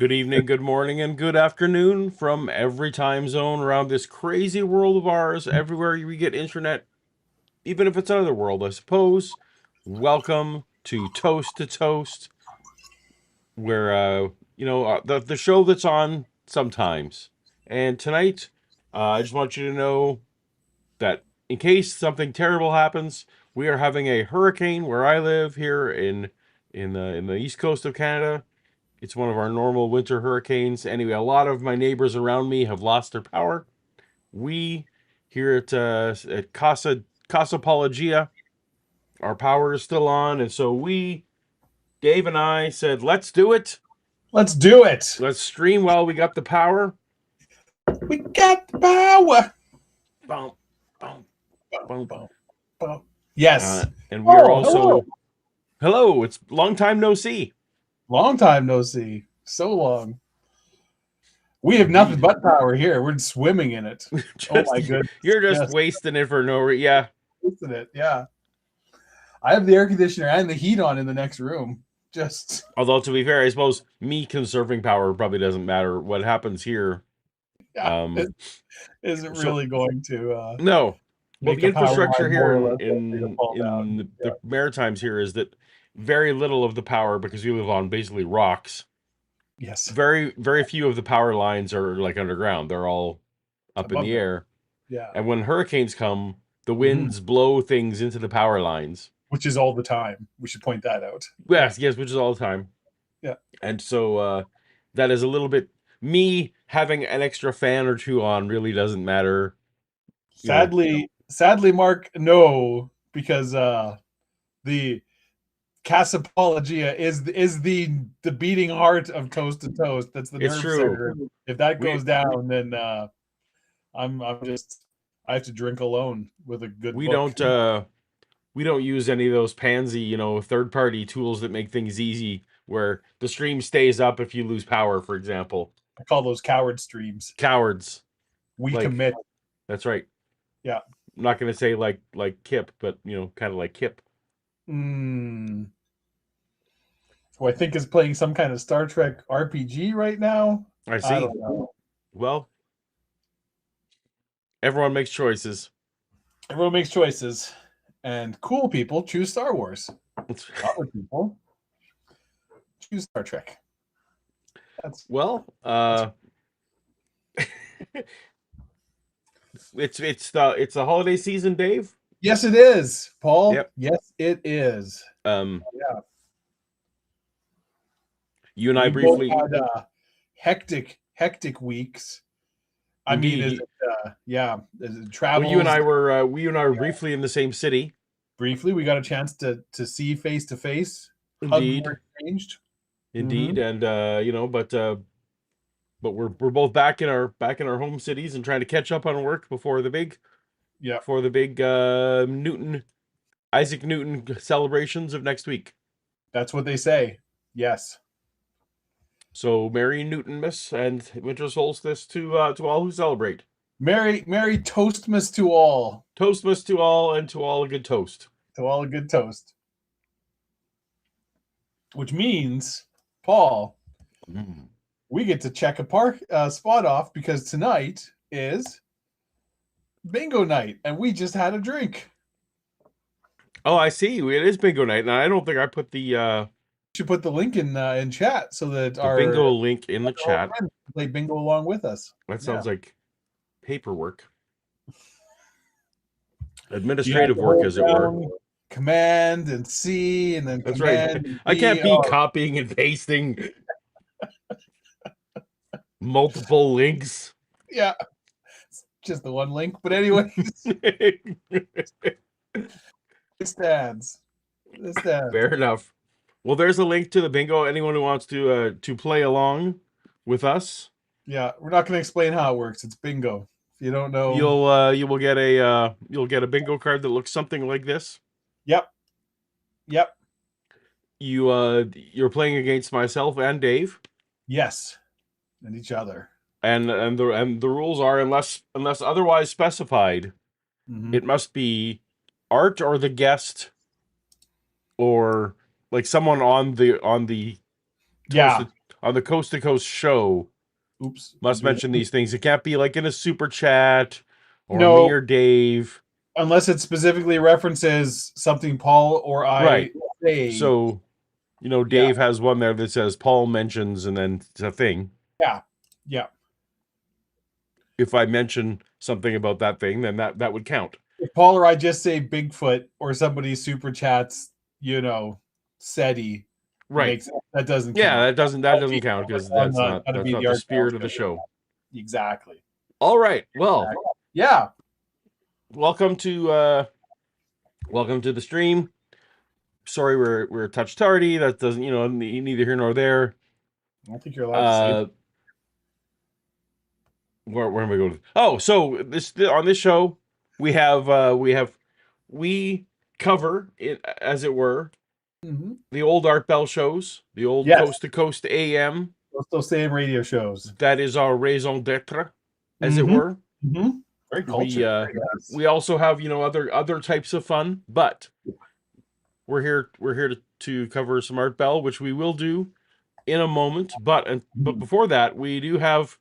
Good evening, good morning, and good afternoon from every time zone around this crazy world of ours, everywhere we get internet, even if it's another world, I suppose. Welcome to Toast, where, the show that's on sometimes. And tonight, I just want you to know that in case something terrible happens, we are having a hurricane where I live here in the east coast of Canada. It's one of our normal winter hurricanes. Anyway, a lot of my neighbors around me have lost their power. We here at Casa Paulogia, our power is still on, and so Dave and I said, let's do it. Let's do it. Let's stream while we got the power. We got the power. Boom, boom, boom, boom. Yes. And we are also hello. It's long time no see. Long time no see. So long. We have nothing but power here. We're swimming in it. Oh my goodness. You're just wasting it for no reason. Yeah. Wasting it. Yeah. I have the air conditioner and the heat on in the next room. Although, to be fair, I suppose me conserving power probably doesn't matter. What happens here it isn't really going to no. Well, the infrastructure here in the Maritimes here is that very little of the power, because we live on basically rocks. Yes. Very, very few of the power lines are like underground. They're all up in the air. Yeah. And when hurricanes come, the winds blow things into the power lines. Which is all the time. We should point that out. Yes, which is all the time. Yeah. And so that is a little bit, me having an extra fan or two on really doesn't matter. Sadly, Mark, no, because the Casa Paulogia is the beating heart of Toast to Toast. That's the nerve center. If that goes down, then I have to drink alone with a good book. We don't use any of those pansy, third-party tools that make things easy, where the stream stays up if you lose power, for example. I call those coward streams. Cowards. We commit. That's right. Yeah. I'm not going to say like Kip, but, kind of like Kip. Who I think is playing some kind of Star Trek RPG right now. I see. I don't know. Well, everyone makes choices. Everyone makes choices. And cool people choose Star Wars. Other people choose Star Trek. It's the holiday season, Dave. Yes, it is, Paul. Yep. Yes, it is. Yeah. You and we I briefly had hectic weeks. Indeed. Travel. Well, you and I were briefly in the same city. Briefly, we got a chance to see face to face. Indeed. Changed. Indeed, and but we're both back in our home cities and trying to catch up on work before the big Isaac Newton celebrations of next week. That's what they say. Yes. So Merry Newtonmas and Winter Solstice to all who celebrate. Merry Toastmas to all. Toastmas to all, and to all a good toast. To all a good toast. Which means, Paul, we get to check a spot off because tonight is bingo night, and we just had a drink. Oh, I see. It is bingo night, and I don't think I put the. Should put the link in chat so that our bingo link in the chat. Play bingo along with us. That sounds like paperwork, administrative work, as it were. Command and C, and then that's right. I can't be copying and pasting multiple links. Yeah, it's just the one link. But anyways, it stands. Fair enough. Well, there's a link to the bingo. Anyone who wants to play along with us. Yeah, we're not going to explain how it works. It's bingo. If you don't know, you will get a bingo card that looks something like this. Yep. You're playing against myself and Dave. Yes, and each other. And the rules are, unless otherwise specified, it must be Art or the guest, or like someone on the on the Coast to Coast show Oops. must mention these things. It can't be like in a super chat or me No, or Dave. unless it specifically references something Paul or I Right. say. So, Dave has one there that says Paul mentions, and then it's a thing. Yeah. If I mention something about that thing, then that would count. If Paul or I just say Bigfoot or somebody super chats, SETI, Right. that doesn't Yeah, count. that doesn't count because that's not the spirit of the show. Exactly. All right. Well, yeah. Welcome to the stream. Sorry, we're a touch tardy. That doesn't, neither here nor there. I don't think you're allowed to say that. Where am I going? Oh, so on this show we cover it, as it were, the old Art Bell shows, the old Coast to Coast AM. Those same radio shows. That is our raison d'être, as it were. Very cultured. We also have other types of fun, but we're here to cover some Art Bell, which we will do in a moment. But before that, we do have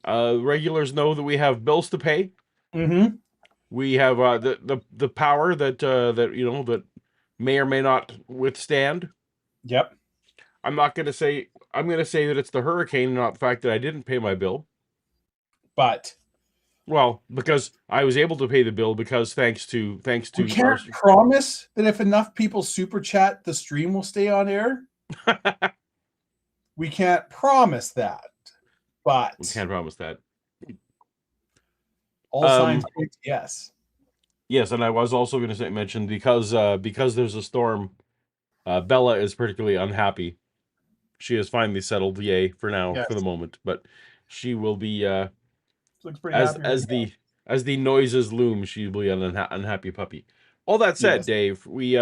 regulars know that we have bills to pay. We have the power that may or may not withstand. Yep. I'm going to say that it's the hurricane, not the fact that I didn't pay my bill. But because I was able to pay the bill because thanks to we can't promise that if enough people super chat, the stream will stay on air. We can't promise that, but we can't promise that. All signs point yes. Yes, and I was also going to mention because there's a storm, Bella is particularly unhappy. She has finally settled, yay, for now, for the moment, but she will be looks pretty happy as the noises loom, she will be an unhappy puppy. All that said, Dave, we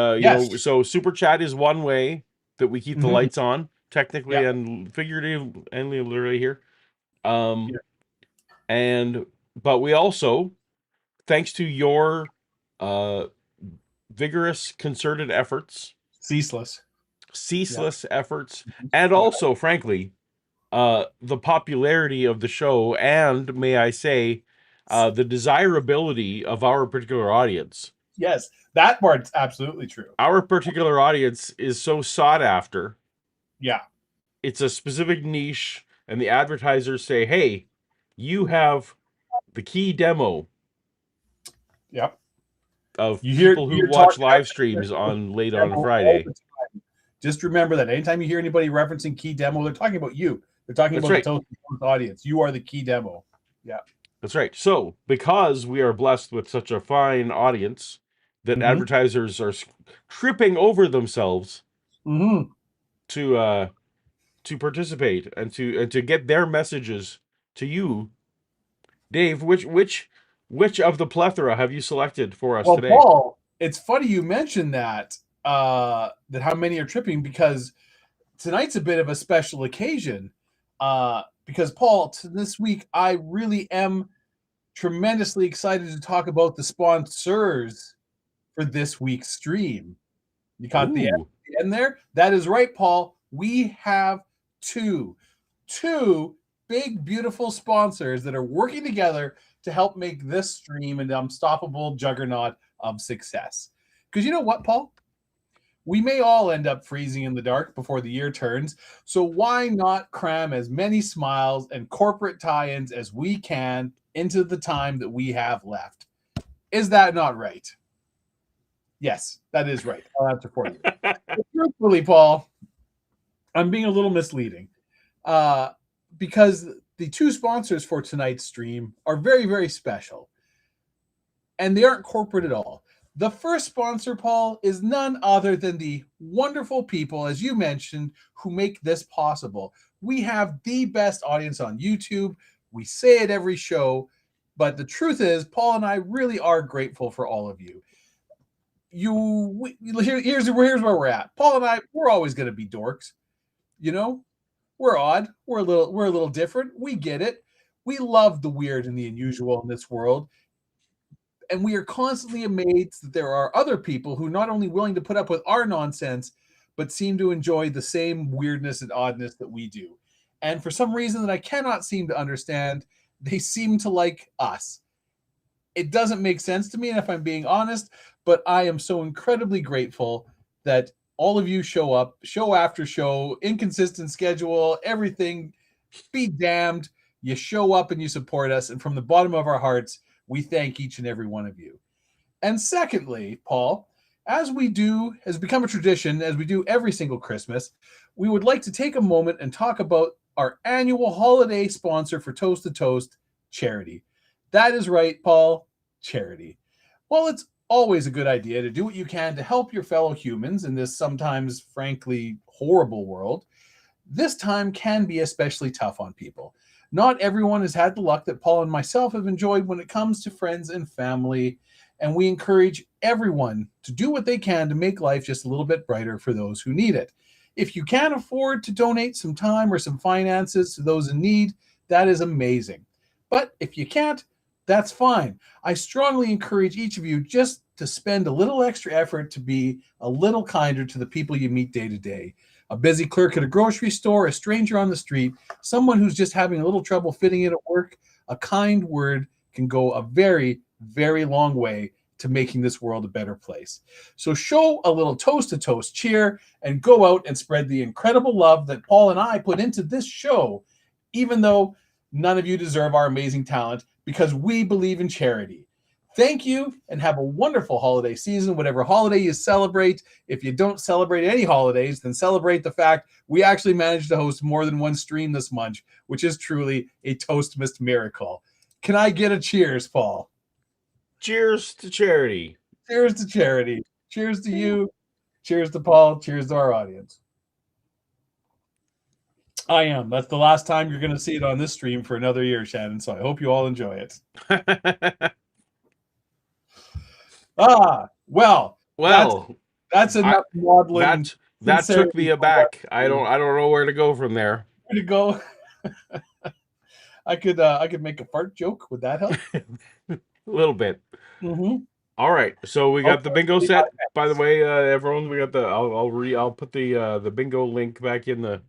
so super chat is one way that we keep the lights on, technically and figuratively and literally here. But we also, thanks to your vigorous, concerted efforts, ceaseless efforts, and also, frankly, the popularity of the show, and may I say, the desirability of our particular audience. Yes, that part's absolutely true. Our particular audience is so sought after. Yeah. It's a specific niche, and the advertisers say, hey, you have the key demo. Yep. Of people who watch live streams late on Friday. Just remember that anytime you hear anybody referencing key demo, they're talking about you. They're talking about the Toast audience. You are the key demo. Yeah. That's right. So, because we are blessed with such a fine audience that advertisers are tripping over themselves to participate and to get their messages to you, Dave, which of the plethora have you selected for us today? Well, Paul, it's funny you mentioned that how many are tripping, because tonight's a bit of a special occasion. Because Paul, this week I really am tremendously excited to talk about the sponsors for this week's stream. You caught the end there? That is right, Paul. We have two big, beautiful sponsors that are working together to help make this stream an unstoppable juggernaut of success. Because you know what, Paul? We may all end up freezing in the dark before the year turns, so why not cram as many smiles and corporate tie-ins as we can into the time that we have left? Is that not right? Yes, that is right. I'll answer for you. Truthfully, Paul, I'm being a little misleading because the two sponsors for tonight's stream are very, very special, and they aren't corporate at all. The first sponsor, Paul, is none other than the wonderful people, as you mentioned, who make this possible. We have the best audience on YouTube. We say it every show, but the truth is, Paul and I really are grateful for all of you. Here's where we're at. Paul and I, we're always going to be dorks. We're odd. We're a little different. We get it. We love the weird and the unusual in this world. And we are constantly amazed that there are other people who not only willing to put up with our nonsense, but seem to enjoy the same weirdness and oddness that we do. And for some reason that I cannot seem to understand, they seem to like us. It doesn't make sense to me, and if I'm being honest, but I am so incredibly grateful that all of you show up, show after show, inconsistent schedule, everything, be damned. You show up and you support us, and from the bottom of our hearts, we thank each and every one of you. And secondly, Paul, as we do, has become a tradition, as we do every single Christmas, we would like to take a moment and talk about our annual holiday sponsor for Toast to Toast, charity. That is right, Paul, charity. Well, it's always a good idea to do what you can to help your fellow humans in this sometimes, frankly, horrible world. This time can be especially tough on people. Not everyone has had the luck that Paul and myself have enjoyed when it comes to friends and family, and we encourage everyone to do what they can to make life just a little bit brighter for those who need it. If you can't afford to donate some time or some finances to those in need, that is amazing. But if you can't, that's fine. I strongly encourage each of you just to spend a little extra effort to be a little kinder to the people you meet day to day. A busy clerk at a grocery store, a stranger on the street, someone who's just having a little trouble fitting in at work, a kind word can go a very, very long way to making this world a better place. So show a little toast to toast cheer and go out and spread the incredible love that Paul and I put into this show, even though none of you deserve our amazing talent, because we believe in charity. Thank you and have a wonderful holiday season, whatever holiday you celebrate. If you don't celebrate any holidays, then celebrate the fact we actually managed to host more than one stream this month, which is truly a Toastmas miracle. Can I get a cheers, Paul? Cheers to charity. Cheers to charity. Cheers to you. Cheers to Paul. Cheers to our audience. I am. That's the last time you're going to see it on this stream for another year, Shannon. So I hope you all enjoy it. Well, that's enough maudlin. That took me aback. I don't know where to go from there. Where to go? I could make a fart joke. Would that help? A little bit. Mm-hmm. All right, so we got the bingo set. By the way, everyone, we got the. I'll put the bingo link back in the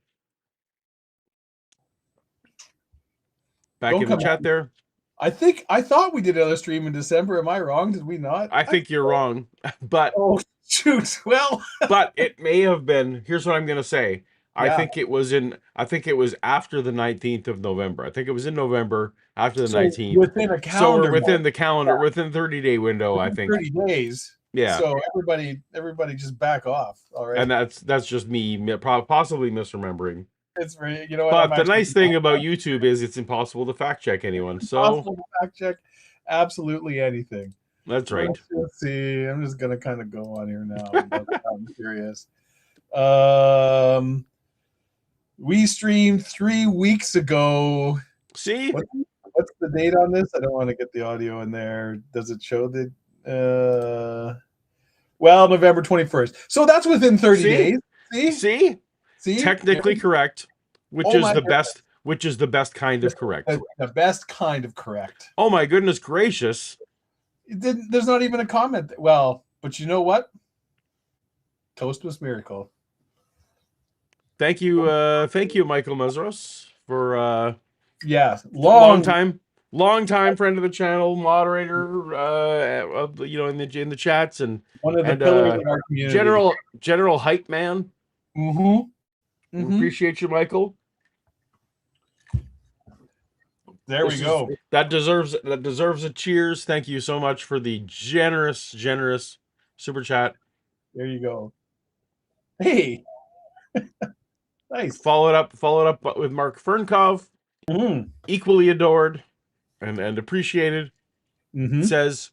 chat there. I thought we did another stream in December. Am I wrong? Did we not? I think you're wrong, but oh shoot. Well, but it may have been. Here's what I'm gonna say. Yeah. I think it was after the 19th of November. I think it was in November after the 19th. Within a calendar. So we're within the calendar, within 30-day window, I think. 30 days. Yeah. So everybody just back off. All right. And that's just me possibly misremembering. It's very, you know what? But the nice thing about YouTube is it's impossible to fact check anyone. So impossible to fact check absolutely anything. That's right. Let's see. I'm just gonna kind of go on here now. I'm curious. We streamed 3 weeks ago. See? What's the date on this? I don't want to get the audio in there. Does it show the well, November 21st. So that's within 30 days. See? Technically correct, which is the best kind of correct. The best kind of correct. Oh my goodness gracious. There's not even a comment. Well, but you know what? Toastmas miracle. Thank you, Michael Mesros, for long time friend of the channel, moderator, in the chats, and one of the pillars of our community. General hype man. Mm-hmm. We appreciate you, Michael. We go. That deserves a cheers. Thank you so much for the generous super chat. There you go. Hey. Nice. Followed up with Mark Fernkov, equally adored and appreciated. Says,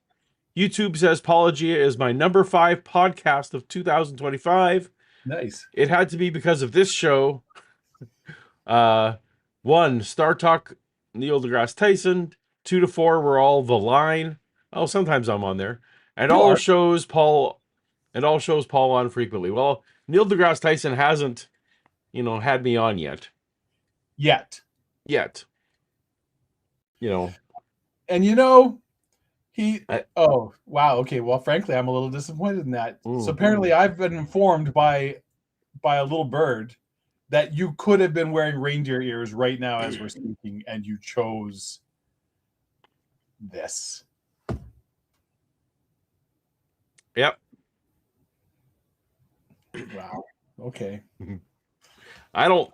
YouTube says Paulogia is my number 5 podcast of 2025. Nice. It had to be because of this show. 1, Star Talk, Neil deGrasse Tyson. 2 to 4 were all The Line. Oh, sometimes I'm on there. And all shows Paul on frequently. Well, Neil deGrasse Tyson hasn't had me on yet. And oh, wow. Okay. Well, frankly, I'm a little disappointed in that. So apparently I've been informed by a little bird that you could have been wearing reindeer ears right now as we're speaking, and you chose this. Yep. Wow. Okay. I don't,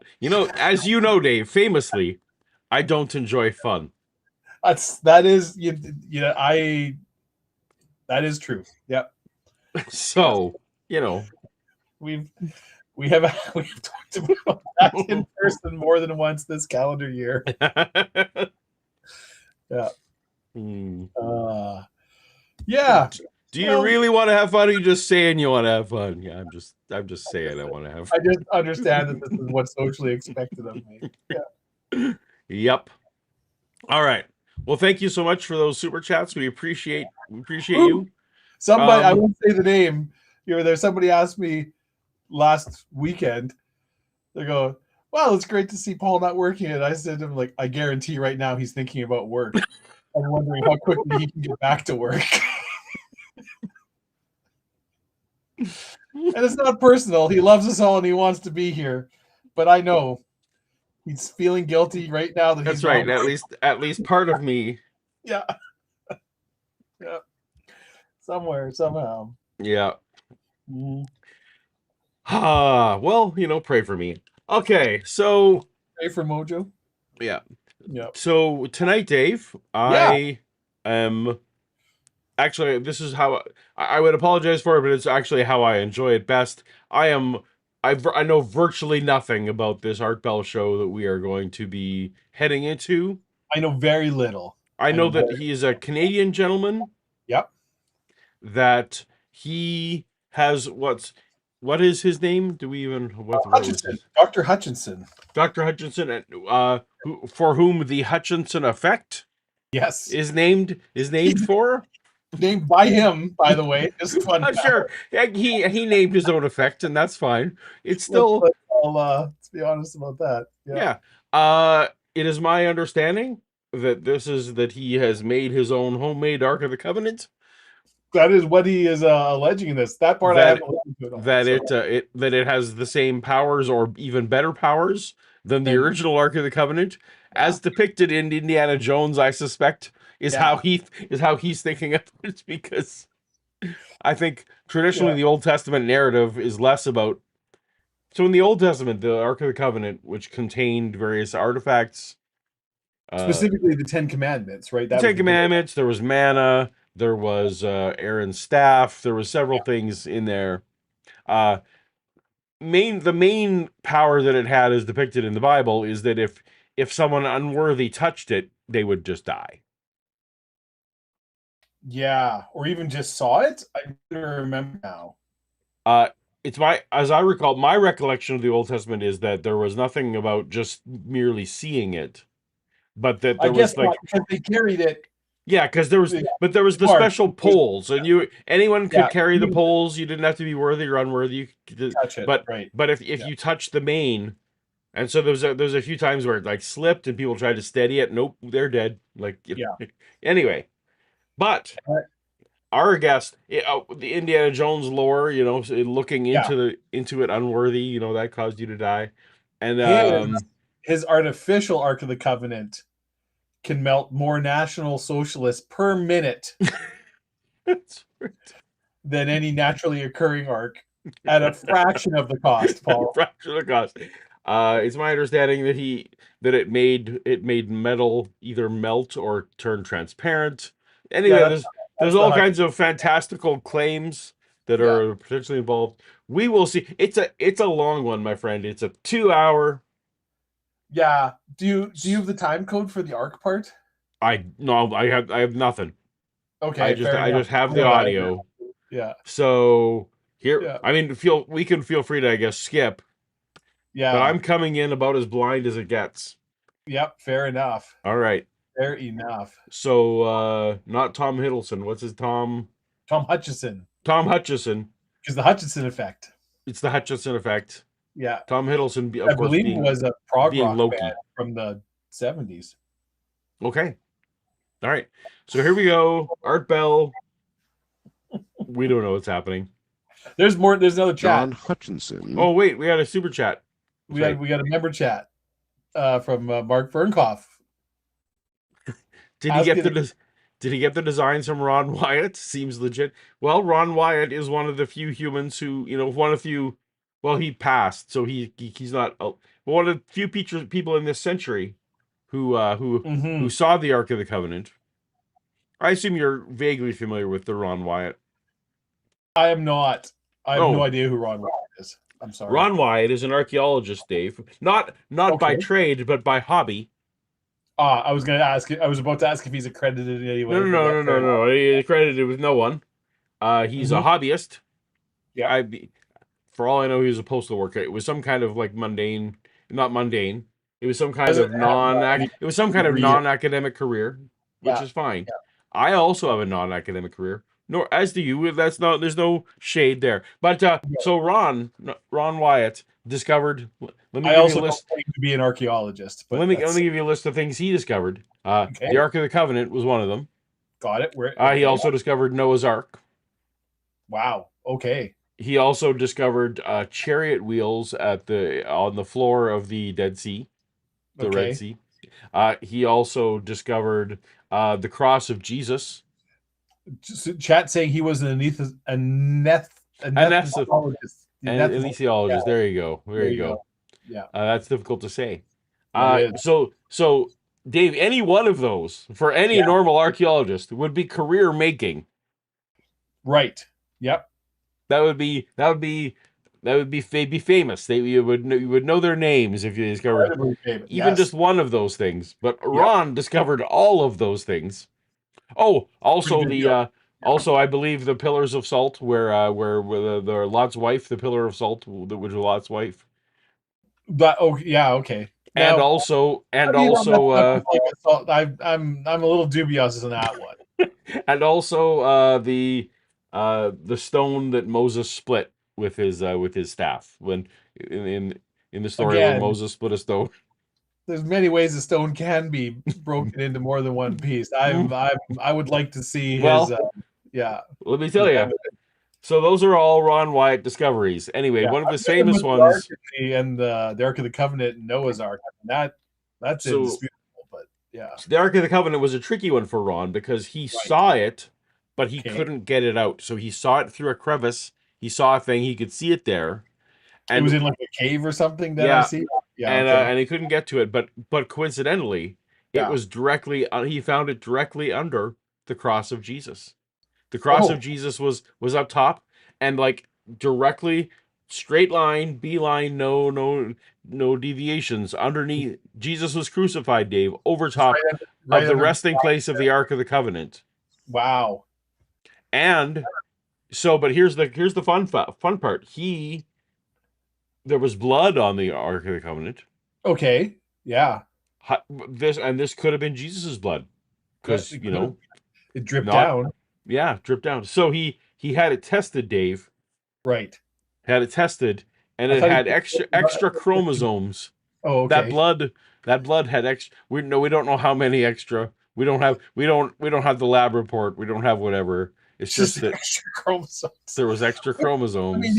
as you know, Dave, famously, I don't enjoy fun. That is true. Yep. So, We've talked about that in person more than once this calendar year. Yeah. Yeah. Do you really want to have fun, or are you just saying you want to have fun? Yeah, I'm just saying I want to have fun. I just understand that this is what's socially expected of me. Yeah. Yep. All right. Well, thank you so much for those super chats. We appreciate you. Somebody, I won't say the name. There's somebody asked me last weekend. They go, "Well, it's great to see Paul not working." And I said to him, like, I guarantee right now he's thinking about work. I'm wondering how quickly he can get back to work. And it's not personal. He loves us all and he wants to be here. But I know he's feeling guilty right now that That's right. At least part of me. Yeah. Yeah. Somewhere, somehow. Yeah. Mm-hmm. Well, pray for me. Okay, so Pray for Mojo. Yeah. Yeah. So tonight, Dave, I am actually, this is how I would apologize for it, but it's actually how I enjoy it best. I know virtually nothing about this Art Bell show that we are going to be heading into. I know very little. I know that he is a Canadian gentleman. Yep. That he has what is his name? Do we even Hutchison? Dr. Hutchison. Dr. Hutchison, for whom the Hutchison Effect, yes, is named for. Named by him, by the way. Just fun. Sure, he named his own effect, and that's fine. It's still. Let's be honest about that. Yeah. It is my understanding that he has made his own homemade Ark of the Covenant. That is what he is alleging in this. That part I haven't listened to it. That it has the same powers or even better powers than the original Ark of the Covenant, as depicted in Indiana Jones. I suspect how he's thinking of it, because I think traditionally the Old Testament narrative is less about. So in the Old Testament, the Ark of the Covenant, which contained various artifacts, specifically the Ten Commandments, right? The Ten Commandments. There was manna. There was Aaron's staff. There was several things in there. The main power that it had, as depicted in the Bible, is that if someone unworthy touched it, they would just die. Yeah, or even just saw it. I don't remember now. As I recall, my recollection of the Old Testament is that there was nothing about just merely seeing it, but that there was because they carried it. Yeah, because there was the special poles, and anyone could carry the poles. You didn't have to be worthy or unworthy. You could touch it, but if you touch the main, and so there's a few times where it slipped and people tried to steady it. Nope, they're dead. Anyway, but our guest, the Indiana Jones lore, looking into it unworthy, that caused you to die, and his artificial Ark of the Covenant can melt more National Socialists per minute than any naturally occurring arc at a fraction of the cost, Paul. Fraction of the cost. It's my understanding that it made metal either melt or turn transparent. Anyway, there's all kinds of fantastical claims that are potentially involved. We will see. It's a long one, my friend. It's a 2-hour. Yeah. Do you have the time code for the arc part? I have nothing. Okay. I just have the audio. Yeah. So here, I mean, we can feel free to, I guess, skip. Yeah. But I'm coming in about as blind as it gets. Yep. Fair enough. All right. Fair enough. So not Tom Hiddleston. What's his Tom? Tom Hutchison. Tom Hutchison. Because the Hutchison Effect. It's the Hutchison Effect. Yeah. Tom Hiddleston, I believe it was a prog rock Loki band from the 70s. Okay. All right. So here we go. Art Bell. We don't know what's happening. There's another chat. John Hutchison. Oh, wait. We had a super chat. we got a member chat from Mark Fernkoff. Did he get the designs from Ron Wyatt? Seems legit. Well, Ron Wyatt is one of the few humans who, one of the few. Well, he passed, so he's not. One of the few people in this century who saw the Ark of the Covenant. I assume you're vaguely familiar with the Ron Wyatt. I am not. I have no idea who Ron Wyatt is. I'm sorry. Ron Wyatt is an archaeologist, Dave. Not by trade, but by hobby. I was about to ask if he's accredited in any way. No. He's accredited with no one. He's a hobbyist. Yeah. For all I know, he was a postal worker. It was some kind of like not mundane. It was some kind of non-academic career, which is fine. Yeah. I also have a non-academic career. Nor as do you. There's no shade there. But so Ron Wyatt discovered. I also don't claim to be an archaeologist. But let me give you a list of things he discovered. The Ark of the Covenant was one of them. Got it. He also discovered Noah's Ark. Wow. Okay. He also discovered chariot wheels on the floor of the Dead Sea, the Red Sea. He also discovered the cross of Jesus. Chat saying he was an anesthesiologist. Anesthesiologist. There you go. There you go. Yeah. That's difficult to say. So Dave, any one of those for any normal archaeologist would be career making. Right. Yep. That would be famous. You would know their names if you discovered even just one of those things. But Ron discovered all of those things. Oh, also also I believe the pillars of salt, where the Lot's wife, the pillar of salt, which was Lot's wife. Okay. Now, I'm a little dubious on that one. And also the stone that Moses split with his staff when in the story where Moses split a stone. There's many ways a stone can be broken into more than one piece. I would like to see his. Let me tell you. So those are all Ron Wyatt discoveries. Anyway, one of his famous ones. And the Ark of the Covenant and Noah's Ark. That's indisputable. But yeah, the Ark of the Covenant was a tricky one for Ron because he saw it, but he couldn't get it out. So he saw it through a crevice. He saw a thing. He could see it there. And it was in like a cave or something. I see. And he couldn't get to it, but coincidentally, it was directly. He found it directly under the cross of Jesus. The cross of Jesus was up top, and like directly straight line, beeline, no deviations underneath. Jesus was crucified, Dave, over top of the resting place of the Ark of the Covenant. Wow. And so, but here's the fun part. There was blood on the Ark of the Covenant. Okay. Yeah. This could have been Jesus's blood, because it dripped down. Yeah, dripped down. So he had it tested, Dave. Right. Had it tested, and it had extra chromosomes. Oh, okay. That blood had extra. We don't know how many extra. We don't have the lab report. We don't have whatever. It's just that extra chromosomes. There was extra chromosomes. I mean,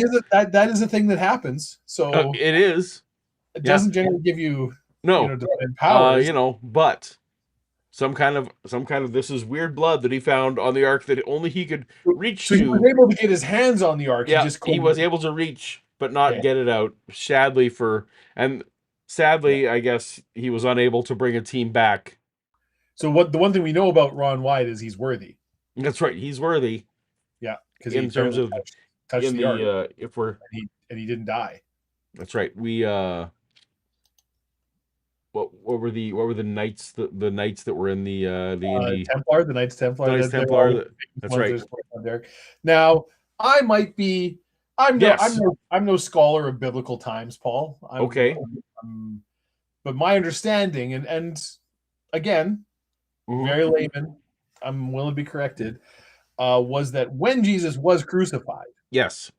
that is a thing that happens. So it is. It doesn't generally give you divine powers. But some kind of this is weird blood that he found on the Ark that only he could reach to. He was able to get his hands on the Ark. Yeah, he was able to reach, but not get it out. Sadly, I guess he was unable to bring a team back. So the one thing we know about Ron Wyatt is he's worthy. That's right, he's worthy. Yeah, because in terms of touched in the Ark, if we're and he didn't die. That's right. We what were the knights the knights that were in the Templar, the Knights Templar. The Knights Templar. That's right. Now I'm no scholar of biblical times, Paul. But my understanding and again, very layman, I'm willing to be corrected, was that when Jesus was crucified, yes,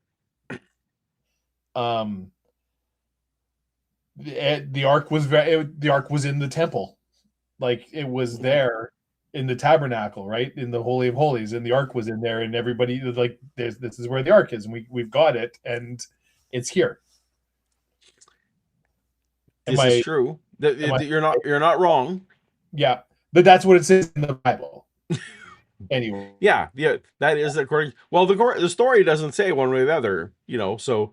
the ark was in the temple, like it was there in the tabernacle, right in the Holy of Holies, and the ark was in there, and everybody like this is where the ark is, and we've got it, and it's here. This Am is I? true. Am I? You're not wrong. Yeah, but that's what it says in the Bible. Anyway, Yeah, that is according. Well, the story doesn't say one way or the other, so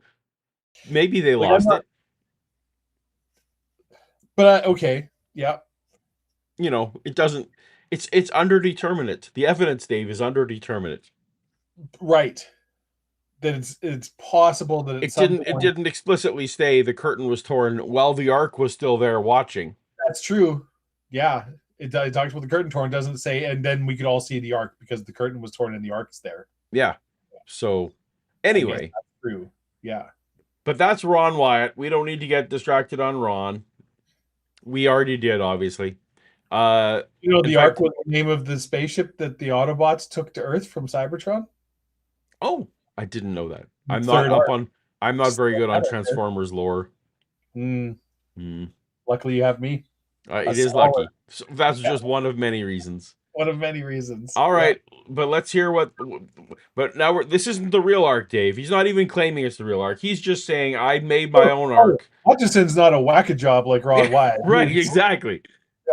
maybe they like I'm lost not, it. but okay, yeah, It doesn't. It's underdeterminate. The evidence, Dave, is underdeterminate. right. That it's possible that at It some didn't. It point didn't explicitly say the curtain was torn while the ark was still there watching. that's true. Yeah, it talks about the curtain torn. Doesn't say, and then we could all see the ark because the curtain was torn and the ark is there. Yeah. So, I guess anyway, that's true. Yeah. but that's Ron Wyatt. We don't need to get distracted on Ron. We already did, obviously. In The fact, ark was the name of the spaceship that the Autobots took to Earth from Cybertron. oh, I didn't know that. Third arc. I'm not very good on That right there. Transformers lore. Mm, Hmm. luckily, you have me. It is scholar. lucky. So that's just one of many reasons. One of many reasons. All right, but let's hear what. But now this isn't the real arc, Dave. He's not even claiming it's the real arc. He's just saying I made my own arc. Hutchison's not a whack-a-job like Ron Wyatt. Right, exactly.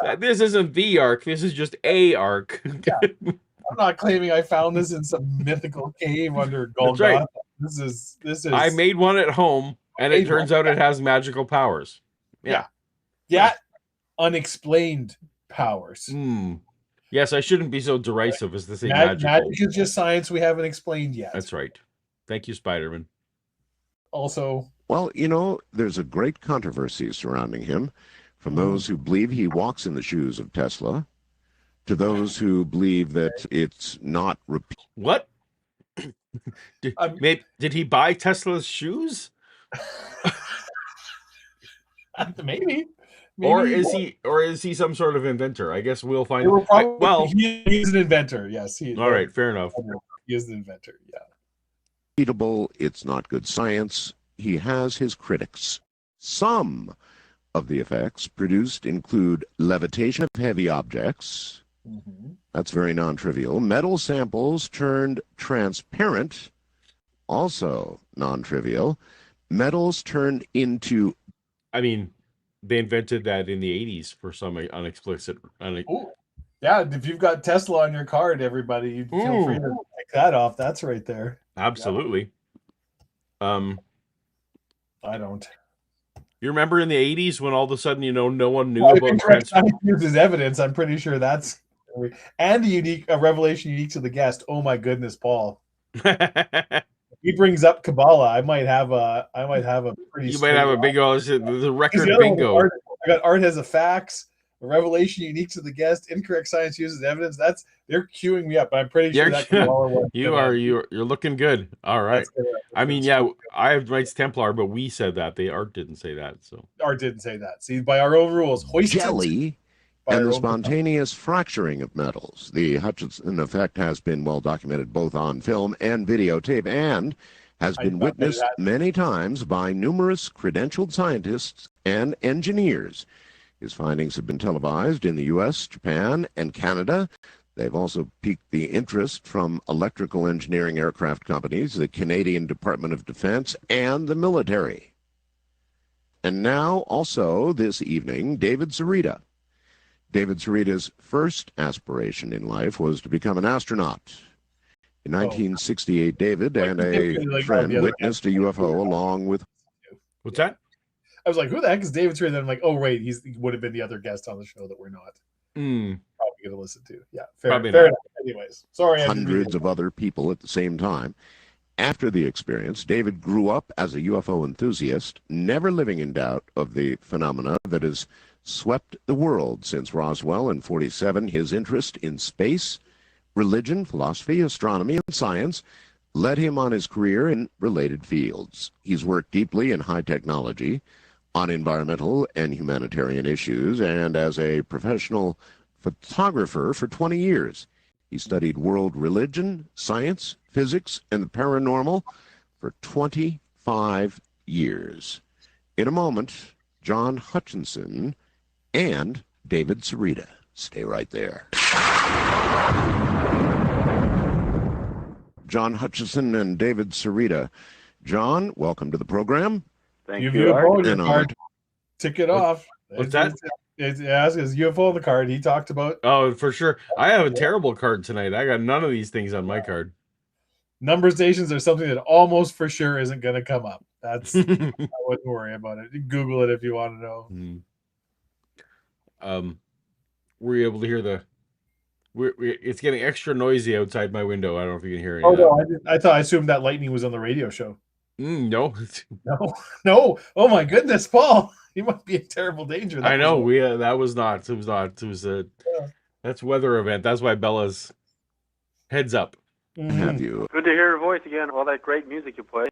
Yeah. This isn't the arc. This is just a arc. Yeah. I'm not claiming I found this in some mythical cave under Golgotha. Right. This is. I made one at home, and it turns out it has magical powers. Yeah. Unexplained powers. Yes, I shouldn't be so derisive as to say magical. Magic is just science we haven't explained yet. That's right. Thank you, Spider-Man. Also, well, there's a great controversy surrounding him, from those who believe he walks in the shoes of Tesla, to those who believe that it's not. What? Did he buy Tesla's shoes? Maybe. Or is he some sort of inventor? I guess we'll find. He's an inventor. Yes. All right, fair enough. He is an inventor. Yeah. Repeatable. It's not good science. He has his critics. Some of the effects produced include levitation of heavy objects. Mm-hmm. That's very non-trivial. Metal samples turned transparent. Also non-trivial. Metals turned into. I mean, they invented that in the 80s for some unexplicit. Yeah, if you've got Tesla on your card, everybody, you feel free to pick that off. That's right there. Absolutely. Yeah. I don't. You remember in the 80s when all of a sudden, no one knew about uses evidence. I'm pretty sure that's and a revelation unique to the guest. Oh my goodness, Paul. He brings up Kabbalah. I might have a pretty. You might have a big the record bingo. I got Art has a fax. A revelation unique to the guest. Incorrect science uses evidence. They're queuing me up. I'm pretty sure that Kabbalah one. You're looking good. All right. I mean, yeah, I have Knights Templar, but we said that. Art didn't say that. So Art didn't say that. See, by our own rules, jelly and the spontaneous fracturing of metals. The Hutchison effect has been well documented both on film and videotape, and has been witnessed many times by numerous credentialed scientists and engineers. His findings have been televised in the U.S., Japan, and Canada. They've also piqued the interest from electrical engineering aircraft companies, the Canadian Department of Defense, and the military. And now, also this evening, David Sereda. David Sereda's first aspiration in life was to become an astronaut. In 1968, David and a friend witnessed a UFO along with... What's that? I was like, who the heck is David Sereda? Then I'm like, oh, wait, he would have been the other guest on the show that we're not probably going to listen to. Yeah, fair enough. Anyways, sorry. Hundreds of other people at the same time. After the experience, David grew up as a UFO enthusiast, never living in doubt of the phenomena that has swept the world since Roswell in '47. His interest in space, religion, philosophy, astronomy, and science led him on his career in related fields. He's worked deeply in high technology, on environmental and humanitarian issues, and as a professional photographer for 20 years. He studied world religion, science, physics, and the paranormal for 25 years. In a moment, John Hutchison and David Sereda. Stay right there. John Hutchison and David Sereda. John, welcome to the program. Thank you, Art. An honor. Tick it off. What's that? It's his UFO on the card. He talked about Oh, for sure. I have a terrible card tonight. I got none of these things on my card. number stations are something that almost for sure isn't going to come up. That's I wouldn't worry about it. Google it if you want to know. Were you able to hear the? It's getting extra noisy outside my window. I don't know if you can hear it. Oh no, I assumed that lightning was on the radio show. No. No. Oh my goodness, Paul, you must be in terrible danger. I know. That was not. It was not. It was a. That's weather event. That's why Bella's heads up. Have you? Good to hear your voice again. All that great music you play.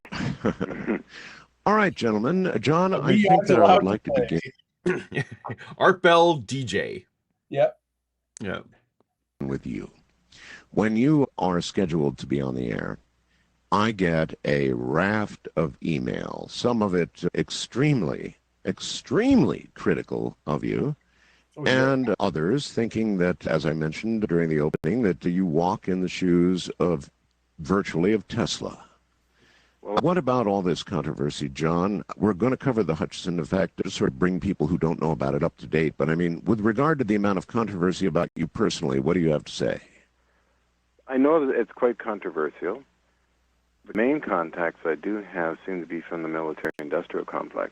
All right, gentlemen. John, I think that I would like to begin. Art Bell DJ. Yep. Yeah. With you. When you are scheduled to be on the air, I get a raft of email, some of it extremely, extremely critical of you, and others thinking that, as I mentioned during the opening, that you walk in the shoes of virtually of Tesla. What about all this controversy, John? We're going to cover the Hutchison Effect to sort of bring people who don't know about it up to date. But, I mean, with regard to the amount of controversy about you personally, what do you have to say? I know that it's quite controversial. The main contacts I do have seem to be from the military-industrial complex,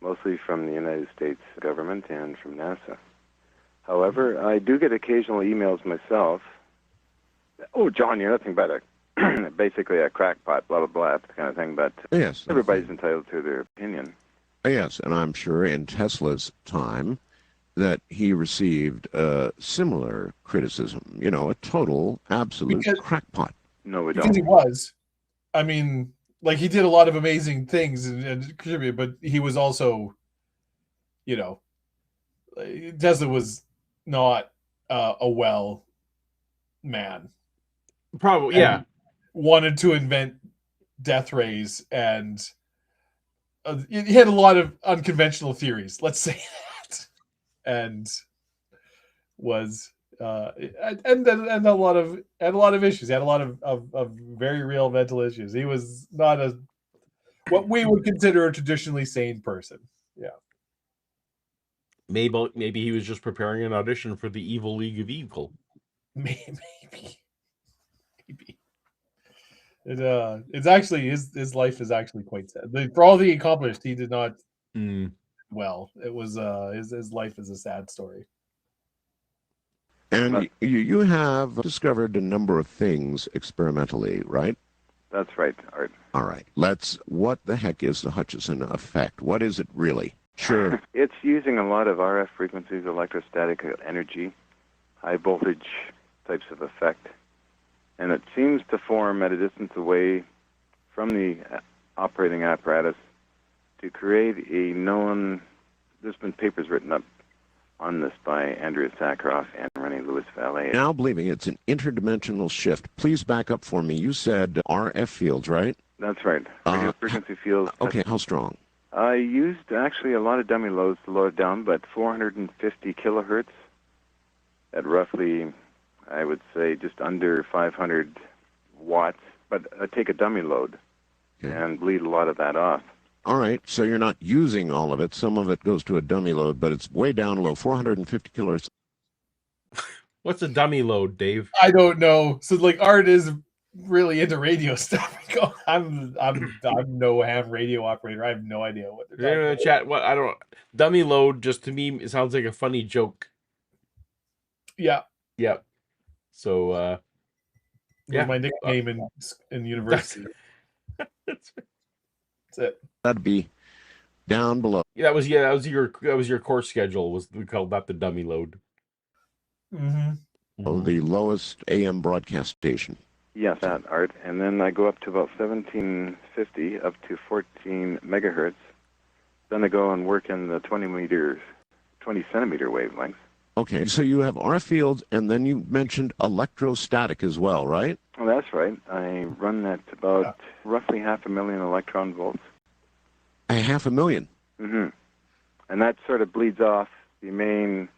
mostly from the United States government and from NASA. However, I do get occasional emails myself. Oh, John, you're nothing but basically a crackpot, blah, blah, blah, that kind of thing. But yes, everybody's entitled to their opinion. Yes, and I'm sure in Tesla's time that he received similar criticism, you know, a total, absolute crackpot. No, we don't. Because he was. I mean, like, he did a lot of amazing things and contributed, but he was also, you know, Tesla was not a well man. Probably, yeah. Wanted to invent death rays, and he had a lot of unconventional theories, let's say that, and was and a lot of issues. He had a lot of very real mental issues. He was not what we would consider a traditionally sane person. Yeah. Maybe he was just preparing an audition for the Evil League of Evil. Maybe. It's actually his life is actually quite sad. For all he accomplished, he did not well. It was his life is a sad story. And you have discovered a number of things experimentally, right? That's right, Art. All right. What the heck is the Hutchison Effect? What is it really? Sure. It's using a lot of RF frequencies, electrostatic energy, high voltage types of effect. And it seems to form at a distance away from the operating apparatus to create a known, there's been papers written up on this by Andrea Sakharov and Rennie Lewis-Vallée. Now believing it's an interdimensional shift. Please back up for me. You said RF fields, right? That's right. Radio frequency fields. Okay, how strong? I used actually a lot of dummy loads to load it down, but 450 kilohertz at roughly, I would say, just under 500 watts. But I take a dummy load and bleed a lot of that off. All right, so you're not using all of it. Some of it goes to a dummy load, but it's way down low, 450 kilohertz. What's a dummy load, Dave? I don't know. So, like, Art is really into radio stuff. I'm no ham radio operator. I have no idea what they're talking about. Chat. What I don't. Dummy load just to me it sounds like a funny joke. Yeah. Yep. So. My nickname in university. That's it. That'd be down below. That was your course schedule. We called that the dummy load. Oh, the lowest AM broadcast station. Yes, that, Art. And then I go up to about 1750, up to 14 megahertz. Then I go and work in the 20 centimeter wavelengths. Okay, so you have RF fields, and then you mentioned electrostatic as well, right? Oh, that's right. I run at about roughly 500,000 electron volts. 500,000? Mm-hmm. And that sort of bleeds off the main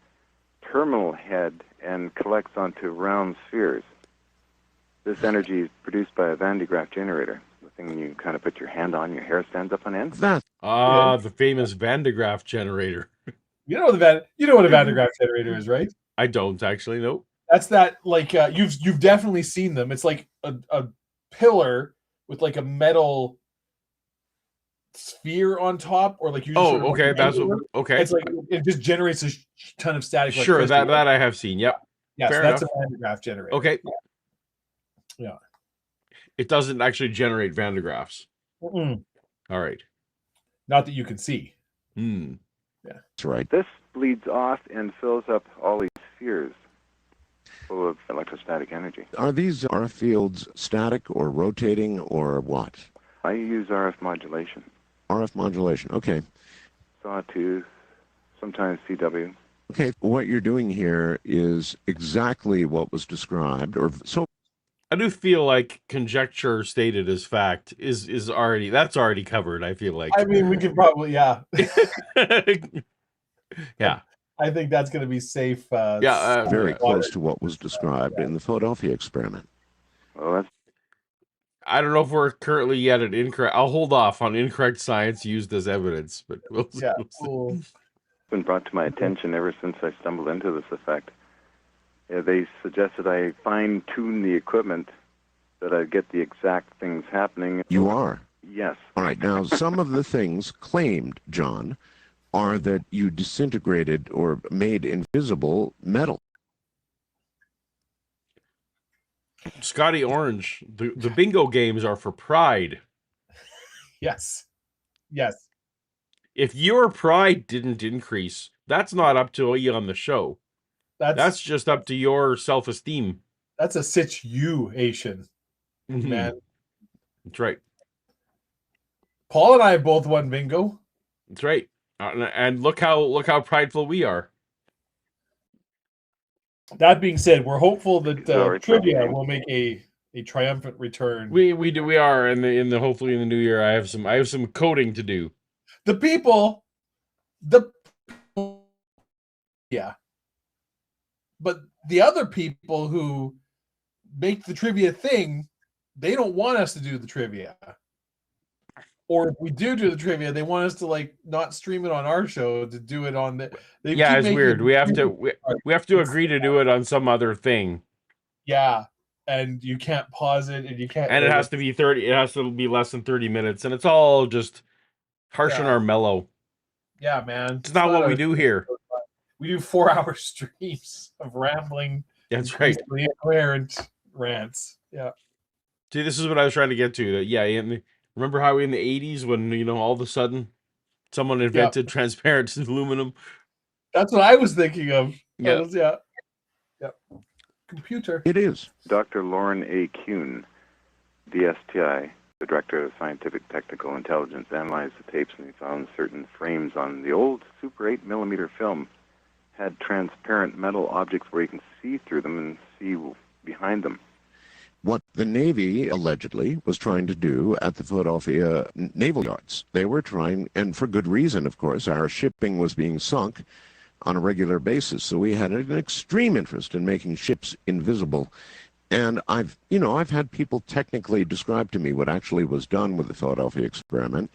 terminal head and collects onto round spheres. This energy is produced by a Van de Graaff generator with thing you kind of put your hand on, your hair stands up on end. That The famous Van de Graaff generator. You know what a Van de Graaff generator is, right? I don't actually. Nope. That's that, like, you've definitely seen them. It's like a pillar with like a metal sphere on top, or like you just sort of Okay. That's what, okay. It's like it just generates a ton of static. Sure, electricity. that I have seen. Yep. Yes, fair that's enough. a Van de Graaff generator. Okay. Yeah. It doesn't actually generate Van de Graaffs. Mm-mm. All right. Not that you can see. Hmm. that's right. This bleeds off and fills up all these spheres full of electrostatic energy. Are these RF fields static or rotating or what? I use RF modulation. RF modulation. Okay. Sawtooth, sometimes CW. Okay. What you're doing here is exactly what was described, or so. I do feel like conjecture stated as fact is already covered. I feel like. I mean, we could probably, yeah. Yeah. I think that's going to be safe. Very close to what was described in the Philadelphia experiment. Well, that's I don't know if we're currently yet at incorrect. I'll hold off on incorrect science used as evidence, but we'll see. Cool. been brought to my attention ever since I stumbled into this effect. They suggested I fine-tune the equipment that I get the exact things happening. You are. Yes. All right. Now, some of the things claimed, John, are that you disintegrated or made invisible metal. Scotty Orange, the bingo games are for pride. Yes. Yes. If your pride didn't increase, that's not up to you on the show. That's just up to your self-esteem. That's a situation, man. That's right. Paul and I both won bingo. That's right. And look how prideful we are. That being said, we're hopeful that Sorry, trivia sorry. will make a triumphant return. We are in the hopefully in the new year. I have some coding to do. Yeah. But the other people who make the trivia thing, they don't want us to do the trivia. Or if we do the trivia, they want us to like not stream it on our show, to do it on the. Yeah, it's weird. We have to agree to do it on some other thing. Yeah, and you can't pause it, and you can't. And it has to be 30. It has to be less than 30 minutes, and it's all just harsh and our mellow. Yeah, man. It's not what we do here. We do 4-hour streams of rambling. That's right. Incoherent rants. Yeah. See, this is what I was trying to get to. Remember how in the 80s when all of a sudden someone invented transparent aluminum? That's what I was thinking of. Yeah. Computer. It is. Dr. Lauren A. Kuhn, DSTI, the Director of Scientific Technical Intelligence, analyzed the tapes, and he found certain frames on the old Super 8mm film had transparent metal objects where you can see through them and see behind them. What the Navy allegedly was trying to do at the Philadelphia Naval Yards. They were trying, and for good reason, of course, our shipping was being sunk on a regular basis. So we had an extreme interest in making ships invisible. And I've had people technically describe to me what actually was done with the Philadelphia experiment.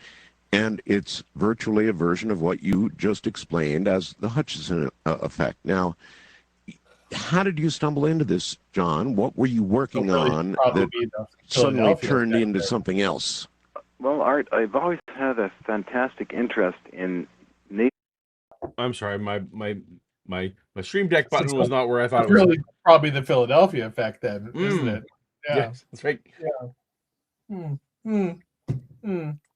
And it's virtually a version of what you just explained as the Hutchison effect. Now, how did you stumble into this, John? What were you working on that suddenly turned into something else? Well, Art, I've always had a fantastic interest in nature. I'm sorry, my stream deck button was not where I thought it was. Really, probably the Philadelphia effect, then, isn't it? Yeah, yes, that's right. Yeah.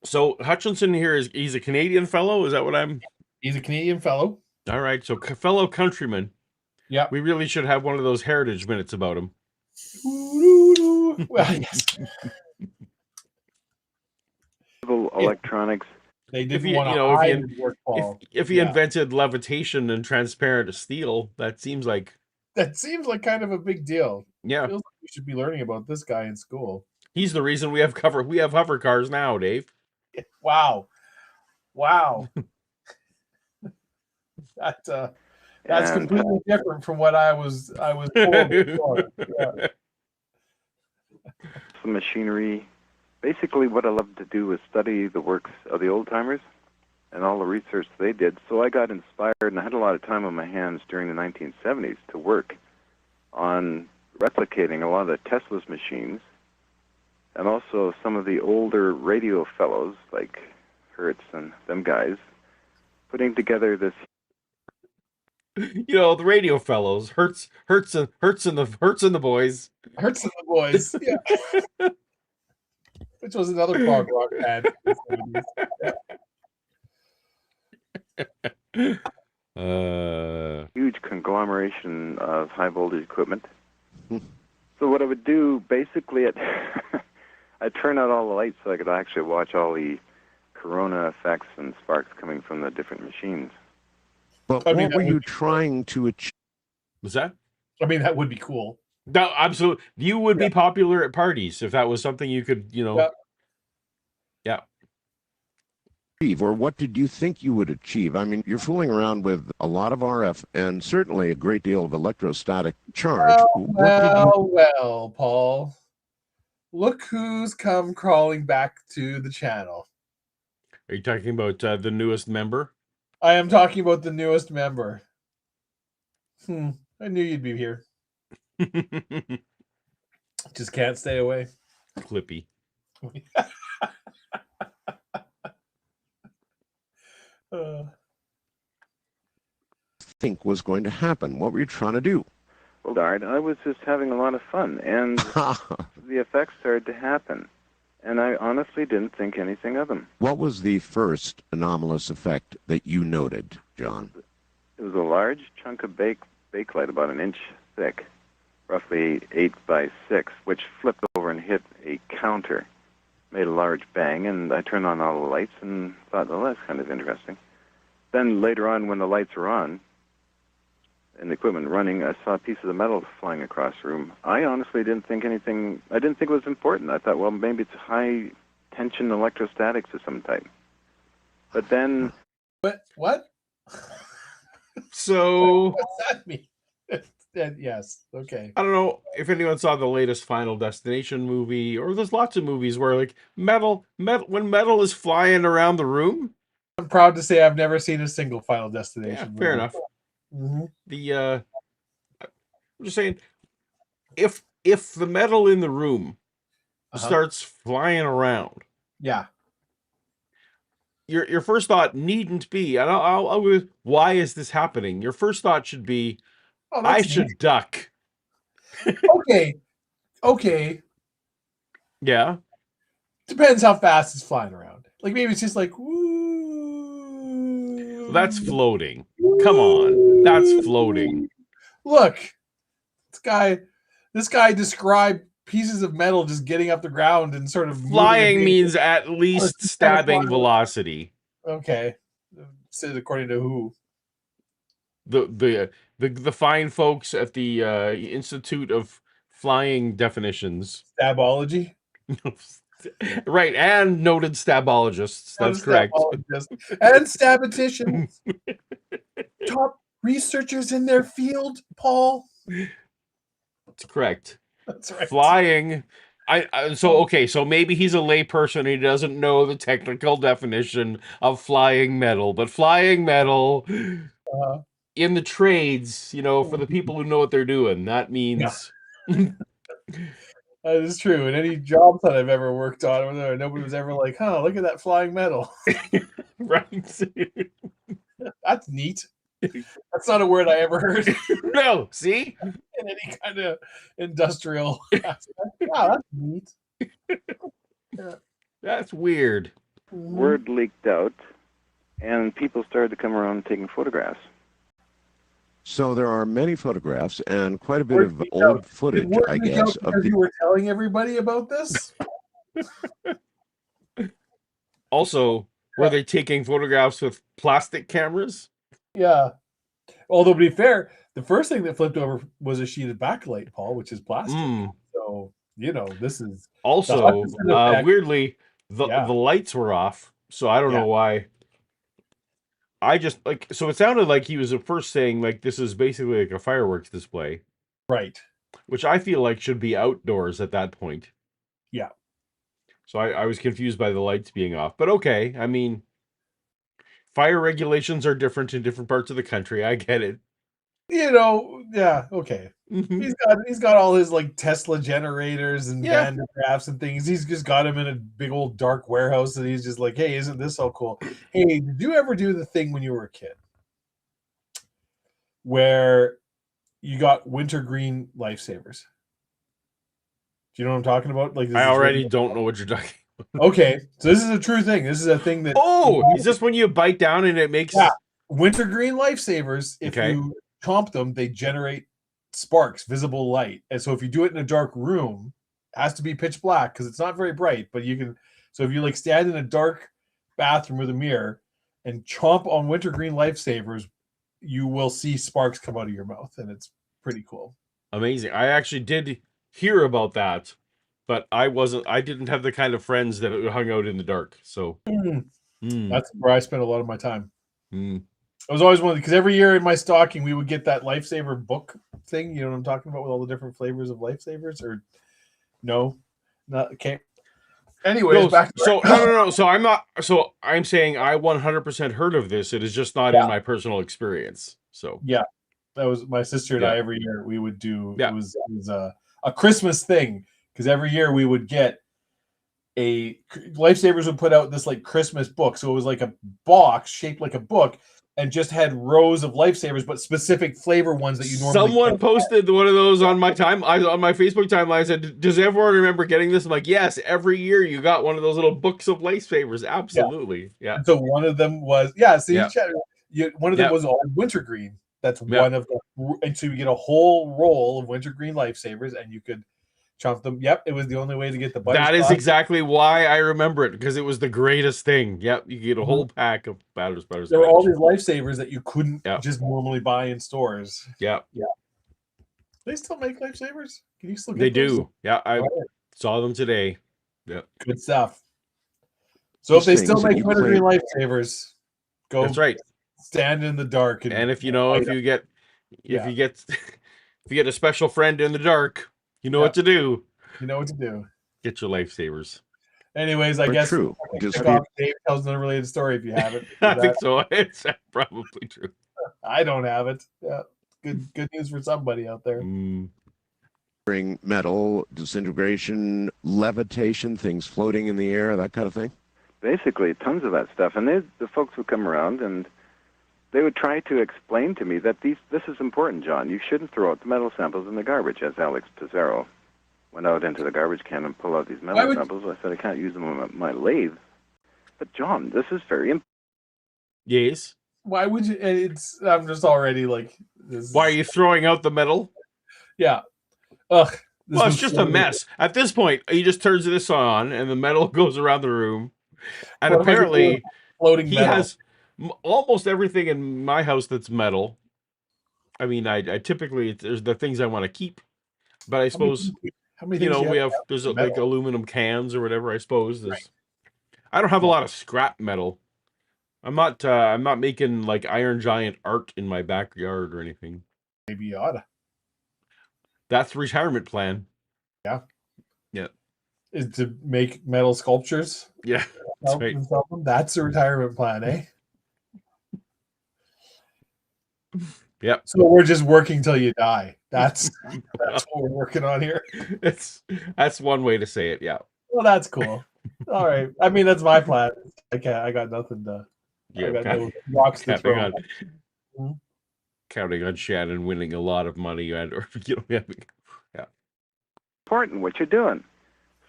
So Hutchison here he's a Canadian fellow. Is that what I'm? He's a Canadian fellow. All right, so fellow countryman. Yeah. We really should have one of those heritage minutes about him. Well, yes. Electronics. They didn't want to hide his work, Paul. If he invented levitation and transparent steel, that seems like kind of a big deal. Yeah. Feels like we should be learning about this guy in school. He's the reason we have hover cars now, Dave. Wow. That's completely different from what I was told before. Yeah. Some machinery basically what I loved to do was study the works of the old-timers and all the research they did. So I got inspired, and I had a lot of time on my hands during the 1970s to work on replicating a lot of the Tesla's machines and also some of the older radio fellows like Hertz and them guys, putting together this. You know, the radio fellows, Hertz and the boys. Hertz and the Boys, yeah. Which was another prog rock band. Huge conglomeration of high voltage equipment. So what I would do, basically, I'd turn out all the lights so I could actually watch all the corona effects and sparks coming from the different machines. But I mean, what were you trying to achieve? Was that? I mean, that would be cool. No, absolutely. You would be popular at parties if that was something you could, you know. Yeah. Or what did you think you would achieve? I mean, you're fooling around with a lot of RF and certainly a great deal of electrostatic charge. Well, Paul. Look who's come crawling back to the channel. Are you talking about the newest member? I am talking about the newest member. I knew you'd be here. Just can't stay away. Clippy. Think was going to happen? What were you trying to do? Well, darn, I was just having a lot of fun, and the effects started to happen, and I honestly didn't think anything of them. What was the first anomalous effect that you noted, John? It was a large chunk of bakelite, about an inch thick, roughly 8 by 6, which flipped over and hit a counter, made a large bang, and I turned on all the lights and thought, well, that's kind of interesting. Then later on, when the lights were on and the equipment running, I saw a piece of the metal flying across the room. I honestly didn't think anything, I didn't think it was important. I thought, well, maybe it's high tension electrostatics of some type. But then... What? So... What's that mean? Yes, okay. I don't know if anyone saw the latest Final Destination movie, or there's lots of movies where, like, when metal is flying around the room. I'm proud to say I've never seen a single Final Destination Yeah, movie. fair enough. Mm-hmm. I'm just saying, if the metal in the room starts flying around, yeah, your first thought needn't be, and I'll why is this happening? Your first thought should be, I should duck. Okay. Yeah. Depends how fast it's flying around. Like maybe it's just like, woo. Well, that's floating. Come on, that's floating. Look, this guy described pieces of metal just getting up the ground and sort of flying means at least stabbing velocity. Okay, said according to who? The fine folks at the Institute of Flying Definitions. Stabology. Right, and noted stabologists. That's correct. And statisticians. Top researchers in their field, Paul. That's correct. That's right. Flying. So maybe he's a layperson and he doesn't know the technical definition of flying metal, but flying metal in the trades, for the people who know what they're doing, that means... Yeah. That is true. In any job that I've ever worked on, nobody was ever like, look at that flying metal. Right. That's neat. That's not a word I ever heard. No, see? In any kind of industrial aspect. Wow, that's neat. Yeah. That's weird. Word leaked out, and people started to come around taking photographs. So there are many photographs and quite a bit of old footage, I guess. Because you were telling everybody about this? Also, were they taking photographs with plastic cameras? Yeah. Although, to be fair, the first thing that flipped over was a sheet of backlight, Paul, which is plastic. So, this is... Also, weirdly, the lights were off, so I don't know why. I just, so it sounded like he was at first saying, this is basically like a fireworks display. Right. Which I feel like should be outdoors at that point. Yeah. So I was confused by the lights being off. But okay, I mean, fire regulations are different in different parts of the country. I get it. Yeah, okay. Mhm. He's got all his like Tesla generators and Yeah. Van de Graaffs and things. He's just got him in a big old dark warehouse, and he's just like, "Hey, isn't this so cool? Hey, did you ever do the thing when you were a kid where you got wintergreen lifesavers? Do you know what I'm talking about? Like, I this is already don't know what you're talking. okay. So this is a true thing. This is a thing that Oh, is this when you bite down and it makes? Yeah. Wintergreen lifesavers, if Okay. you chomp them, they generate sparks, visible light. And so if you do it in a dark room, it has to be pitch black because it's not very bright, but you can. So if you like stand in a dark bathroom with a mirror and chomp on wintergreen lifesavers, you will see sparks come out of your mouth, and it's pretty cool. Amazing. I actually did hear about that, but I didn't have the kind of friends that hung out in the dark. So That's where I spent a lot of my time. Mm. I was always one because every year in my stocking we would get that lifesaver book thing. You know what I'm talking about with all the different flavors of lifesavers, or no, not okay. Anyways, No, back to so no. So I'm not. So I'm saying I 100% heard of this. It is just not in Yeah. my personal experience. So yeah, that was my sister and Yeah. I. Every year we would do. Yeah. It was a Christmas thing because every year we would get a lifesavers would put out this like Christmas book. So it was like a box shaped like a book and just had rows of lifesavers, but specific flavor ones that you normally someone can't posted one of those on my on my Facebook timeline. Said, "Does everyone remember getting this?" I'm like, "Yes, every year you got one of those little books of lifesavers." Absolutely, yeah. And so one of them was so Yeah. one of them Yeah. was all wintergreen. That's Yeah. one of the, and so you get a whole roll of wintergreen lifesavers, and you could chomp them. Yep, it was the only way to get the That is butterscotch. exactly why I remember it, because it was the greatest thing. Yep, you get a whole pack of batters. There were all these lifesavers that you couldn't Yeah. just normally buy in stores. Yeah, They still make lifesavers? Can you still get they those? do. Yeah, I Right. saw them today. Yeah, Good stuff. So if they These still things that make you wintergreen lifesavers, go that's right. stand in the dark And if you know, light if up. you get, Yeah. if you get a special friend in the dark, you know Yeah. what to do. You know what to do. Get your lifesavers. Anyways, I Are guess true. kick Just off, Dave tells an unrelated story if you have it. I think so. It's probably true. I don't have it. Yeah. Good news for somebody out there. metal, disintegration, levitation, things floating in the air, that kind of thing? Basically, tons of that stuff. And the folks would come around and they would try to explain to me that this is important, John. You shouldn't throw out the metal samples in the garbage, as Alex Pizarro went out into the garbage can and pulled out these metal samples. I said, I can't use them on my lathe. But, John, this is very important. Yes. Why would you? I'm just already like. Why are you throwing out the metal? Yeah. Ugh. Well, it's just a mess. At this point, he just turns this on, and the metal goes around the room. And What am I gonna do apparently, with floating he metal? has almost everything in my house that's metal. I mean, I typically, there's the things I want to keep, but I suppose, How many things we have, have there's metal? like aluminum cans or whatever, I suppose. There's, I don't have a lot of scrap metal. I'm not making like Iron Giant art in my backyard or anything. Maybe you oughta. That's the retirement plan. Yeah. Yeah. Is to make metal sculptures. Yeah. That's right. And sell them. That's a retirement plan, eh? Yep. So we're just working till you die. That's what we're working on here. That's one way to say it. Yeah. Well, that's cool. All right. I mean, that's my plan. I got nothing to. Yeah. I got no rocks to throw. Counting on Shannon winning a lot of money and or yeah. Important what you're doing.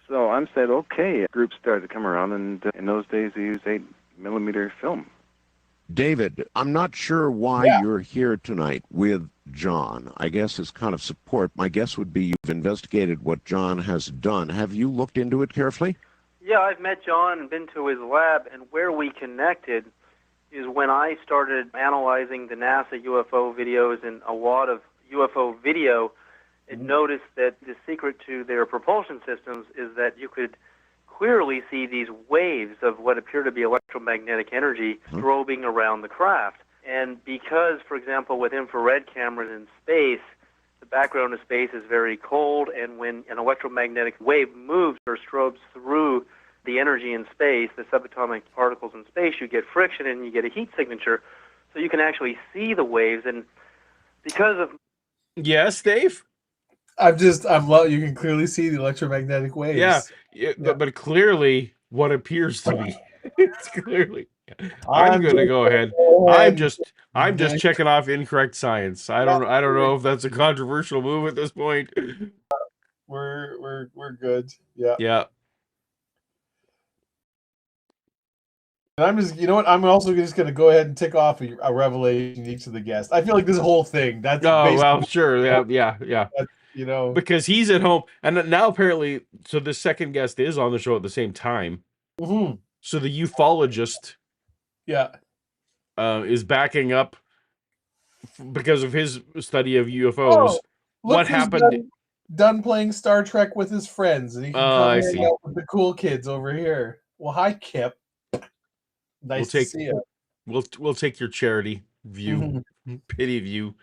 So I'm said, okay. Groups started to come around, and in those days they used 8mm film. David, I'm not sure why you're here tonight with John. I guess as kind of support, my guess would be you've investigated what John has done. Have you looked into it carefully? Yeah, I've met John and been to his lab, and where we connected is when I started analyzing the NASA UFO videos and a lot of UFO video, and noticed that the secret to their propulsion systems is that you could clearly see these waves of what appear to be electromagnetic energy strobing around the craft. And because, for example, with infrared cameras in space, the background of space is very cold, and when an electromagnetic wave moves or strobes through the energy in space, the subatomic particles in space, you get friction and you get a heat signature, so you can actually see the waves. And because of Yes, Dave. You can clearly see the electromagnetic waves. Yeah. But clearly, what appears to be, it's clearly. I'm going to go ahead. I'm just checking off incorrect science. I don't know if that's a controversial move at this point. We're good. Yeah. Yeah. And I'm just, you know what? I'm also just going to go ahead and tick off a revelation each of the guests. I feel like this whole thing. That's well, sure. Yeah. You know, Because he's at home, and now apparently, so the second guest is on the show at the same time. mm-hmm. So the ufologist, is backing up because of his study of UFOs. What happened? Done playing Star Trek with his friends, and he can come hang out with the cool kids over here. Well, hi, Kip. Nice to see you. We'll take your charity view, pity view.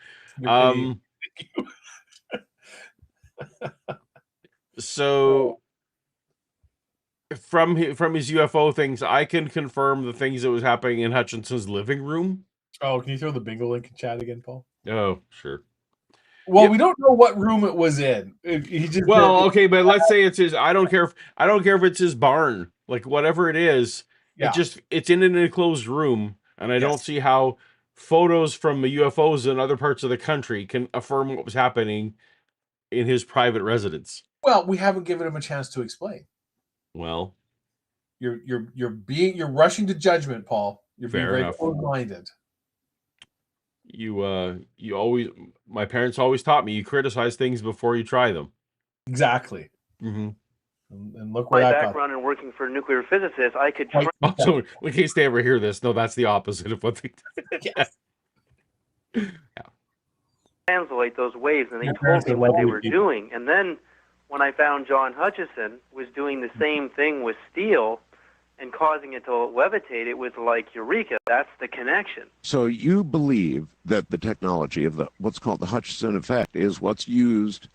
So from his UFO things, I can confirm the things that was happening in Hutchison's living room. Oh, can you throw the bingo link in chat again, Paul? Oh, sure. Well, we don't know what room it was in. He just okay, but let's say it's his. I don't care if it's his barn, like whatever it is. Yeah. It's in an enclosed room, and I don't see how photos from the UFOs in other parts of the country can affirm what was happening in his private residence. Well, we haven't given him a chance to explain. Well, you're rushing to judgment, Paul. You're being very close-minded. You always, my parents always taught me, you criticize things before you try them. Exactly. Mm-hmm. And look where my that background in working for nuclear physicists, I could so in case they ever hear this, no, that's the opposite of what they translate those waves, and they told me what they were doing. And then when I found John Hutchison was doing the same thing with steel and causing it to levitate, it was like, eureka, that's the connection. So you believe that the technology of what's called the Hutchison Effect is what's used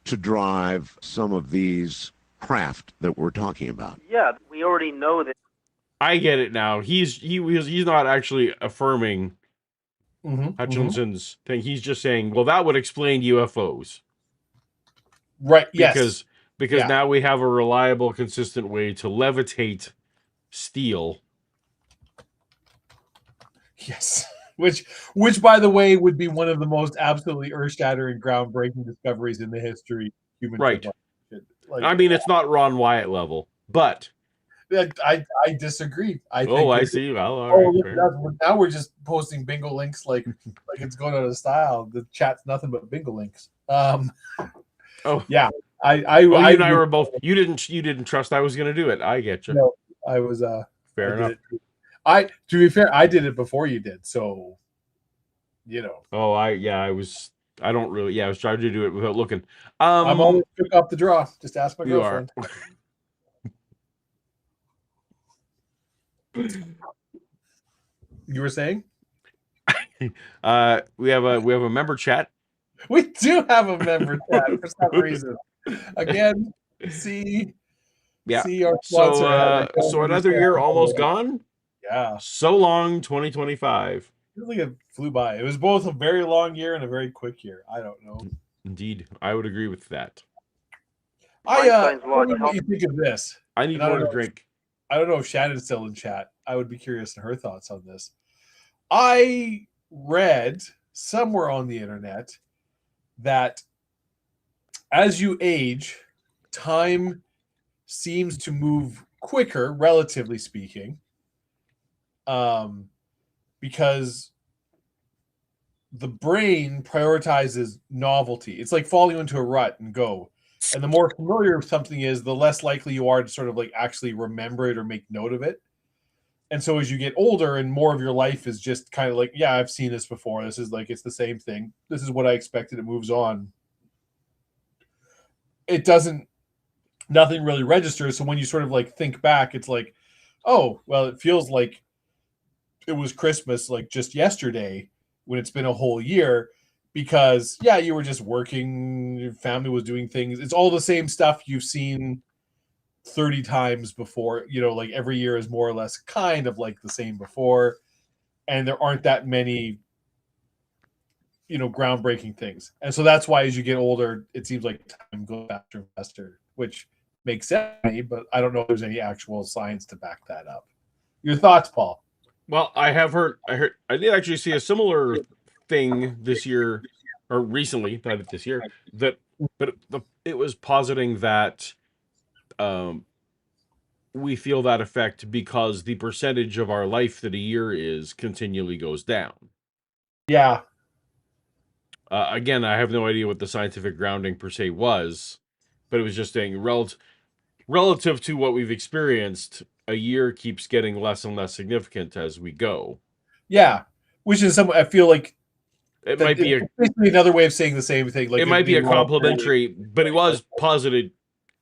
to drive some of these craft that we're talking about? Yeah, we already know that. I get it now. He's not actually affirming Hutchinson's thing. He's just saying, well, that would explain UFOs. Right, yes. Because now we have a reliable, consistent way to levitate steel. Yes. Which by the way, would be one of the most absolutely earth-shattering, groundbreaking discoveries in the history of human civilization. I mean, it's not Ron Wyatt level, but I disagree. I see. Well, all right, now we're just posting bingo links like it's going out of style. The chat's nothing but bingo links. Yeah. You and I were both. You didn't trust I was going to do it. I get you. No, I was. Fair enough. To be fair, I did it before you did, so you know. Oh, I was. I don't really. Yeah, I was trying to do it without looking. I'm always pick up the draw. Just ask my girlfriend. You were saying? We have a member chat. We do have a member chat for some reason. Again, see our sponsor. So another year almost gone. Yeah. So long, 2025. Feels like it flew by. It was both a very long year and a very quick year. I don't know. Indeed, I would agree with that. What do you think of this? I need more to drink. I don't know if Shannon's still in chat. I would be curious in her thoughts on this. I read somewhere on the internet that as you age, time seems to move quicker, relatively speaking, because the brain prioritizes novelty. It's like falling into a rut and go. And the more familiar something is, the less likely you are to sort of like actually remember it or make note of it. And so as you get older and more of your life is just kind of like, yeah, I've seen this before. This is like, it's the same thing. This is what I expected. It moves on. Nothing really registers. So when you sort of like think back, it's like, oh, well, it feels like it was Christmas like just yesterday when it's been a whole year. Because, yeah, you were just working, your family was doing things. It's all the same stuff you've seen 30 times before, like every year is more or less kind of like the same before, and there aren't that many groundbreaking things. And so that's why as you get older, it seems like time goes faster and faster, which makes sense to me, but I don't know if there's any actual science to back that up. Your thoughts, Paul? Well, I did actually see a similar thing this year, or recently, not this year, but it was positing that we feel that effect because the percentage of our life that a year is continually goes down. Yeah. Again, I have no idea what the scientific grounding per se was, but it was just saying relative to what we've experienced, a year keeps getting less and less significant as we go. Yeah, which is I feel like it might be basically another way of saying the same thing. Like it might be a complimentary, but it was posited.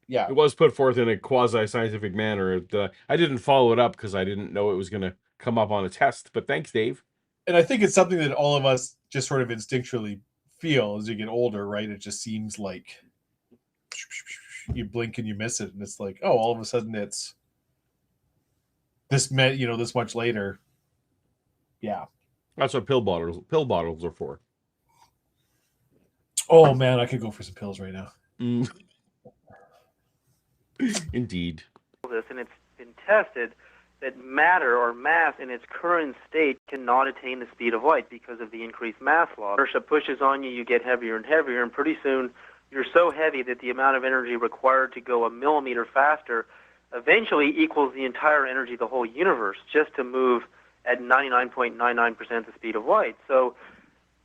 Yeah, it was put forth in a quasi-scientific manner. I didn't follow it up because I didn't know it was going to come up on a test. But thanks, Dave. And I think it's something that all of us just sort of instinctually feel as you get older, right? It just seems like you blink and you miss it, and it's like, oh, all of a sudden it's this this much later. Yeah, that's what pill bottles are for. Oh man, I could go for some pills right now. Indeed. And it's been tested that matter or mass in its current state cannot attain the speed of light because of the increased mass law. Inertia pushes on you, you get heavier and heavier, and pretty soon you're so heavy that the amount of energy required to go a millimeter faster eventually equals the entire energy of the whole universe just to move at 99.99% the speed of light. So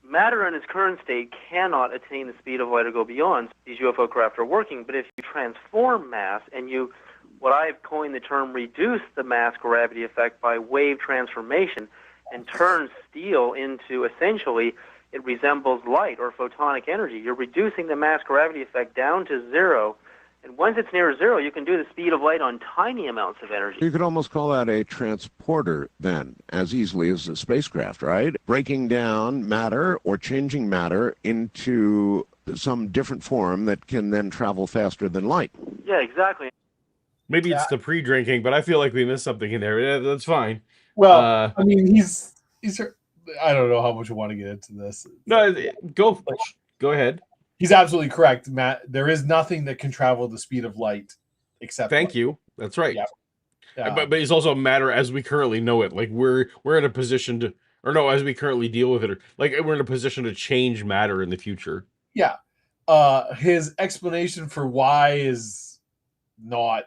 matter in its current state cannot attain the speed of light or go beyond. These UFO craft are working, but if you transform mass and you, what I've coined the term, reduce the mass gravity effect by wave transformation and turn steel into essentially, it resembles light or photonic energy. You're reducing the mass gravity effect down to zero, and once it's near zero, you can do the speed of light on tiny amounts of energy. You could almost call that a transporter then, as easily as a spacecraft, right? Breaking down matter or changing matter into some different form that can then travel faster than light. Yeah, exactly. Maybe it's the pre-drinking, but I feel like we missed something in there. Yeah, that's fine. Well, I mean, he's. I don't know how much we want to get into this. No, go ahead. He's absolutely correct, Matt. There is nothing that can travel at the speed of light except Thank you. That's right. Yeah. But it's also matter as we currently know it. Like we're in a position to, or no, as we currently deal with it, or like we're in a position to change matter in the future. Yeah. His explanation for why is not,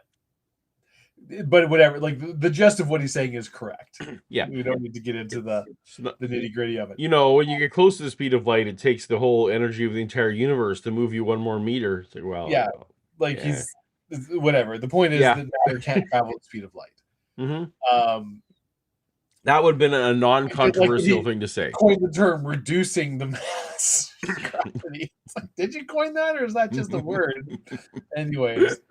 but whatever. Like the gist of what he's saying is correct. Yeah. We don't need to get into the nitty gritty of it. You know, when you get close to the speed of light, it takes the whole energy of the entire universe to move you one more meter. It's like, well, yeah. Like he's whatever. The point is that matter can't travel at the speed of light. Mm-hmm. That would have been a non-controversial thing to say. Coined the term reducing the mass gravity. It's like, did you coin that, or is that just a word? Anyways.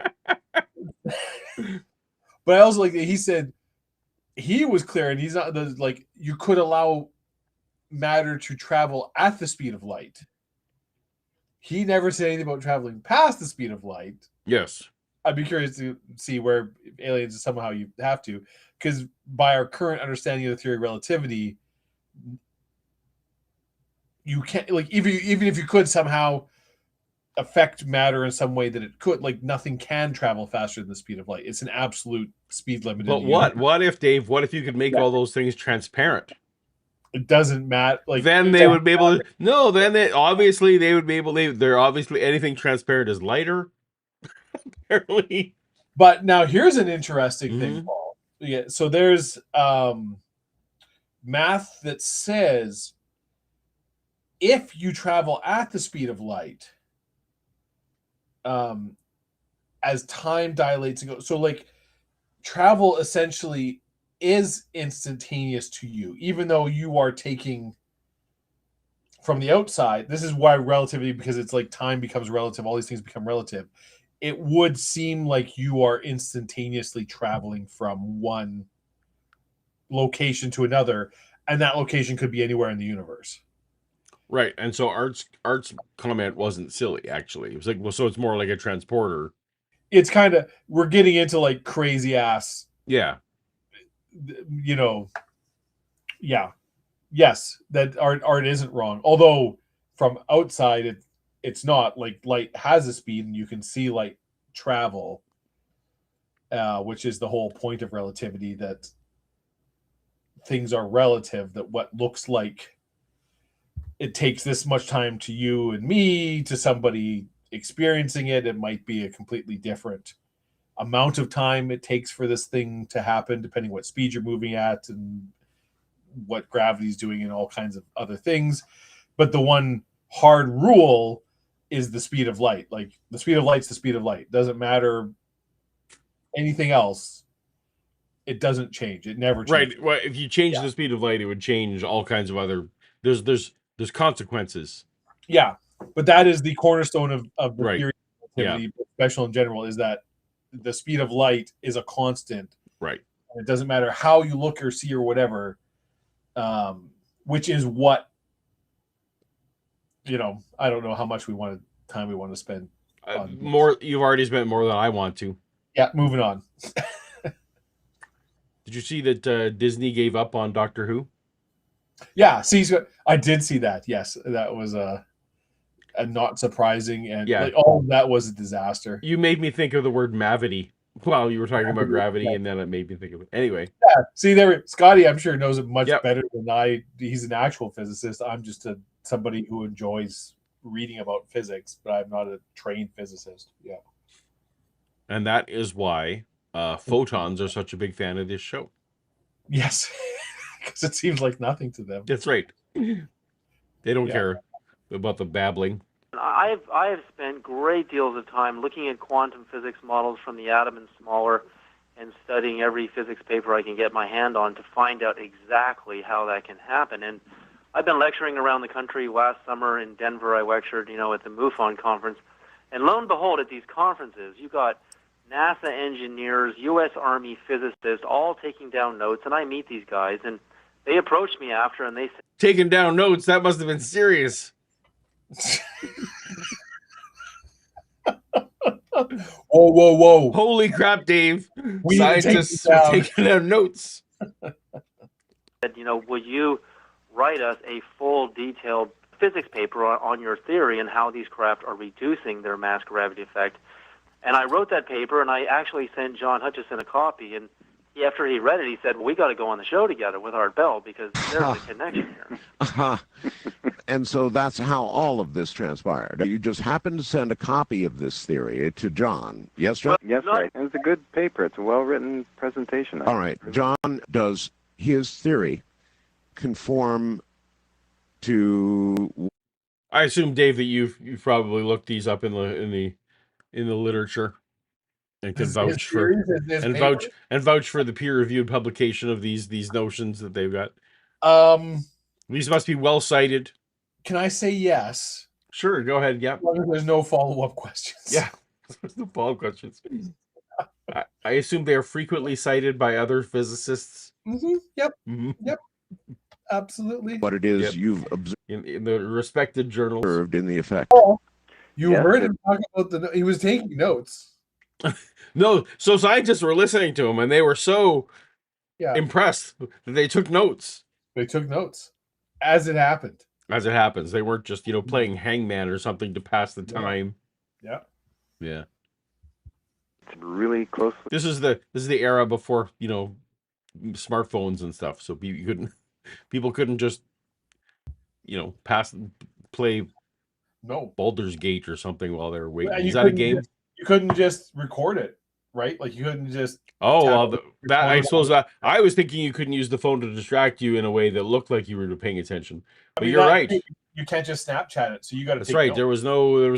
But I also like that he said he was clear, and he's not like you could allow matter to travel at the speed of light. He never said anything about traveling past the speed of light. Yes. I'd be curious to see where aliens somehow you have to, because by our current understanding of the theory of relativity, you can't, like, even if you could somehow affect matter in some way that it could, like, nothing can travel faster than the speed of light. It's an absolute speed limit. But what if, Dave, what if you could make all those things transparent? It doesn't matter. Like, then they would be able to, no, then they would be able to, they're obviously, anything transparent is lighter. Apparently. But now here's an interesting thing, Paul. Yeah, so there's math that says if you travel at the speed of light, as time dilates and goes, so like travel essentially is instantaneous to you, even though you are taking from the outside. This is why relativity, because it's like time becomes relative, all these things become relative. It would seem like you are instantaneously traveling from one location to another, and that location could be anywhere in the universe. Right, and so Art's comment wasn't silly, actually. It was like, well, so it's more like a transporter. it's kind of, we're getting into like crazy ass, Yeah. you know, yeah. Yes, that art isn't wrong. Although from outside it's not. Like light has a speed and you can see light travel, which is the whole point of relativity, that things are relative, that what looks like it takes this much time to you and me, to somebody experiencing it, it might be a completely different amount of time it takes for this thing to happen, depending what speed you're moving at and what gravity's doing and all kinds of other things. But the one hard rule is the speed of light. Like the speed of light's the speed of light. Doesn't matter anything else. It doesn't change. It never changes. Right. Well, if you change the speed of light, it would change all kinds of other. There's consequences. Yeah, but that is the cornerstone of the Right. theory of relativity, special in general, is that the speed of light is a constant. Right. And it doesn't matter how you look or see or whatever, which is what, I don't know how much time we want to spend. More. You've already spent more than I want to. Yeah, moving on. Did you see that Disney gave up on Doctor Who? Yeah, I did see that. Yes, that was a not surprising, and like, all of that was a disaster. You made me think of the word mavity while you were talking about gravity, and then it made me think of it. Anyway. Yeah, see there, Scotty, I'm sure knows it much better than I. He's an actual physicist. I'm just somebody who enjoys reading about physics, but I'm not a trained physicist. Yeah. And that is why photons are such a big fan of this show. Yes, because it seems like nothing to them. That's right. They don't care about the babbling. I have spent great deals of time looking at quantum physics models from the atom and smaller, and studying every physics paper I can get my hand on to find out exactly how that can happen. And I've been lecturing around the country. Last summer in Denver, I lectured, at the MUFON conference. And lo and behold, at these conferences, you got NASA engineers, U.S. Army physicists, all taking down notes. And I meet these guys, and they approached me after, and they said, taking down notes? That must have been serious. Whoa. Holy crap, Dave. Scientists are taking down notes. Will you write us a full, detailed physics paper on your theory and how these craft are reducing their mass gravity effect? And I wrote that paper, and I actually sent John Hutchison a copy, and after he read it, he said, well, we got to go on the show together with Art Bell, because there's a connection here. And so that's how all of this transpired. You just happened to send a copy of this theory to John. Yes, John? Yes, right. It's a good paper. It's a well-written presentation. All right. John, does his theory conform to... I assume, Dave, that you've probably looked these up in the literature and can vouch for the peer-reviewed publication of these notions that they've got. These must be well cited. Can I say yes? Sure, go ahead. Yeah. There's no follow-up questions. Yeah, there's no follow-up questions. I assume they are frequently cited by other physicists. Mm-hmm. Yep. Mm-hmm. Yep. Absolutely. What it is you've observed in the respected journals. In the effect. Oh, you heard him talk about he was taking notes. No, so scientists were listening to him, and they were so impressed that they took notes. They took notes as it happened. As it happens, they weren't just playing hangman or something to pass the time. Yeah. Yeah. It's really close. This is the era before smartphones and stuff, so people couldn't just play Baldur's Gate or something while they were waiting. Is that a game? You couldn't just record it, right? Like you couldn't just. I suppose that I was thinking you couldn't use the phone to distract you in a way that looked like you were paying attention. But you're right. You can't just Snapchat it, so you got to. That's right. Notes. There was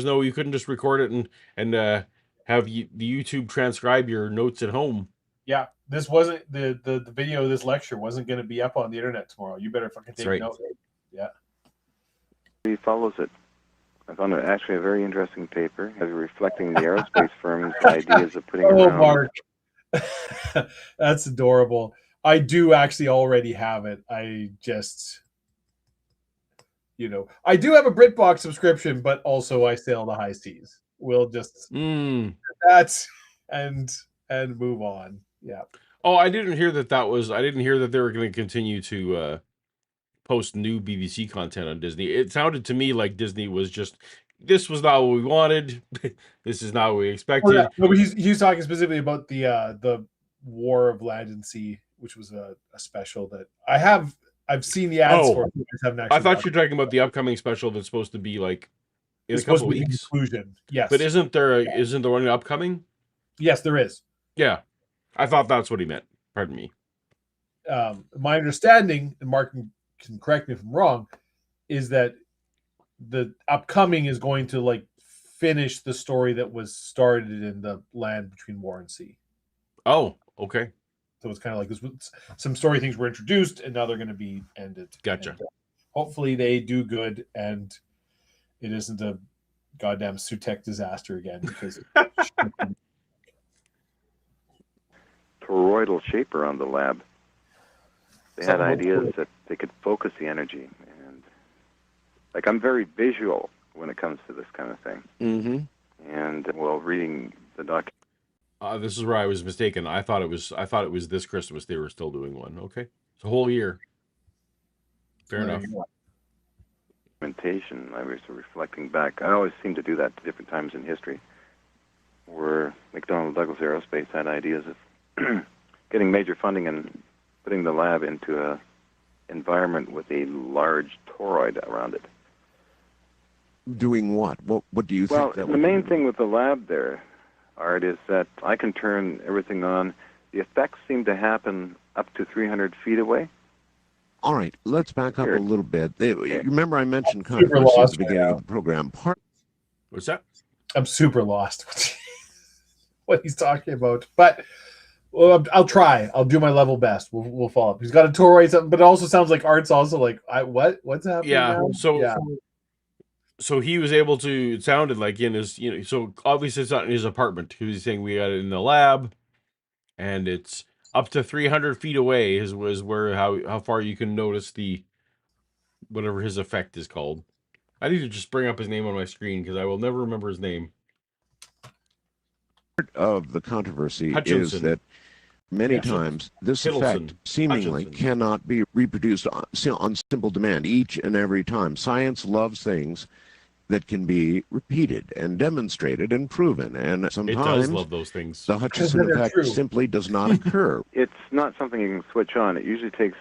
no. You couldn't just record it and have the YouTube transcribe your notes at home. Yeah, this wasn't the video of this lecture wasn't going to be up on the internet tomorrow. You better fucking take notes. Yeah. He follows it. I found it actually a very interesting paper, reflecting the aerospace firm's ideas of putting around. Mark. That's adorable. I do actually already have it. I just, I do have a BritBox subscription, but also I sail the high seas. We'll just, that's, and move on. Yeah. Oh, I didn't hear that was. I didn't hear that they were going to continue to post new BBC content on Disney. It sounded to me like Disney was just, this was not what we wanted. This is not what we expected. No, but he's talking specifically about the War of Land and Sea, which was a special that I've seen the ads for. I thought you were talking about the upcoming special that's supposed to be like in a couple weeks. Conclusion. Yes. But isn't there one upcoming? Yes, there is. Yeah. I thought that's what he meant. Pardon me. My understanding, and Mark can correct me if I'm wrong, is that the upcoming is going to like finish the story that was started in the Land Between War and Sea. Oh, okay. So it's kind of like this. Some story things were introduced, and now they're going to be ended. Gotcha. And, hopefully, they do good, and it isn't a goddamn Sutek disaster again. Because toroidal shape around the lab. They had ideas that they could focus the energy, and like I'm very visual when it comes to this kind of thing. Mm-hmm. And while reading the document. This is where I was mistaken. I thought it was this Christmas they were still doing one. Okay, it's a whole year. Fair enough. Documentation. I was reflecting back. I always seem to do that at different times in history, where McDonnell Douglas Aerospace had ideas of getting major funding and putting the lab into a environment with a large toroid around it. Doing what? What do you think? Well, the main thing with the lab there, Art, is that I can turn everything on. The effects seem to happen up to 300 feet away. All right, let's back up a little bit. Remember I mentioned super controversy at lost the beginning right of the program. What's that? I'm super lost what he's talking about, but well, I'll try. I'll do my level best. We'll follow up. He's got a toroid, but it also sounds like Art's also like, what's happening? Yeah. Now? So he was able to. It sounded like in his, so obviously it's not in his apartment. He was saying we got it in the lab, and it's up to 300 feet away. Was where how far you can notice the whatever his effect is called. I need to just bring up his name on my screen because I will never remember his name. Part of the controversy Hutchison. is that many times this effect seemingly cannot be reproduced on simple demand each and every time. Science loves things that can be repeated and demonstrated and proven, and sometimes it does love those things. The Hutchison effect simply does not occur. It's not something you can switch on. It usually takes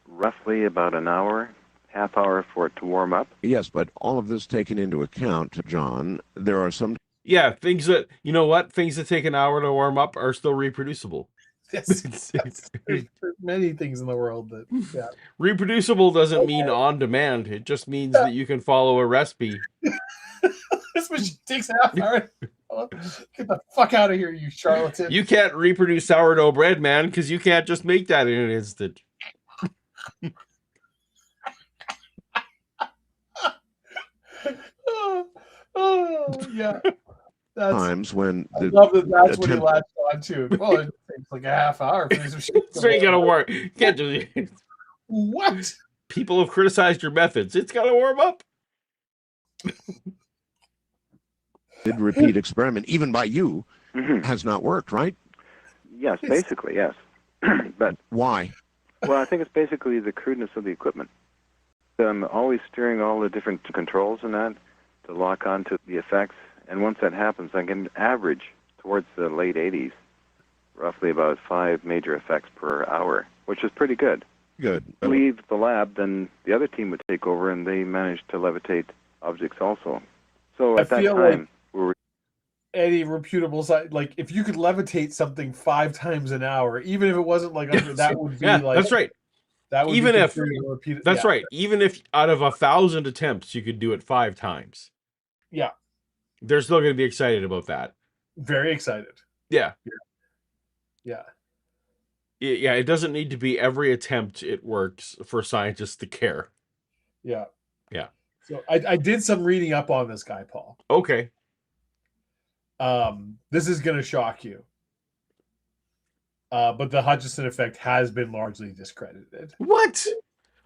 roughly about an hour, half hour for it to warm up. Yes, but all of this taken into account, John, there are some... Yeah, things that, things that take an hour to warm up are still reproducible. Yes, there's many things in the world that, yeah. Reproducible doesn't mean on demand. It just means that you can follow a recipe. This machine takes half an hour. Get the fuck out of here, you charlatan. You can't reproduce sourdough bread, man, because you can't just make that in an instant. Yeah. Times when I love that's what he latched on to. Well, it takes like a half hour for this machine. So you gotta work. Can't do what? People have criticized your methods. It's gotta warm up. Did repeat experiment, even by you, has not worked, right? Yes, basically, yes. But why? Well, I think it's basically the crudeness of the equipment. I'm always steering all the different controls and that to lock onto the effects. And once that happens, I can average towards the late 80s, roughly about 5 major effects per hour, which is pretty good. Good. Leave the lab, then the other team would take over, and they managed to levitate objects also. So at that time, we were any reputable side, like if you could levitate something 5 times an hour, even if it wasn't like under, that would be like that's right. That would even be if that's right. Even if out of 1,000 attempts you could do it 5 times. Yeah. They're still going to be excited about that. Very excited. Yeah. Yeah. Yeah. It doesn't need to be every attempt it works for scientists to care. Yeah. Yeah. So I did some reading up on this guy, Paul. Okay. This is going to shock you. But the Hutchison effect has been largely discredited. What?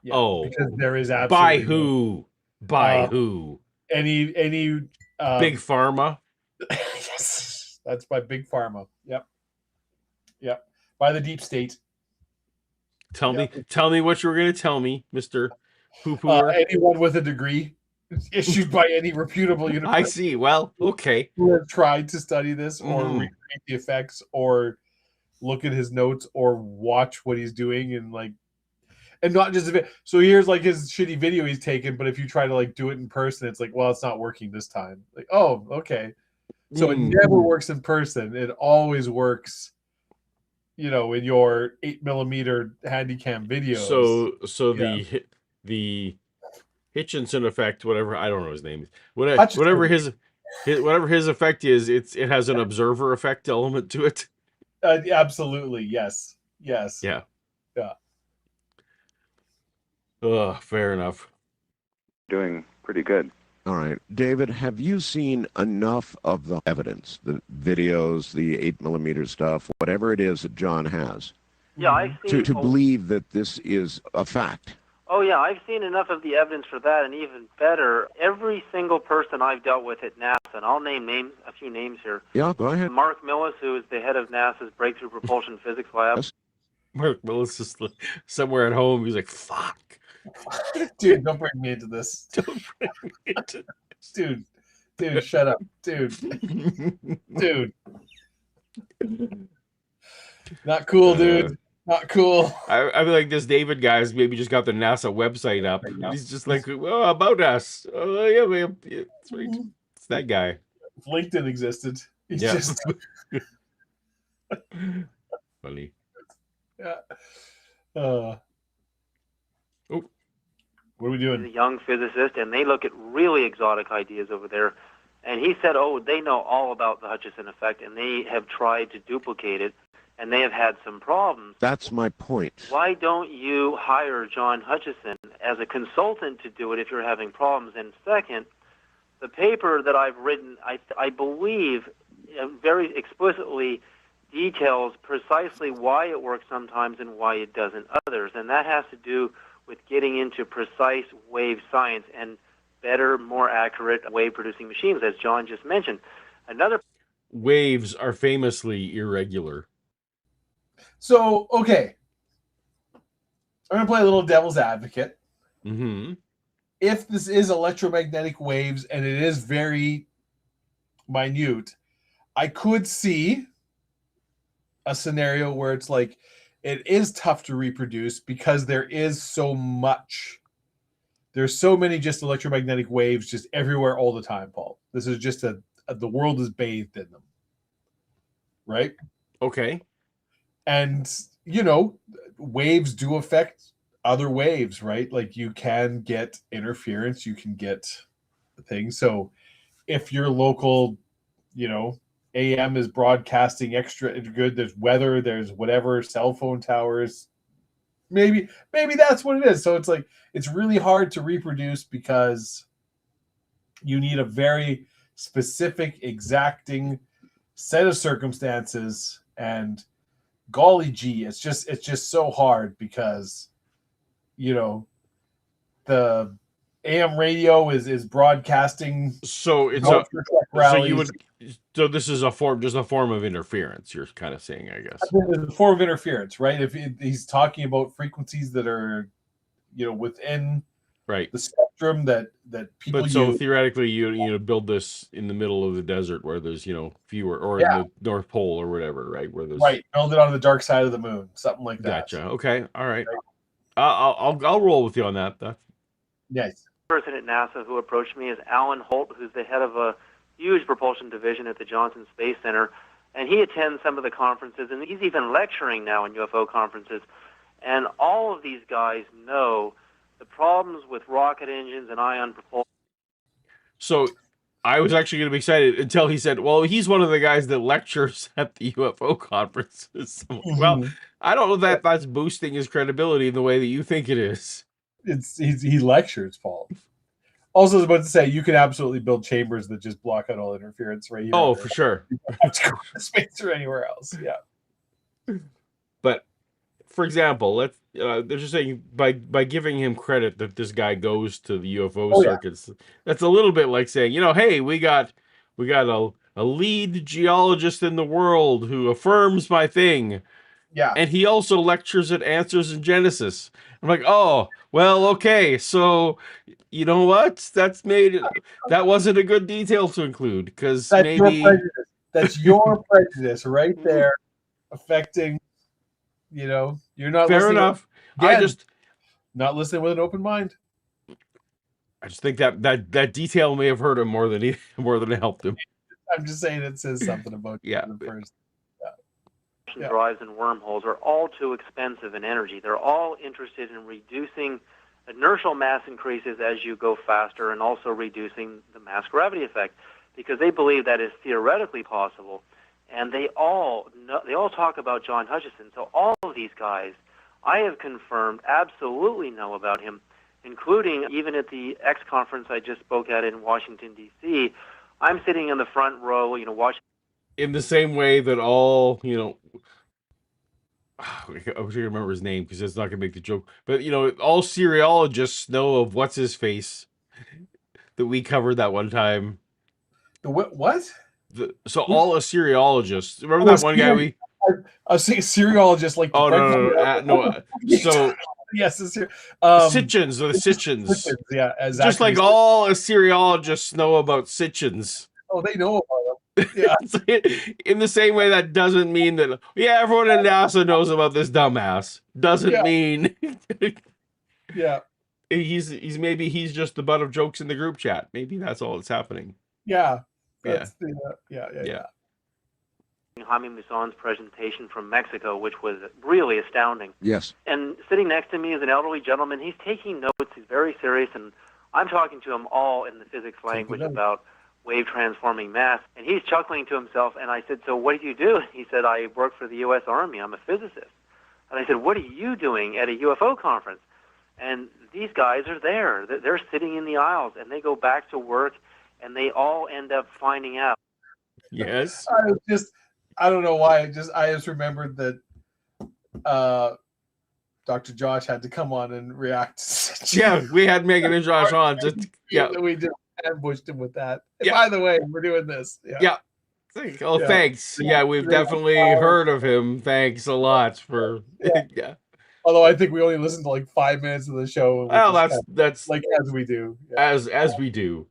Yeah, because there is absolutely by who? By who? Any Big Pharma? Yes. That's by Big Pharma. Yep. Yep. By the deep state. Tell me what you were going to tell me, Mr. Poo-pooer. Anyone with a degree issued by any reputable university. I see. Well, okay. Who have tried to study this or recreate the effects or look at his notes or watch what he's doing and not just so here's like his shitty video he's taken, but if you try to like do it in person, it's like, well, it's not working this time. Like, oh, okay. So it never works in person. It always works, in your 8mm Handycam videos. So the Hutchison Effect, whatever, I don't know his name, whatever his effect is, it has an observer effect element to it. Absolutely, yes. Yeah. Fair enough. Doing pretty good. All right. David, have you seen enough of the evidence, the videos, the 8mm stuff, whatever it is that John has, Yeah, I've seen to believe that this is a fact? Oh, yeah, I've seen enough of the evidence for that, and even better, every single person I've dealt with at NASA, and I'll name a few names here. Yeah, go ahead. Mark Millis, who is the head of NASA's Breakthrough Propulsion Physics Lab. Yes. Mark Millis is somewhere at home. He's like, fuck. Dude, don't bring me into this. Don't bring me into this. Dude, shut up. Dude. Not cool, dude. Not cool. I feel like this David guy's maybe just got the NASA website up. He's just like, well, about us. Oh, yeah, man. Yeah, that's right. It's that guy. If LinkedIn existed. He's Yeah. just Funny. Yeah. What are we He's doing? a young physicist, and they look at really exotic ideas over there. And he said, they know all about the Hutchison effect, and they have tried to duplicate it, and they have had some problems. That's my point. Why don't you hire John Hutchison as a consultant to do it if you're having problems? And second, the paper that I've written, I believe, very explicitly details precisely why it works sometimes and why it doesn't others. And that has to do with getting into precise wave science and better, more accurate wave-producing machines, as John just mentioned. Waves are famously irregular. So, okay. I'm going to play a little devil's advocate. Mm-hmm. If this is electromagnetic waves and it is very minute, I could see a scenario where it's like it is tough to reproduce because there is so much. There's so many just electromagnetic waves just everywhere all the time, Paul. This is just the world is bathed in them. Right? Okay. And, waves do affect other waves, right? Like you can get interference, you can get things. So if your local, AM is broadcasting extra good, there's weather, there's whatever, cell phone towers, maybe that's what it is. So it's like, it's really hard to reproduce because you need a very specific, exacting set of circumstances, and golly gee, it's just so hard because the AM radio is broadcasting. So it's so this is just a form of interference. You're kind of saying, I guess. It's a form of interference, right? If he's talking about frequencies that are, within right the spectrum that people But use. so theoretically, you build this in the middle of the desert where there's fewer, or in the North Pole or whatever, right? Where there's build it on the dark side of the moon, something like that. Gotcha. Okay. All right. I'll roll with you on that. Yes. The person at NASA who approached me is Alan Holt, who's the head of a huge propulsion division at the Johnson Space Center, and he attends some of the conferences, and he's even lecturing now in UFO conferences. And all of these guys know the problems with rocket engines and ion propulsion. So I was actually going to be excited until he said, well, he's one of the guys that lectures at the UFO conferences. Well, I don't know that that's boosting his credibility in the way that you think it is. He lectures, Paul. Also, I was about to say, you could absolutely build chambers that just block out all interference right here. Oh, for sure. You don't have to go to space or anywhere else. Yeah. But for example, they're just saying by giving him credit that this guy goes to the UFO circuits, that's a little bit like saying, hey, we got a a lead geologist in the world who affirms my thing. Yeah. And he also lectures at Answers in Genesis. I'm like, oh, well, okay. So, you know what? That wasn't a good detail to include, because That's your maybe... prejudice. That's your prejudice right there affecting, you're not Fair listening. enough. Again, not listening with an open mind. I just think that detail may have hurt him more than it helped him. I'm just saying it says something about you Yeah. in the first. Yeah. Drives and wormholes are all too expensive in energy. They're all interested in reducing inertial mass increases as you go faster, and also reducing the mass gravity effect, because they believe that is theoretically possible. And they all talk about John Hutchison. So all of these guys, I have confirmed, absolutely know about him, including even at the X conference I just spoke at in Washington, D.C. I'm sitting in the front row, watching. In the same way that all, I wish I could remember his name, because it's not going to make the joke. But, all cereologists know of what's-his-face that we covered that one time. The what? All Assyriologists. Remember that one guy we... I was thinking cereologist, like the Oh, no. So... Yes, it's here. Sitchins, or the Sitchins. Yeah, as just like all Assyriologists know about Sitchins. Oh, they know about them. Yeah. In the same way, that doesn't mean that, everyone in NASA knows about this dumbass. Doesn't mean... Yeah. He's just the butt of jokes in the group chat. Maybe that's all that's happening. Yeah. Yeah. Jaime Maussan's presentation from Mexico, which was really astounding. Yes. And sitting next to me is an elderly gentleman. He's taking notes. He's very serious, and I'm talking to him all in the physics language about wave transforming mass. And he's chuckling to himself, and I said, so what do you do? He said, I work for the U.S. Army. I'm a physicist. And I said, what are you doing at a UFO conference? And these guys are there. They're sitting in the aisles, and they go back to work, and they all end up finding out. Yes. I don't know why. I just remembered that Dr. Josh had to come on and react. Yeah, we had Megan and Josh on. We just ambushed him with that. Yeah. By the way, we're doing this. Yeah. Oh, thanks. Yeah, we've definitely heard of him. Thanks a lot for... Yeah. Although I think we only listened to like 5 minutes of the show. Well, that's like as we do. As we do.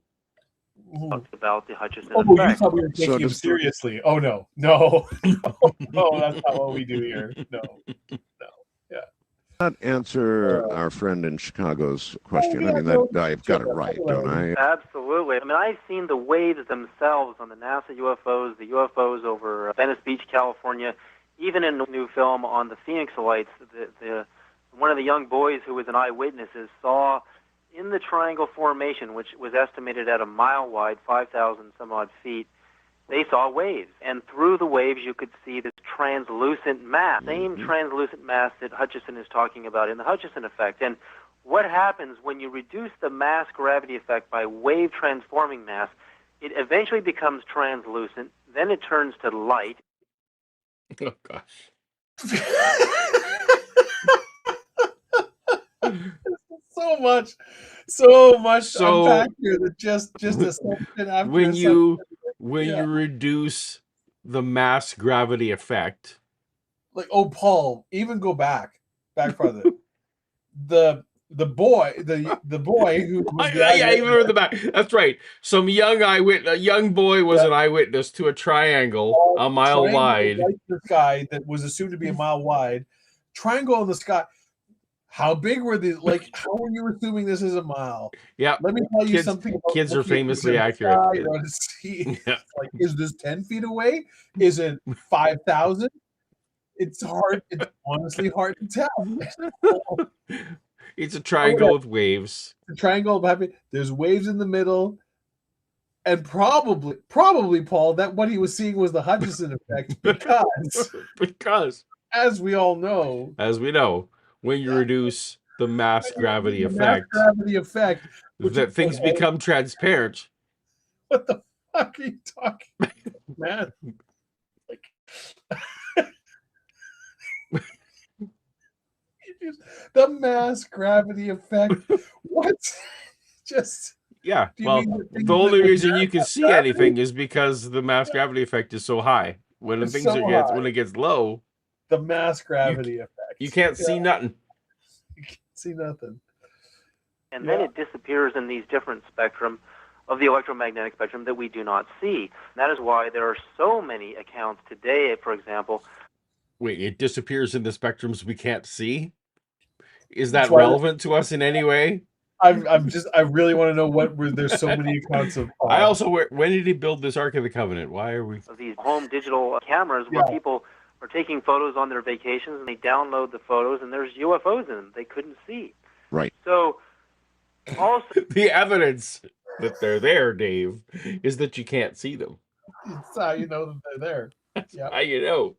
Talked about the Hutchison Effect. Effect. You thought we were taking him seriously. Oh no, no, that's not what we do here. No. Yeah. Not answer our friend in Chicago's question. I mean, I've got it right, don't I? Absolutely. I mean, I've seen the waves themselves on the NASA UFOs, the UFOs over Venice Beach, California, even in the new film on the Phoenix Lights. One of the young boys who was an eyewitness saw in the triangle formation, which was estimated at a mile wide, 5,000 some odd feet, they saw waves. And through the waves, you could see this translucent mass, same translucent mass that Hutchison is talking about in the Hutchison Effect. And what happens when you reduce the mass gravity effect by wave transforming mass, it eventually becomes translucent, then it turns to light. Oh, gosh. So much unpack here that just a second after when you reduce the mass gravity effect, like, oh, Paul, even go back farther. the boy who was even heard the back. That's right. Some young boy was an eyewitness to a triangle a mile wide. Like the sky that was assumed to be a mile wide. Triangle in the sky. How big were these? Like, how were you assuming this is a mile? Yeah. Let me tell you something. Kids are famously accurate. Like, is this 10 feet away? Is it 5,000? It's hard. It's honestly hard to tell. It's a triangle with waves. The triangle. There's waves in the middle. And probably, Paul, that what he was seeing was the Hutchison effect because as we know, when you reduce the mass gravity effect, that things become transparent. What the fuck are you talking about, man? The mass gravity effect. What? Just Yeah, Do you well, mean the things the only that with reason you can mass see gravity? anything is because the mass gravity effect is so high. When It's things so are when high. it gets low, The mass you gravity you effect. can't Yeah, see nothing. you can't see nothing. And Yeah. then it disappears in these different spectrum of the electromagnetic spectrum that we do not see. That is why there are so many accounts today, for example. Wait, it disappears in the spectrums we can't see? Is That's that why relevant to us in any way? I really want to know what were there's so many accounts of Paul. I also, when did he build this Ark of the Covenant? Why are we? Of these home digital cameras where people are taking photos on their vacations and they download the photos and there's UFOs in them they couldn't see. Right. So also The evidence that they're there, Dave, is that you can't see them. It's how you know that they're there. Yeah. How you know?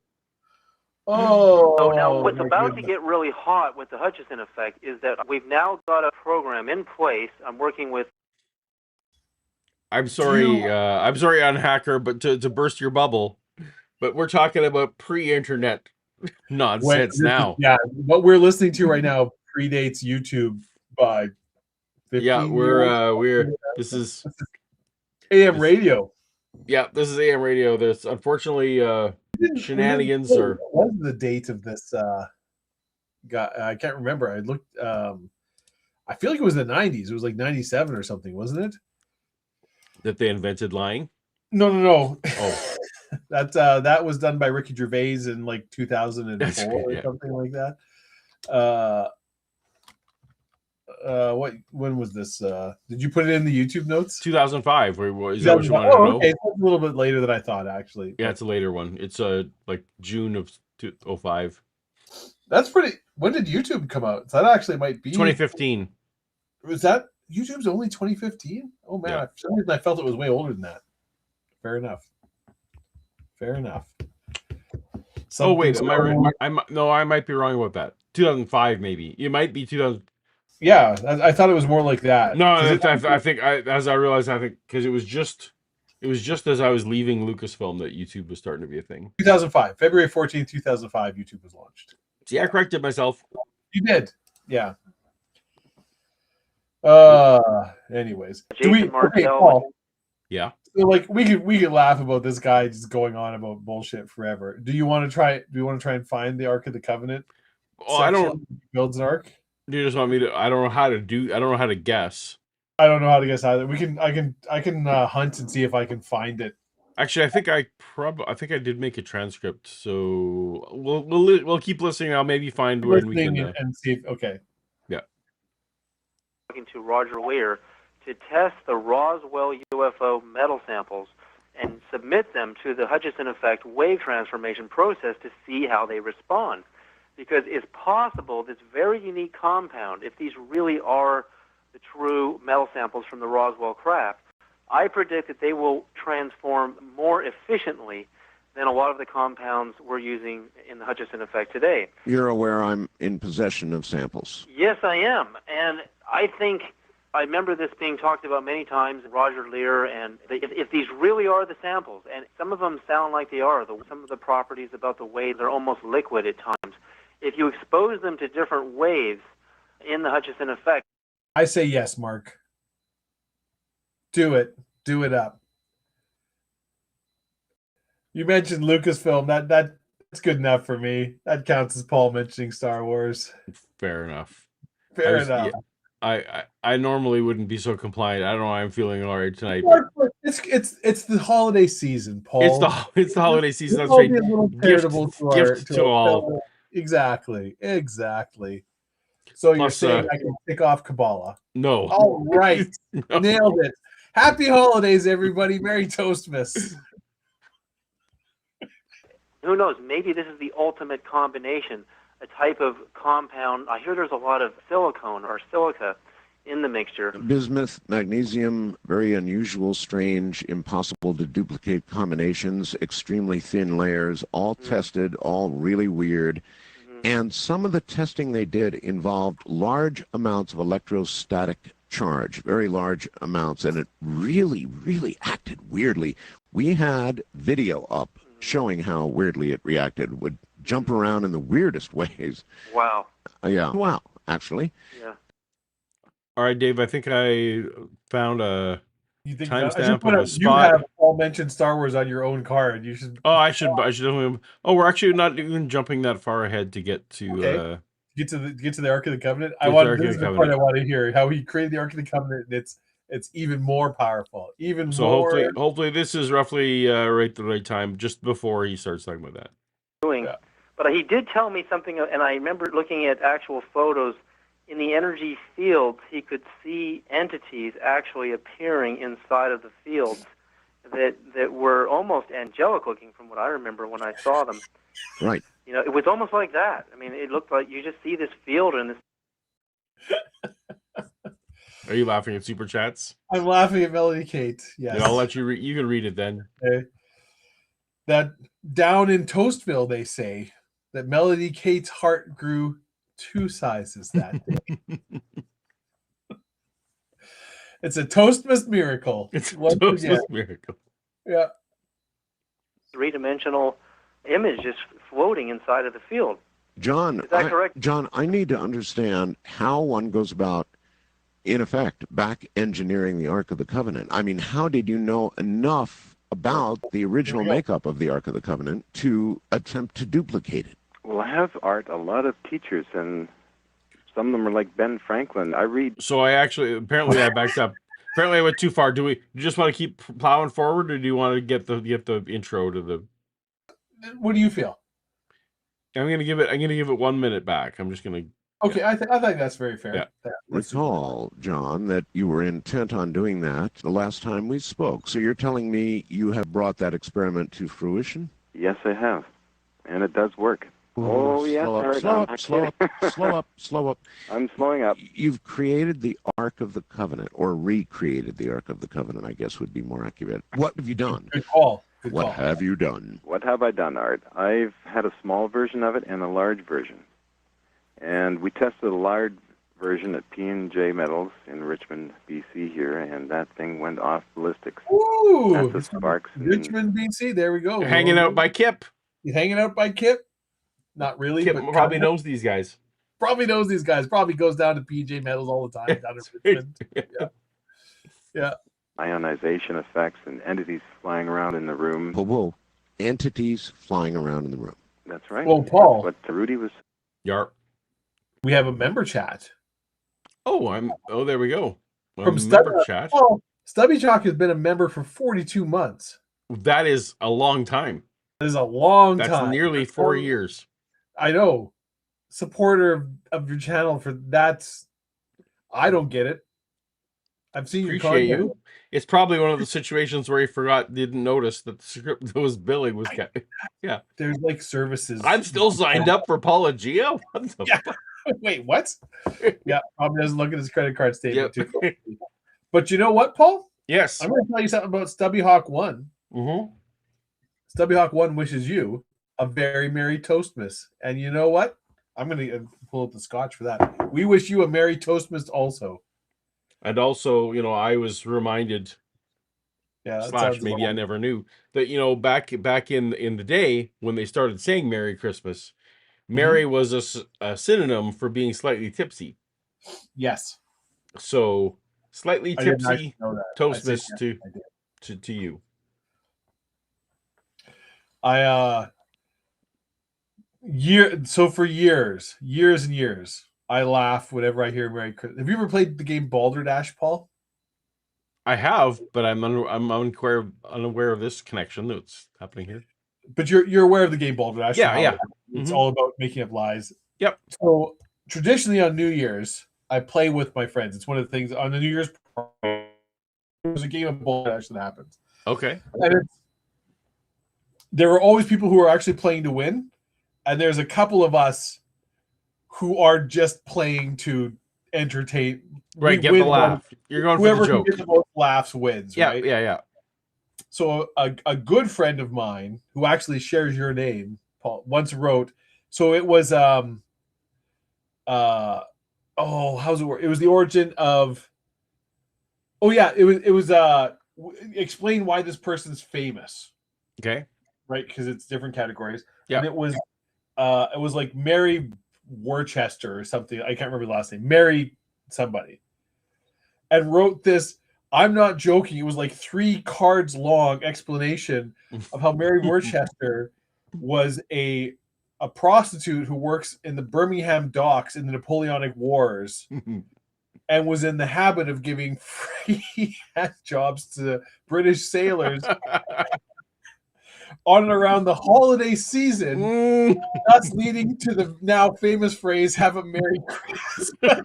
Oh, so now what's my about goodness. to get really hot with the Hutchison Effect is that we've now got a program in place. I'm working with I'm sorry, on Hacker, but to burst your bubble, but we're talking about pre-internet nonsense now. Yeah, what we're listening to right now predates YouTube by 15 Yeah, years. this is AM radio. Yeah, this is AM radio. There's unfortunately shenanigans or What was the date of this guy? I can't remember. I looked I feel like it was the 90s. It was like 97 or something, wasn't it? that they invented lying. No. Oh, That was done by Ricky Gervais in like 2004 or something like that. When was this? Did you put it in the YouTube notes? 2005. Is that what you wanted to know? Okay, it's a little bit later than I thought, actually. Yeah, it's a later one. It's like June of 2005. That's pretty. When did YouTube come out? So that actually might be 2015. Was that YouTube's only 2015? Oh man, Yeah. for some reason I felt it was way older than that. Fair enough. Oh wait, am I right? I might be wrong about that. 2005 maybe. It might be 2000. Yeah, I thought it was more like that. No, I think as I realized, I think because it was just as I was leaving Lucasfilm that YouTube was starting to be a thing. 2005, February 14th, 2005, YouTube was launched. See, I corrected myself. You did, yeah. Anyways, Jason Martell. Paul, Yeah. so like we could laugh about this guy just going on about bullshit forever. Do you want to try and find the Ark of the Covenant? Oh, I don't. Builds an ark. Do you just want me to? I don't know how to do. I don't know how to guess. I don't know how to guess either. I can hunt and see if I can find it. Actually, I think I did make a transcript. So we'll keep listening. I'll maybe find where we can and see if okay. Yeah. Talking to Roger Weir to test the Roswell UFO metal samples and submit them to the Hutchison Effect wave transformation process to see how they respond. Because it's possible this very unique compound, if these really are the true metal samples from the Roswell craft, I predict that they will transform more efficiently than a lot of the compounds we're using in the Hutchison Effect today. You're aware I'm in possession of samples. Yes, I am. And I remember this being talked about many times, Roger Leir, and if these really are the samples, and some of them sound like they are, some of the properties about the waves are almost liquid at times. If you expose them to different waves in the Hutchison Effect. I say yes, Mark. Do it. Do it up. You mentioned Lucasfilm. That's good enough for me. That counts as Paul mentioning Star Wars. Fair enough. Fair enough. Yeah, I normally wouldn't be so compliant. I don't know why I'm feeling all right tonight. It's the holiday season, Paul. It's the holiday season. That's All right. be a little charitable Gift to all. Exactly. So you're saying I can pick off Kabbalah? No. All right. No. Nailed it. Happy holidays, everybody. Merry Toastmas. Who knows? Maybe this is the ultimate combination, a type of compound. I hear there's a lot of silicone or silica in the mixture. Bismuth, magnesium, very unusual, strange, impossible to duplicate combinations, extremely thin layers, all tested, all really weird. And some of the testing they did involved large amounts of electrostatic charge, very large amounts, and it really, really acted weirdly. We had video up showing how weirdly it reacted, would jump around in the weirdest ways. Wow. Yeah. Wow, actually. Yeah. All right, Dave. I think I found a You think I should timestamp put of a you spot. have all mentioned Star Wars on your own card. You should. Oh, I should definitely. Oh, we're actually not even jumping that far ahead to get to. Okay. Get to the Ark of the Covenant. Get to Ark of This the is the part Covenant. I want to hear. How he created the Ark of the Covenant, and it's even more powerful. Even So more. hopefully this is roughly right at the right time, just before he starts talking about that. Yeah. But he did tell me something, and I remember looking at actual photos. In the energy fields, he could see entities actually appearing inside of the fields that were almost angelic looking, from what I remember when I saw them. Right. You know, it was almost like that. I mean, it looked like you just see this field and this. Are you laughing at super chats? I'm laughing at Melody Kate. Yes. Yeah, I'll let you read. You can read it then. Okay. That down in Toastville, they say that Melody Kate's heart grew 2 sizes that day. It's a Toastmas miracle. It's a Once Toastmas again. miracle. Yeah. Three-dimensional image just floating inside of the field. John, Is that correct? John, I need to understand how one goes about, in effect, back engineering the Ark of the Covenant. I mean, how did you know enough about the original makeup of the Ark of the Covenant to attempt to duplicate it? Well, I have a lot of teachers, and some of them are like Ben Franklin. I read. So I apparently I backed up. Apparently I went too far. Do you just want to keep plowing forward, or do you want to get the intro to the? What do you feel? I'm gonna give it 1 minute back. I'm just gonna. Okay, I think that's very fair. Yeah. Recall, John, that you were intent on doing that the last time we spoke. So you're telling me you have brought that experiment to fruition? Yes, I have, and it does work. Oh, yes, slow up. I'm slowing up. You've created the Ark of the Covenant, or recreated the Ark of the Covenant, I guess would be more accurate. What have you done? Good call. What have you done? What have I done, Art? I've had a small version of it and a large version. And we tested a large version at P&J Metals in Richmond, BC here, and that thing went off ballistics. Ooh, That's the sparks. Richmond, BC. There we go. You're hanging out by Kip. You hanging out by Kip? Not really. Kip but probably knows these guys. Probably knows these guys. Probably goes down to PJ Metals all the time down in Richmond. Yeah. Ionization effects and entities flying around in the room. Whoa. Entities flying around in the room. That's right. Well, Paul. That's what Rudy was. Yarp. We have a member chat. Oh, there we go. From member chat. Oh, Stubby Chalk has been a member for 42 months. That is a long time. That is a long That's time. nearly 4 years. I know. Supporter of your channel for that's. I don't get it. I've seen your Appreciate content. you. It's probably one of the situations where he didn't notice that the script that was billing was kept. Yeah. There's like services. I'm still signed up for Paulogia. What the fuck? Wait, what? Yeah, probably doesn't look at his credit card statement Yep. too closely. But you know what, Paul? Yes. I'm going to tell you something about Stubby Hawk 1. Mm-hmm. Stubby Hawk 1 wishes you a very Merry Toastmas. And you know what? I'm going to pull up the scotch for that. We wish you a Merry Toastmas also. And also, I was reminded, Yeah, / maybe I never knew, that, back in the day when they started saying Merry Christmas, Merry was a synonym for being slightly tipsy. Yes. So, slightly I didn't tipsy actually know that. Toastmas I did. to you. So for years and years, I laugh whenever I hear Merry Christmas. Have you ever played the game Balderdash, Paul? I have, but I'm unaware of this connection that's happening here. But you're aware of the game Balderdash. Yeah. It's all about making up lies. Yep. So traditionally on New Year's, I play with my friends. It's one of the things on the New Year's party, there's a game of Balderdash that happens. Okay. And there are always people who are actually playing to win, and there's a couple of us who are just playing to entertain. Right, get the laugh. You're going for the joke. Whoever can get the most laughs wins, Yeah, right? yeah. So a good friend of mine who actually shares your name, Paul, once wrote. So it was how's it work? It was the origin of. Oh yeah, it was explain why this person's famous. Okay. Right, because it's different categories. Yeah. And it was like Mary Worcester or something. I can't remember the last name. Mary somebody. and wrote this. I'm not joking. It was like 3 cards long explanation of how Mary Worcester was a prostitute who works in the Birmingham docks in the Napoleonic Wars and was in the habit of giving free hand jobs to British sailors on and around the holiday season, thus leading to the now famous phrase, "Have a Merry Christmas."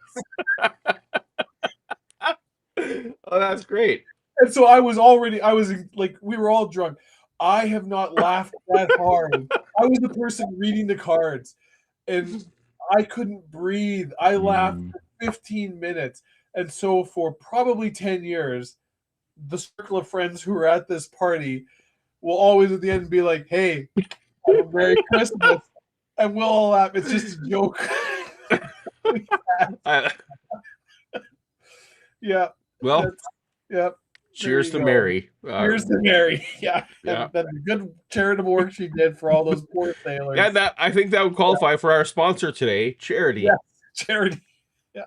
Oh, that's great. And so I was like, we were all drunk. I have not laughed that hard. I was the person reading the cards, and I couldn't breathe. I laughed for 15 minutes. And so for probably 10 years, the circle of friends who were at this party will always at the end be like, "Hey, have a Merry Christmas." And we'll all laugh. It's just a joke. Yeah. Well, yeah. cheers to go. Mary. Cheers to Mary. Yeah. Yeah. That's a good charitable work she did for all those poor sailors. Yeah, I think that would qualify for our sponsor today, charity. Yeah, charity. Yeah.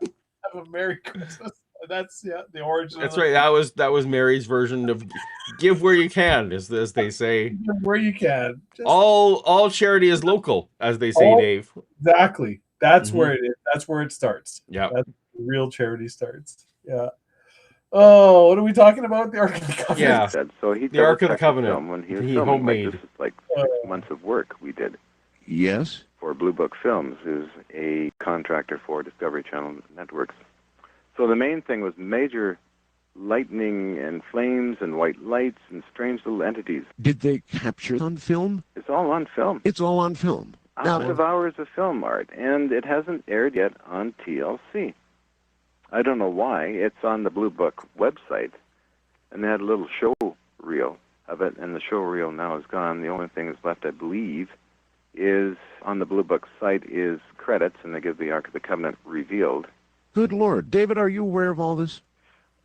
Have a Merry Christmas. That's the origin. That's right. That was Mary's version of give where you can, as they say. Give where you can. All charity is local, as they say, Dave. Exactly. That's where it is. That's where it starts. Yeah. That's where real charity starts. Yeah. Oh, what are we talking about? The Ark of the Covenant. Yeah. So he The Ark of the double-checked Covenant. film when he was He filming. homemade. Like, this is like 6 months of work we did Yes. for Blue Book Films, who's a contractor for Discovery Channel networks. So the main thing was major lightning and flames and white lights and strange little entities. Did they capture it on film? It's all on film. It's all on film. Hours of hours of film art, and it hasn't aired yet on TLC. I don't know why. It's on the Blue Book website, and they had a little show reel of it, and the show reel now is gone. The only thing that's left, I believe, is on the Blue Book site is credits, and they give the Ark of the Covenant revealed. Good Lord. David, are you aware of all this?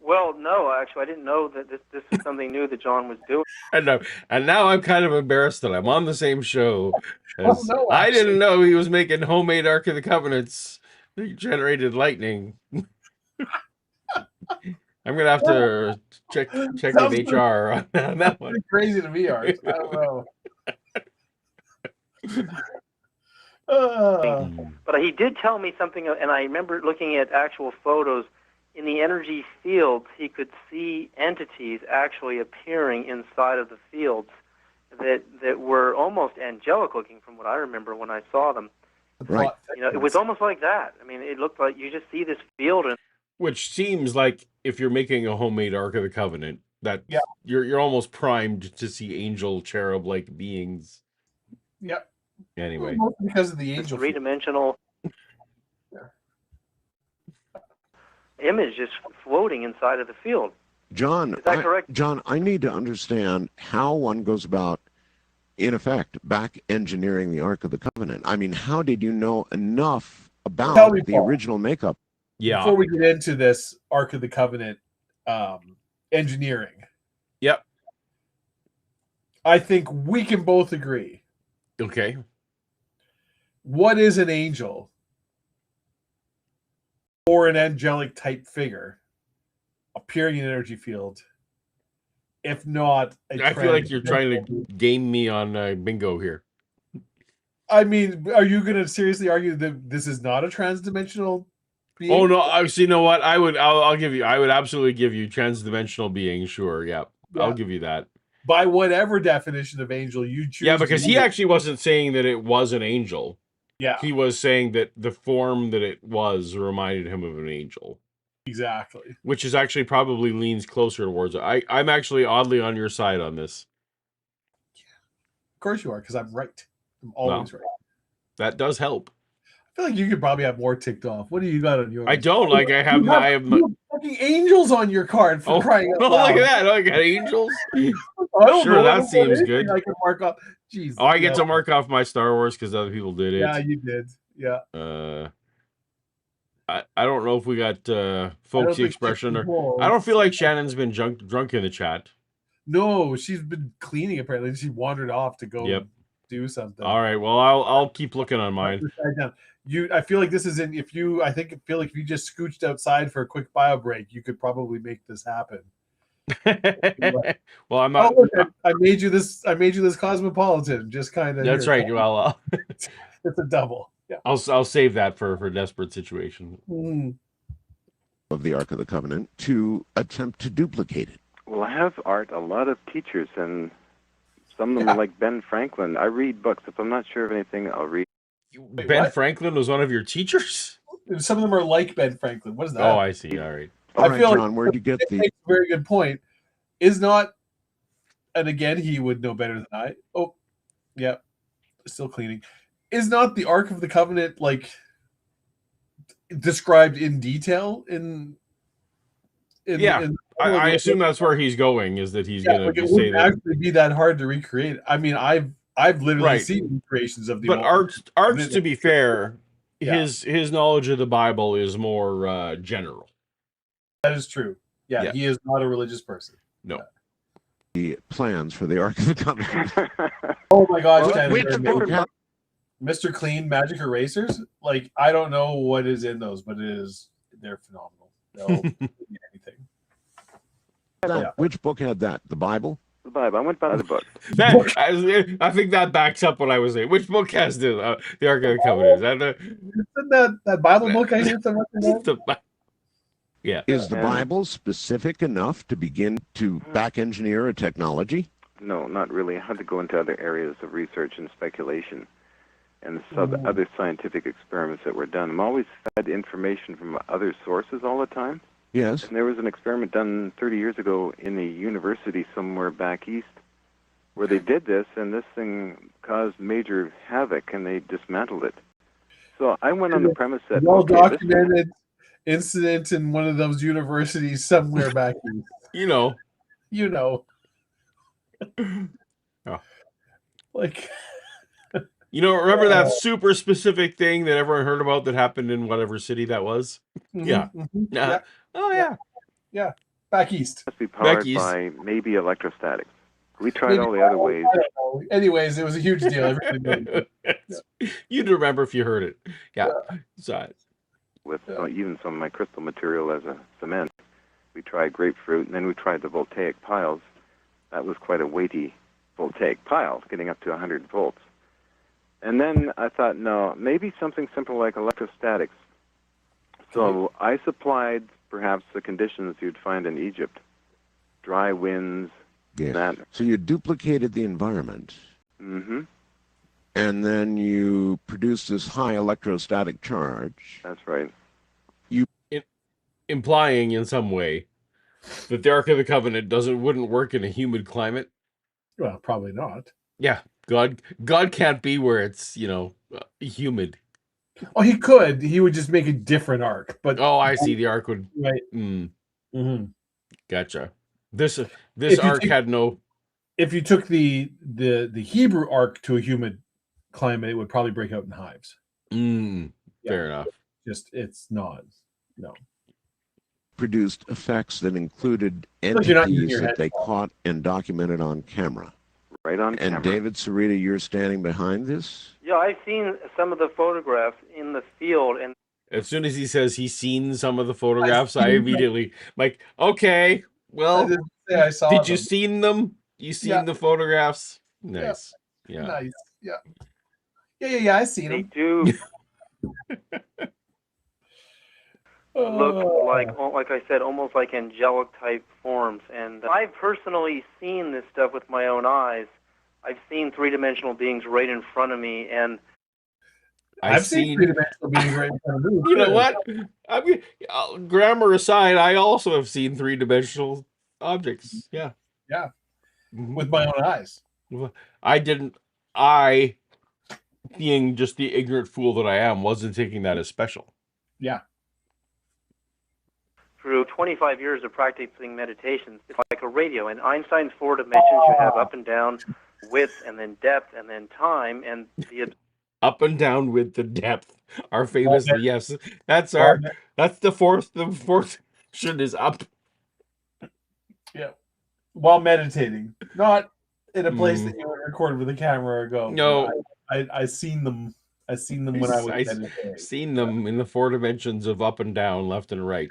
Well, no, actually, I didn't know that this is something new that John was doing. And now I'm kind of embarrassed that I'm on the same show. As no, I actually. didn't know he was making homemade Ark of the Covenants that generated lightning. I'm gonna have to check with HR on that one. Pretty crazy to me, Art. I don't know. But he did tell me something, and I remember looking at actual photos. In the energy fields, he could see entities actually appearing inside of the fields that were almost angelic looking from what I remember when I saw them. Right. You know, it was almost like that. I mean, it looked like you just see this field and Which seems like if you're making a homemade Ark of the Covenant, that you're almost primed to see angel cherub-like beings. Yep. Anyway, Mostly because of the angel. three-dimensional image just floating inside of the field. John, Is that correct? John, I need to understand how one goes about, in effect, back engineering the Ark of the Covenant. I mean, how did you know enough about Tell me, the Paul. original makeup? yeah, Before we get into this Ark of the Covenant engineering, yep, I think we can both agree. okay. What is an angel or an angelic type figure appearing in an energy field? If not, I feel like you're trying to game me on bingo here. I mean, are you going to seriously argue that this is not a transdimensional being? Oh no! Actually, you know what? I'll give you. I would absolutely give you transdimensional being. Sure, yeah. I'll give you that. By whatever definition of angel you choose. Yeah, because to he use. actually wasn't saying that it was an angel. Yeah, He was saying that the form that it was reminded him of an angel, exactly. which is actually probably leans closer towards it. I'm actually oddly on your side on this. Of course you are, because I'm right. I'm always right. That does help. I feel like you could probably have more ticked off. What do you got on yours? I don't like. I have. You have fucking angels on your card for crying out Oh, loud. look at that! I got angels. I don't Sure, know that what seems anything good. I can mark up. Jeez. Oh, I get to mark off my Star Wars because other people did it. Yeah, you did. Yeah. I don't know if we got folksy expression or I don't feel like Shannon's been drunk in the chat. No, she's been cleaning apparently. She wandered off to go. Yep. do something. All right. Well, I'll keep looking on mine. I feel like this is in. If you, I think, feel like if you just scooched outside for a quick bio break, you could probably make this happen. Well, I'm not. Oh, look, I made you this. I made you this cosmopolitan. Just kind of. That's right. Well, it's a double. Yeah. I'll save that for a desperate situation. Of the Ark of the Covenant to attempt to duplicate it. Well, I have a lot of teachers, and some of them are like Ben Franklin. I read books. If I'm not sure of anything, I'll read. Ben Franklin was one of your teachers? Some of them are like Ben Franklin. What is that? Oh, I see. All right. All right, feel John, where'd you get the... Makes a very good point. Is not, and again, he would know better than I. Oh, yeah, still cleaning. Is not the Ark of the Covenant like described in detail I assume that's where he's going. Is that he's going to it say wouldn't that? actually be that hard to recreate. I mean, I've literally seen creations of the. But Art's, to be fair, Yeah. his knowledge of the Bible is more general. That is true. Yeah, he is not a religious person. No. The plans for the Ark of the Covenant. Oh my gosh, Well, Mr. Clean magic erasers. Like, I don't know what is in those, but they're phenomenal. They'll do anything. Which book had that? The Bible? The Bible. I went by the book. I think that backs up what I was saying. Which book has the Ark of the Covenant? Isn't that Bible book I hear someone about? Yeah. Is the Bible specific enough to begin to back engineer a technology? No, not really. I had to go into other areas of research and speculation and other scientific experiments that were done. I'm always fed information from other sources all the time. Yes. And there was an experiment done 30 years ago in a university somewhere back east where they did this, and this thing caused major havoc, and they dismantled it. So I went on the premise that... Well-documented incident in one of those universities somewhere back east. You know. Oh. Like... remember that super specific thing that everyone heard about that happened in whatever city that was? Yeah. Oh, yeah. Yeah. Back east. It must be powered by maybe electrostatics. We tried all the other ways. I don't know. Anyways, it was a huge deal. You'd remember if you heard it. Yeah. With even some of my crystal material as a cement. We tried grapefruit, and then we tried the voltaic piles. That was quite a weighty voltaic pile, getting up to 100 volts. And then I thought, no, maybe something simple like electrostatics. So I supplied perhaps the conditions you'd find in Egypt. Dry winds. Yeah. So you duplicated the environment. Mm-hmm. And then you produced this high electrostatic charge. That's right. Implying in some way that the Ark of the Covenant wouldn't work in a humid climate. Well, probably not. Yeah. God can't be where it's, humid. Oh, he could. He would just make a different ark. But I see. The ark would. Right. Gotcha. This ark had no. If you took the Hebrew ark to a humid climate, it would probably break out in hives. Fair enough. It's not. No. Produced effects that included entities that they caught and documented on camera. Right on camera. And David Sereda, you're standing behind this? Yeah, I've seen some of the photographs in the field, and as soon as he says he's seen some of the photographs, I immediately like, okay, well, I saw did you seen them? You seen the photographs? Nice. Yeah. Nice. Yeah. I seen them. They do look like I said, almost like angelic type forms. And I've personally seen this stuff with my own eyes. I've seen three-dimensional beings right in front of me, and I've seen three-dimensional beings right in front of me. You know what? I mean, grammar aside, I also have seen three-dimensional objects. Yeah. Yeah. With my own eyes. I didn't. I, being just the ignorant fool that I am, wasn't taking that as special. Yeah. Through 25 years of practicing meditations, it's like a radio. In Einstein's four dimensions, you have up and down, width, and then depth, and then time, and the up and down with the depth. Our famous yes. That's the fourth. The fourth dimension is up. Yeah. While meditating, not in a place that you would record with a camera or go. No. I seen them. I seen them when I was I've seen them in the 4 dimensions of up and down, left and right.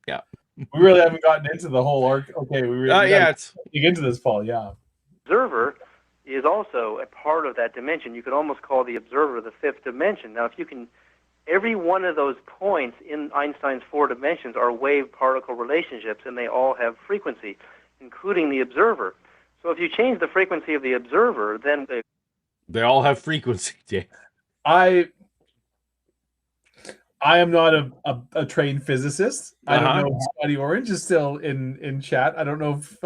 Yeah. We really haven't gotten into the whole arc. Okay, we it's dig into this, Paul. Yeah. Observer is also a part of that dimension. You could almost call the observer the 5th dimension. Now, if you can, every one of those points in Einstein's 4 dimensions are wave-particle relationships, and they all have frequency, including the observer. So if you change the frequency of the observer, then they all have frequency, Dave. I am not a trained physicist. I don't know if Scotty Orange is still in chat. I don't know if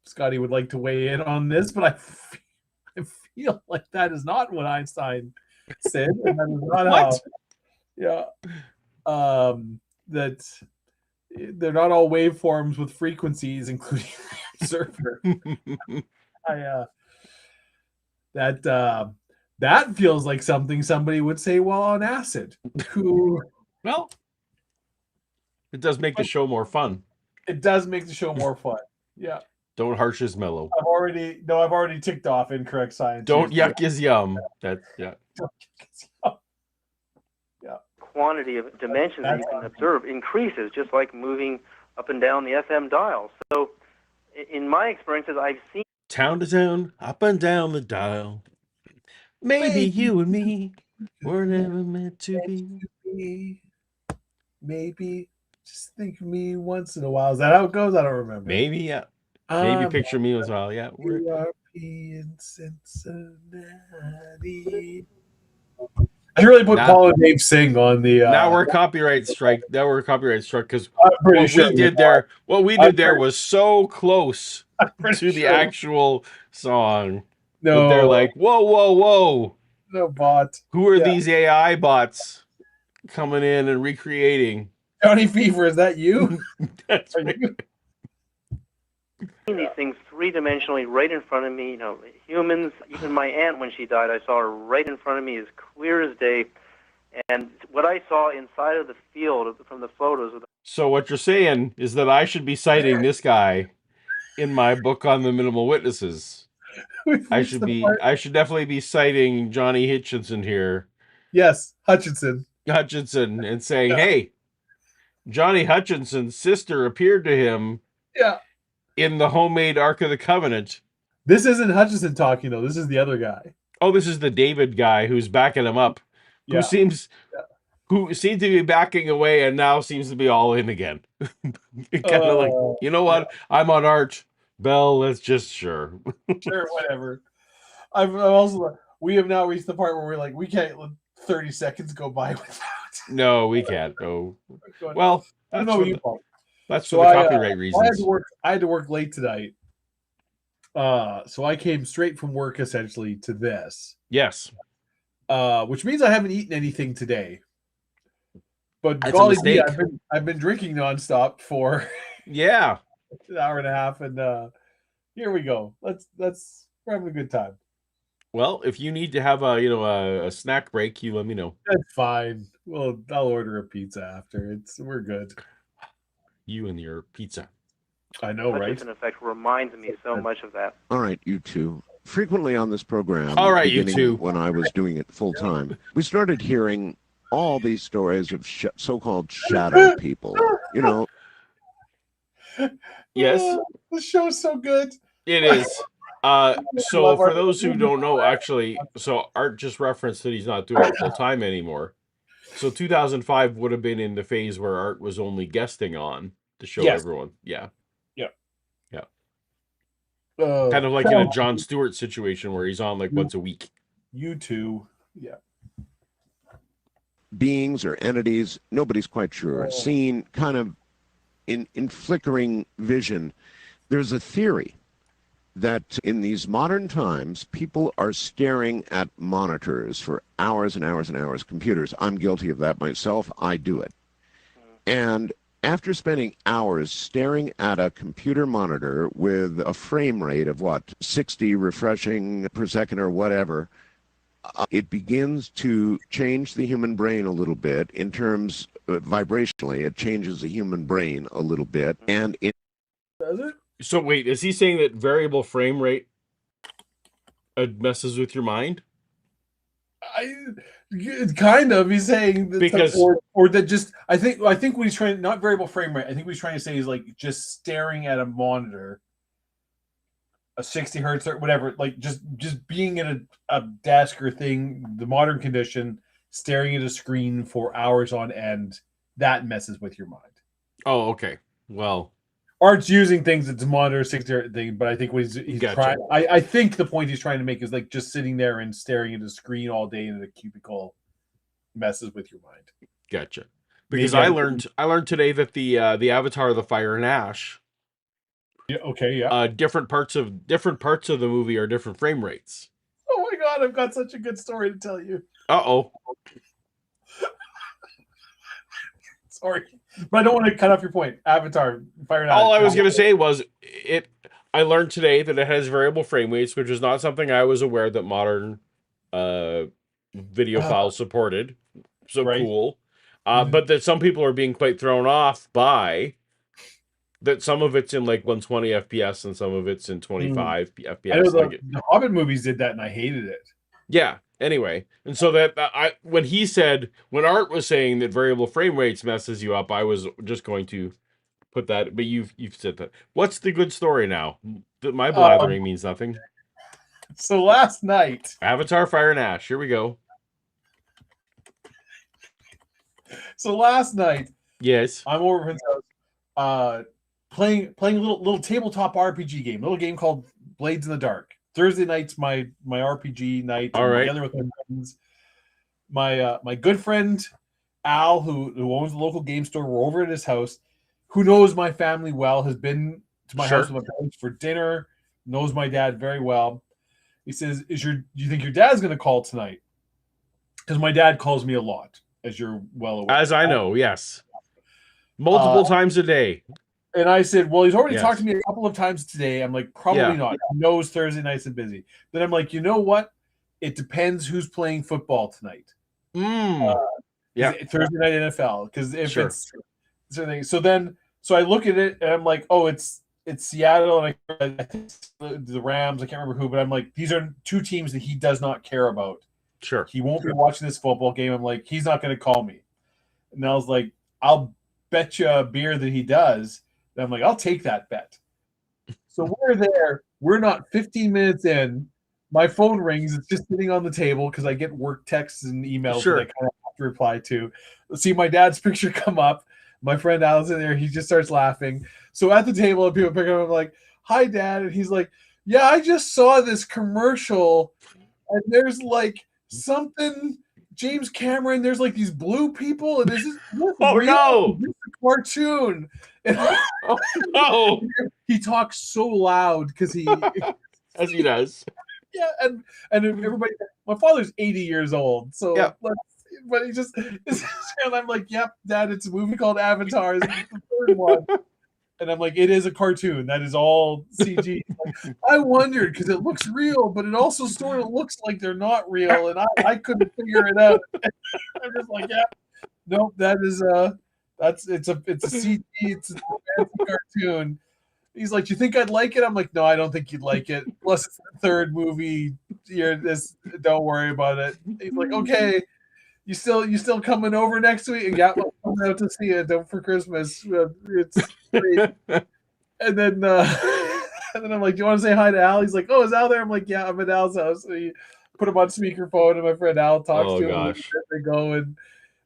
Scotty would like to weigh in on this, but I feel like that is not what Einstein said, and that is not what? That they're not all waveforms with frequencies, including the observer. That feels like something somebody would say while on acid. Well, it does make the show more fun. It does make the show more fun. Yeah. Don't harsh his mellow. I've already ticked off incorrect science. Don't yuck his yum. That's yeah. Yeah. Quantity of dimensions that you can observe increases, just like moving up and down the FM dial. So, in my experiences, I've seen town to town, up and down the dial. Maybe you and me were never meant to be. Maybe just think of me once in a while. Is that how it goes? I don't remember. Maybe, yeah. Maybe picture me as well, yeah. URP in Cincinnati. I should really put Paul and Dave Sing on the. Now we're copyright strike. Because what we did there was so close to the actual song. No, but they're like, whoa. No bot. Who are these AI bots coming in and recreating? Johnny Fever, is that you? That's right. These things 3-dimensionally right in front of me. You know, humans, even my aunt when she died, I saw her right in front of me as clear as day. And what I saw inside of the field from the photos. So what you're saying is that I should be citing this guy in my book on the minimal witnesses. I should definitely be citing Johnny Hutchison here. Yes, Hutchison, and saying, hey, Johnny Hutchison's sister appeared to him. Yeah. In the homemade Ark of the Covenant. This isn't Hutchison talking, though. This is the other guy. Oh, this is the David guy who's backing him up. Who seems to be backing away and now seems to be all in again. Kind of like, you know what? Yeah. I'm on art. Bell, let's just Sure, whatever. We have now reached the part where we're like, we can't let 30 seconds go by without. No, we can't. No. Well, I don't know you, Paul. That's for the copyright reasons. I had to work late tonight. So I came straight from work essentially to this. Yes. Which means I haven't eaten anything today. But that's golly gee, I've been drinking nonstop for an hour and a half, and here we go. We're having a good time. Well, if you need to have a snack break, you let me know. That's fine. Well, I'll order a pizza after. We're good. You and your pizza. I know, right? Hutchison Effect reminds me so much of that. All right, you two. Frequently on this program, all right, you two. When I was doing it full time, we started hearing all these stories of so-called shadow people. You know. Yes. The show's so good. It is. So for those who don't know, actually, so Art just referenced that he's not doing it full time anymore. So 2005 would have been in the phase where Art was only guesting on to show everyone. Yeah. Kind of like in a Jon Stewart situation where he's on like once a week. You two. Yeah. Beings or entities, nobody's quite sure, seen kind of in flickering vision. There's a theory that in these modern times, people are staring at monitors for hours and hours and hours, computers. I'm guilty of that myself. I do it. And after spending hours staring at a computer monitor with a frame rate of 60 refreshing per second or whatever, it begins to change the human brain a little bit in terms vibrationally. It changes the human brain a little bit. And does it? So wait, is he saying that variable frame rate messes with your mind? Kind of. He's saying that, Because or that just. I think what he's trying, not variable frame rate. I think what he's trying to say is like just staring at a monitor, a 60 hertz or whatever, like just being in a desk or thing, the modern condition, staring at a screen for hours on end, that messes with your mind. oh, okay. Well, Art's using things that's monitor 60 hertz thing, but I think what he's Gotcha. trying. I think the point he's trying to make is like just sitting there and staring at a screen all day in a cubicle messes with your mind. gotcha. Because Maybe I learned today that the Avatar of the Fire and Ash, Yeah, okay, yeah. different parts of the movie are different frame rates. Oh my god, I've got such a good story to tell you. Uh-oh. Sorry, but I don't want to cut off your point. Avatar, Fire and Ash. All I was going to say was I learned today that it has variable frame rates, which is not something I was aware that modern video files supported. So Right. cool. But that some people are being quite thrown off by that some of it's in like 120 FPS and some of it's in 25 FPS. I know the Hobbit movies did that, and I hated it. Yeah. Anyway, and so that when Art was saying that variable frame rates messes you up, I was just going to put that. But you've said that. What's the good story now? My blathering means nothing. So last night, Avatar, Fire and Ash. Here we go. Yes, I'm over at his house, playing a little tabletop RPG game, little game called Blades in the Dark. Thursday night's my RPG night. All right. Together with my friends. My good friend Al, who owns the local game store, we're over at his house. Who knows my family well, has been to my house with my parents for dinner, knows my dad very well. He says, do you think your dad's going to call tonight? Because my dad calls me a lot, as you're well aware. As I know, yes. Multiple times a day. And I said, well, he's already talked to me a couple of times today. I'm like, probably not. He knows Thursday nights are busy. Then I'm like, you know what? It depends who's playing football tonight. Thursday night NFL. Because if it's something. So I look at it and I'm like, oh, it's Seattle and I think the Rams. I can't remember who, but I'm like, these are two teams that he does not care about. Sure. He won't be watching this football game. I'm like, he's not going to call me. And I was like, I'll bet you a beer that he does. And I'm like, I'll take that bet. So we're there. We're not 15 minutes in. My phone rings. It's just sitting on the table because I get work texts and emails that I kind of have to reply to. See my dad's picture come up. My friend Al's in there. He just starts laughing. So at the table, people pick up. I'm like, hi, Dad. And he's like, yeah, I just saw this commercial. And there's like something, James Cameron, there's like these blue people. And this is no. This is a cartoon. And he talks so loud because he as he does. Yeah, and everybody. My father's 80 years old, so but he just. And I'm like, "Yep, Dad, it's a movie called Avatar. It's the third one." And I'm like, "It is a cartoon. That is all CG." Like, I wondered because it looks real, but it also sort of looks like they're not real, and I couldn't figure it out. I'm just like, "Yeah, nope, that is it's a CG. It's a fancy cartoon." He's like, "You think I'd like it?" I'm like, "No, I don't think you'd like it. Plus, it's the third movie. Don't worry about it." He's like, "Okay, you still coming over next week?" And I'm coming out to see it for Christmas. It's great. And then I'm like, "Do you want to say hi to Al?" He's like, "Oh, is Al there?" I'm like, "Yeah, I'm at Al's house." So he put him on speakerphone, and my friend Al talks to him. They go and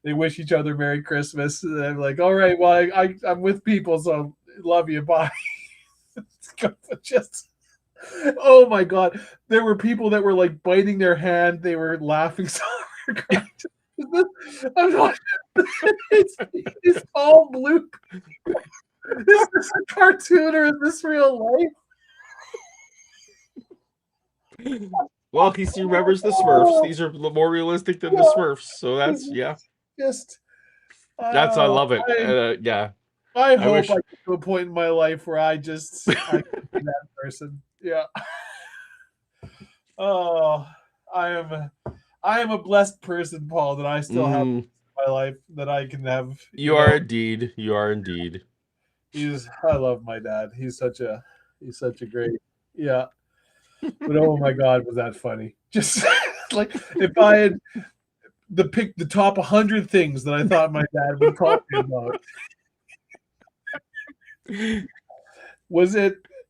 they wish each other Merry Christmas. And I'm like, "All right, well, I'm with people, so love you. Bye." Just oh my god, there were people that were like biting their hand. They were laughing so hard. I'm not, it's all blue. Is this a cartoon or is this real life? Well, he remembers the Smurfs. These are more realistic than the Smurfs, so that's just I love it. I hope I get to a point in my life where I can be that person. Yeah. Oh, I am a blessed person, Paul, that I still have in my life that I can have. You are indeed. I love my dad. He's such a He's such a great, yeah. But oh my God, was that funny? Just like if I had pick the top 100 things that I thought my dad would call me about.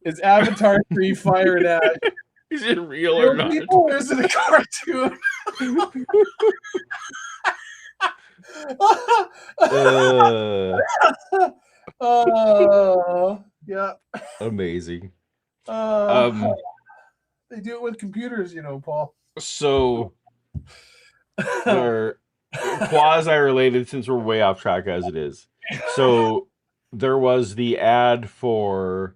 Is Avatar 3 Fire and Ash Is it real or real not? people or is it a cartoon? Yeah. Amazing. They do it with computers, Paul. So they're quasi-related since we're way off track as it is. So there was the ad for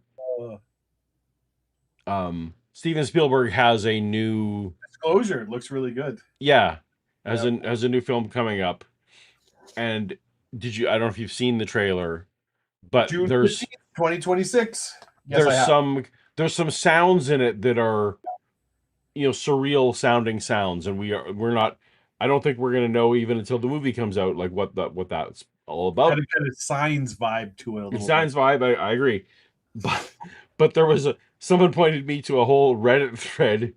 Steven Spielberg has a new Disclosure. Looks really good. has a new film coming up. And I don't know if you've seen the trailer, but June there's 15th, 2026. Yes, there's some sounds in it that are surreal sounding sounds, and we're not. I don't think we're gonna know even until the movie comes out, like what that's all about. Had a kind of Signs vibe to it. A little Signs vibe, I agree, but there was someone pointed me to a whole Reddit thread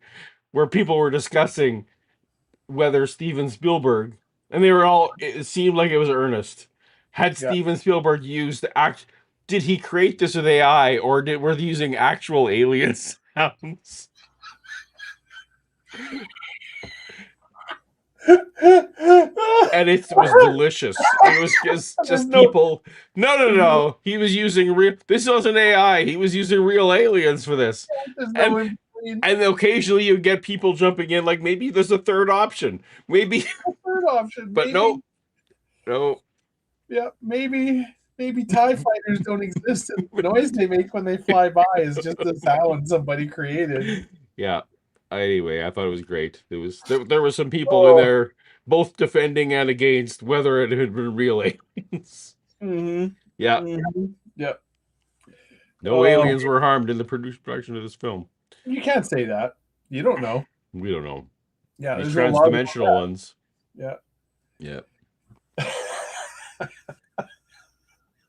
where people were discussing whether Steven Spielberg, and it seemed like it was earnest. Had Steven Spielberg did he create this with AI, or were they using actual alien sounds? And it was delicious. It was just people. No. He was using real. This wasn't AI. He was using real aliens for this. And occasionally you get people jumping in, like maybe there's a third option. Maybe a third option. But maybe. No. Yeah, maybe TIE fighters don't exist, and the noise they make when they fly by is just a sound somebody created. Yeah. Anyway, I thought it was great. There were some people in there both defending and against whether it had been real aliens. Mm-hmm. Yeah. Mm-hmm. Yep. No aliens were harmed in the production of this film. You can't say that. You don't know. We don't know. Yeah, these there's transdimensional ones. Yeah. Yeah.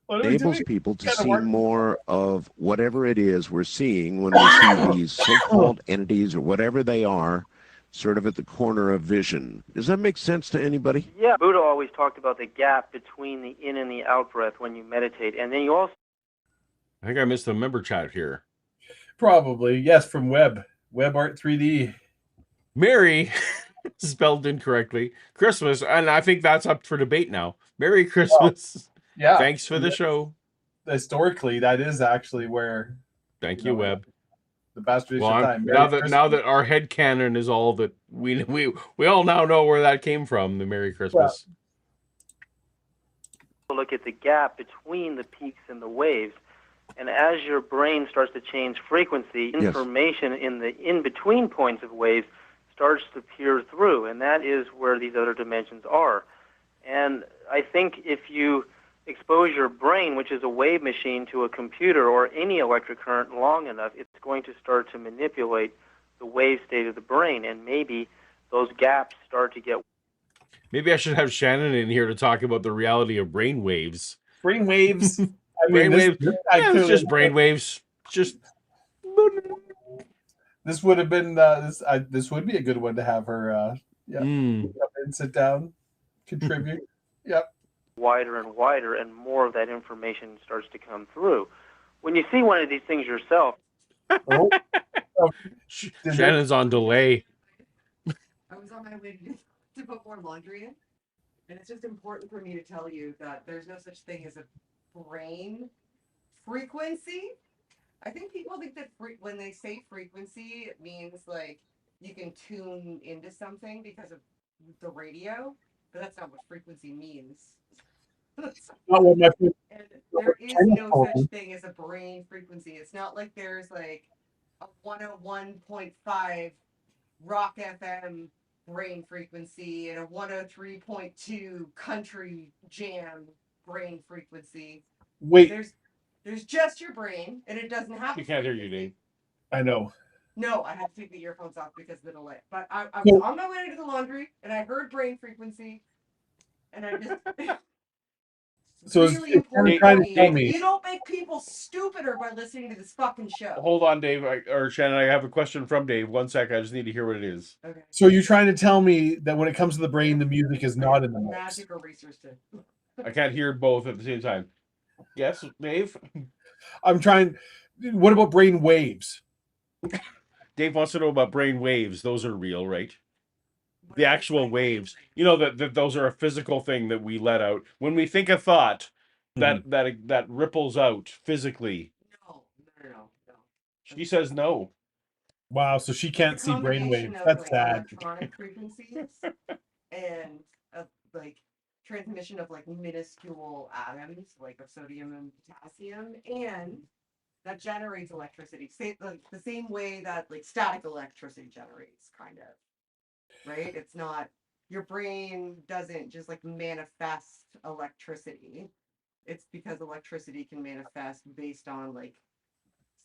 Enables people to see more of whatever it is we're seeing when we see these so-called entities or whatever they are, sort of at the corner of vision. Does that make sense to anybody? Yeah, Buddha always talked about the gap between the in and the out breath when you meditate. And then you also... I think I missed a member chat here. Probably. Yes, from Web Art 3D. Merry, spelled incorrectly, Christmas, and I think that's up for debate now. Merry Christmas. Yeah. Thanks for the show. Historically, that is actually where. Thank you, Web. The best tradition of time. Now that our headcanon is all that we all now know where that came from, the Merry Christmas. Look at the gap between the peaks and the waves. And as your brain starts to change frequency, information in the in-between points of waves starts to peer through, and that is where these other dimensions are. And I think if you expose your brain, which is a wave machine, to a computer or any electric current long enough, it's going to start to manipulate the wave state of the brain, and maybe those gaps start to get... Maybe I should have Shannon in here to talk about the reality of brain waves. Brain waves. It's just brain waves. Just... This would have been this would be a good one to have her and sit down, contribute. Yep. Wider and wider, and more of that information starts to come through. When you see one of these things yourself... Shannon's on delay. I was on my way to put more laundry in, and it's just important for me to tell you that there's no such thing as a brain frequency. I think people think that when they say frequency, it means like you can tune into something because of the radio, but that's not what frequency means. Not what my and there is no such thing as a brain frequency. It's not like there's like a 101.5 rock FM brain frequency and a 103.2 country jam brain frequency. Wait. There's just your brain, and it doesn't have. You can't hear you, Dave. I know. No, I had to take the earphones off because of the delay. But I was on my way to the laundry, and I heard brain frequency, and I just... So really it's important trying to to tell me. me. You don't make people stupider by listening to this fucking show. Hold on, Dave, or Shannon. I have a question from Dave. 1 sec. I just need to hear what it is. Okay. So you're trying to tell me that when it comes to the brain, the music is not in the mix. Magic or research too. I can't hear both at the same time. Yes, Dave? I'm trying. What about brain waves? Dave wants to know about brain waves. Those are real, right? The actual waves. You know that those are a physical thing that we let out. When we think a thought, that ripples out physically. No. She says no. Wow. So she can't see brain waves. That's sad. Electronic frequencies and like transmission of like minuscule atoms, like of sodium and potassium, and that generates electricity. The same way that like static electricity generates, kind of. Right? It's not, your brain doesn't just like manifest electricity. It's because electricity can manifest based on like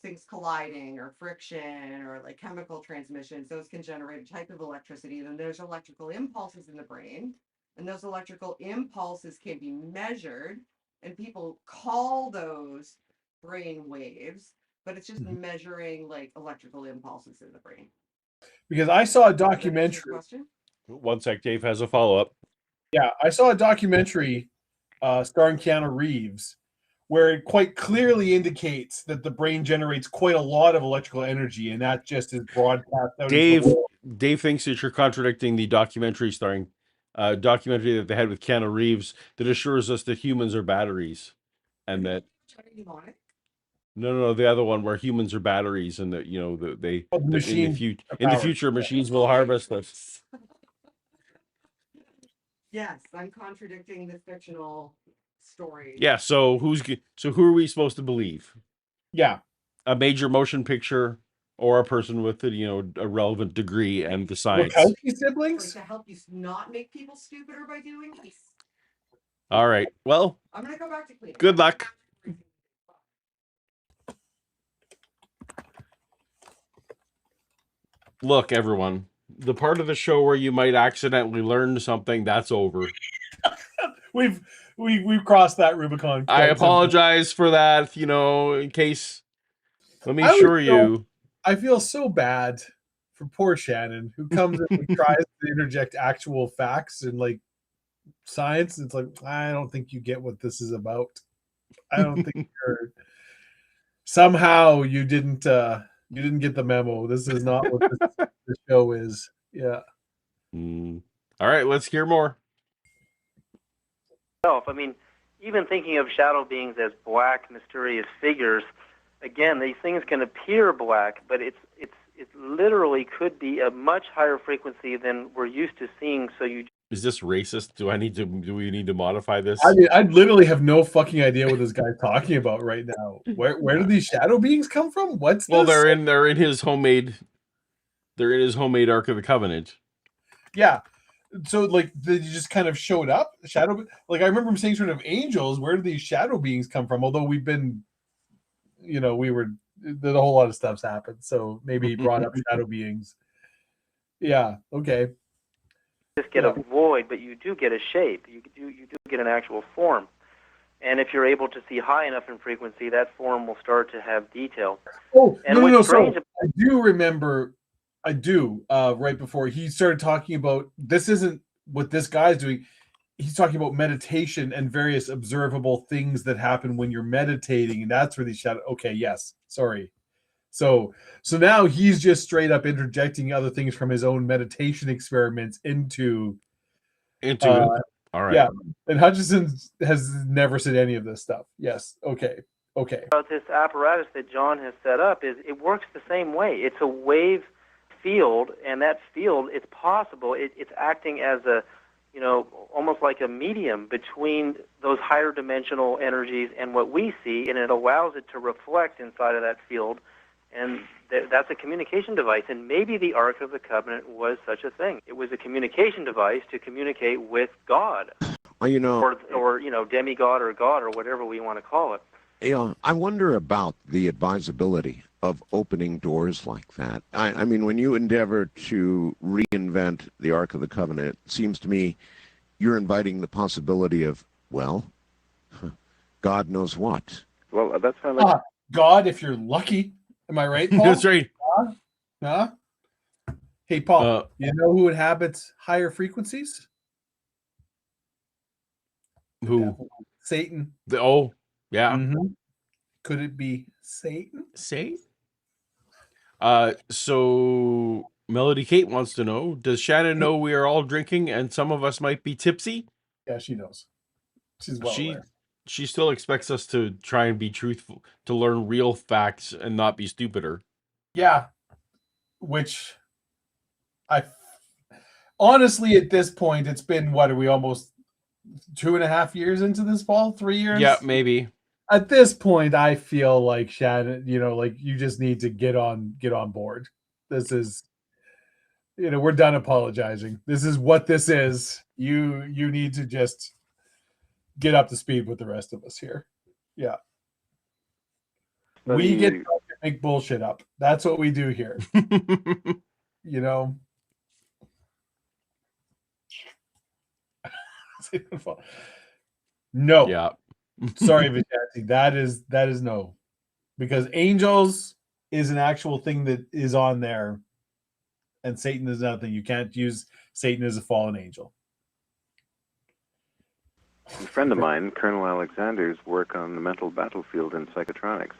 things colliding or friction or like chemical transmissions. Those can generate a type of electricity. Then there's electrical impulses in the brain, and those electrical impulses can be measured, and people call those brain waves, but it's just measuring like electrical impulses in the brain. Because I saw a documentary. 1 sec. Dave has a follow-up. Yeah, I saw a documentary starring Keanu Reeves where it quite clearly indicates that the brain generates quite a lot of electrical energy, and that just is broadcast out. Dave thinks that you're contradicting the documentary documentary that they had with Keanu Reeves that assures us that humans are batteries, and that no, the other one where humans are batteries, and that in the future machines will harvest us. Yes, I'm contradicting the fictional story. Yeah. So who are we supposed to believe? Yeah. A major motion picture or a person with a relevant degree and the science. Wachowski siblings? Like to help you not make people stupider by doing this. All right. Well, I'm gonna go back to cleaning. Good luck. Look, everyone, the part of the show where you might accidentally learn something, that's over. We've crossed that Rubicon. I apologize for that, in case. Let me assure you. I feel so bad for poor Shannon, who comes and tries to interject actual facts and like science. It's like, I don't think you get what this is about. I don't think somehow you didn't get the memo. This is not what this show is. Yeah. All right, let's hear more. I mean, even thinking of shadow beings as black, mysterious figures, again, these things can appear black, but it literally could be a much higher frequency than we're used to seeing. So is this racist? Do we need to modify this? I mean, I literally have no fucking idea what this guy's talking about right now. Where do these shadow beings come from? What's this? They're in his homemade Ark of the Covenant. Yeah. So like they just kind of showed up. Shadow, like I remember him saying sort of angels. Where do these shadow beings come from? Although we've been, there's a whole lot of stuff's happened. So maybe he brought up shadow beings. Yeah. Okay. Just get a void, but you do get a shape. You do get an actual form. And if you're able to see high enough in frequency, that form will start to have detail. Oh, no. So I do remember. Right before he started talking about, this isn't what this guy's doing. He's talking about meditation and various observable things that happen when you're meditating, and that's where these shadow. Okay, yes, sorry. So now he's just straight up interjecting other things from his own meditation experiments into it. All right. Yeah, and Hutchison has never said any of this stuff. Yes. Okay. About this apparatus that John has set up is it works the same way. It's a wave field, and that field, it's possible it's acting as a almost like a medium between those higher dimensional energies and what we see, and it allows it to reflect inside of that field, and that's a communication device. And maybe the Ark of the Covenant was such a thing. It was a communication device to communicate with God, or demigod or God or whatever we want to call it. I wonder about the advisability of opening doors like that. I mean, when you endeavor to reinvent the Ark of the Covenant, it seems to me you're inviting the possibility of, well, God knows what. Well, that's why I like. God, if you're lucky. Am I right, Paul? That's right. Huh? Hey, Paul, Uh, you know who inhabits higher frequencies? The Who? devil. Satan. Oh, yeah. Mhm. Could it be Satan? Say. So Melody Kate wants to know: does Shannon know we are all drinking and some of us might be tipsy? Yeah, she knows. She's well aware. She still expects us to try and be truthful, to learn real facts and not be stupider. Yeah, which I honestly, at this point, it's been what are we almost 2.5 years into this, Paul? 3 years? Yeah, maybe. At this point, I feel like Shannon, like you just need to get on board. This is, we're done apologizing. This is what this is. You need to just get up to speed with the rest of us here. Yeah. But We get to make bullshit up. That's what we do here. No. Yeah. Sorry, Vijay. That is no. Because angels is an actual thing that is on there, and Satan is nothing. You can't use Satan as a fallen angel. A friend of mine, Colonel Alexander's work on the mental battlefield in psychotronics.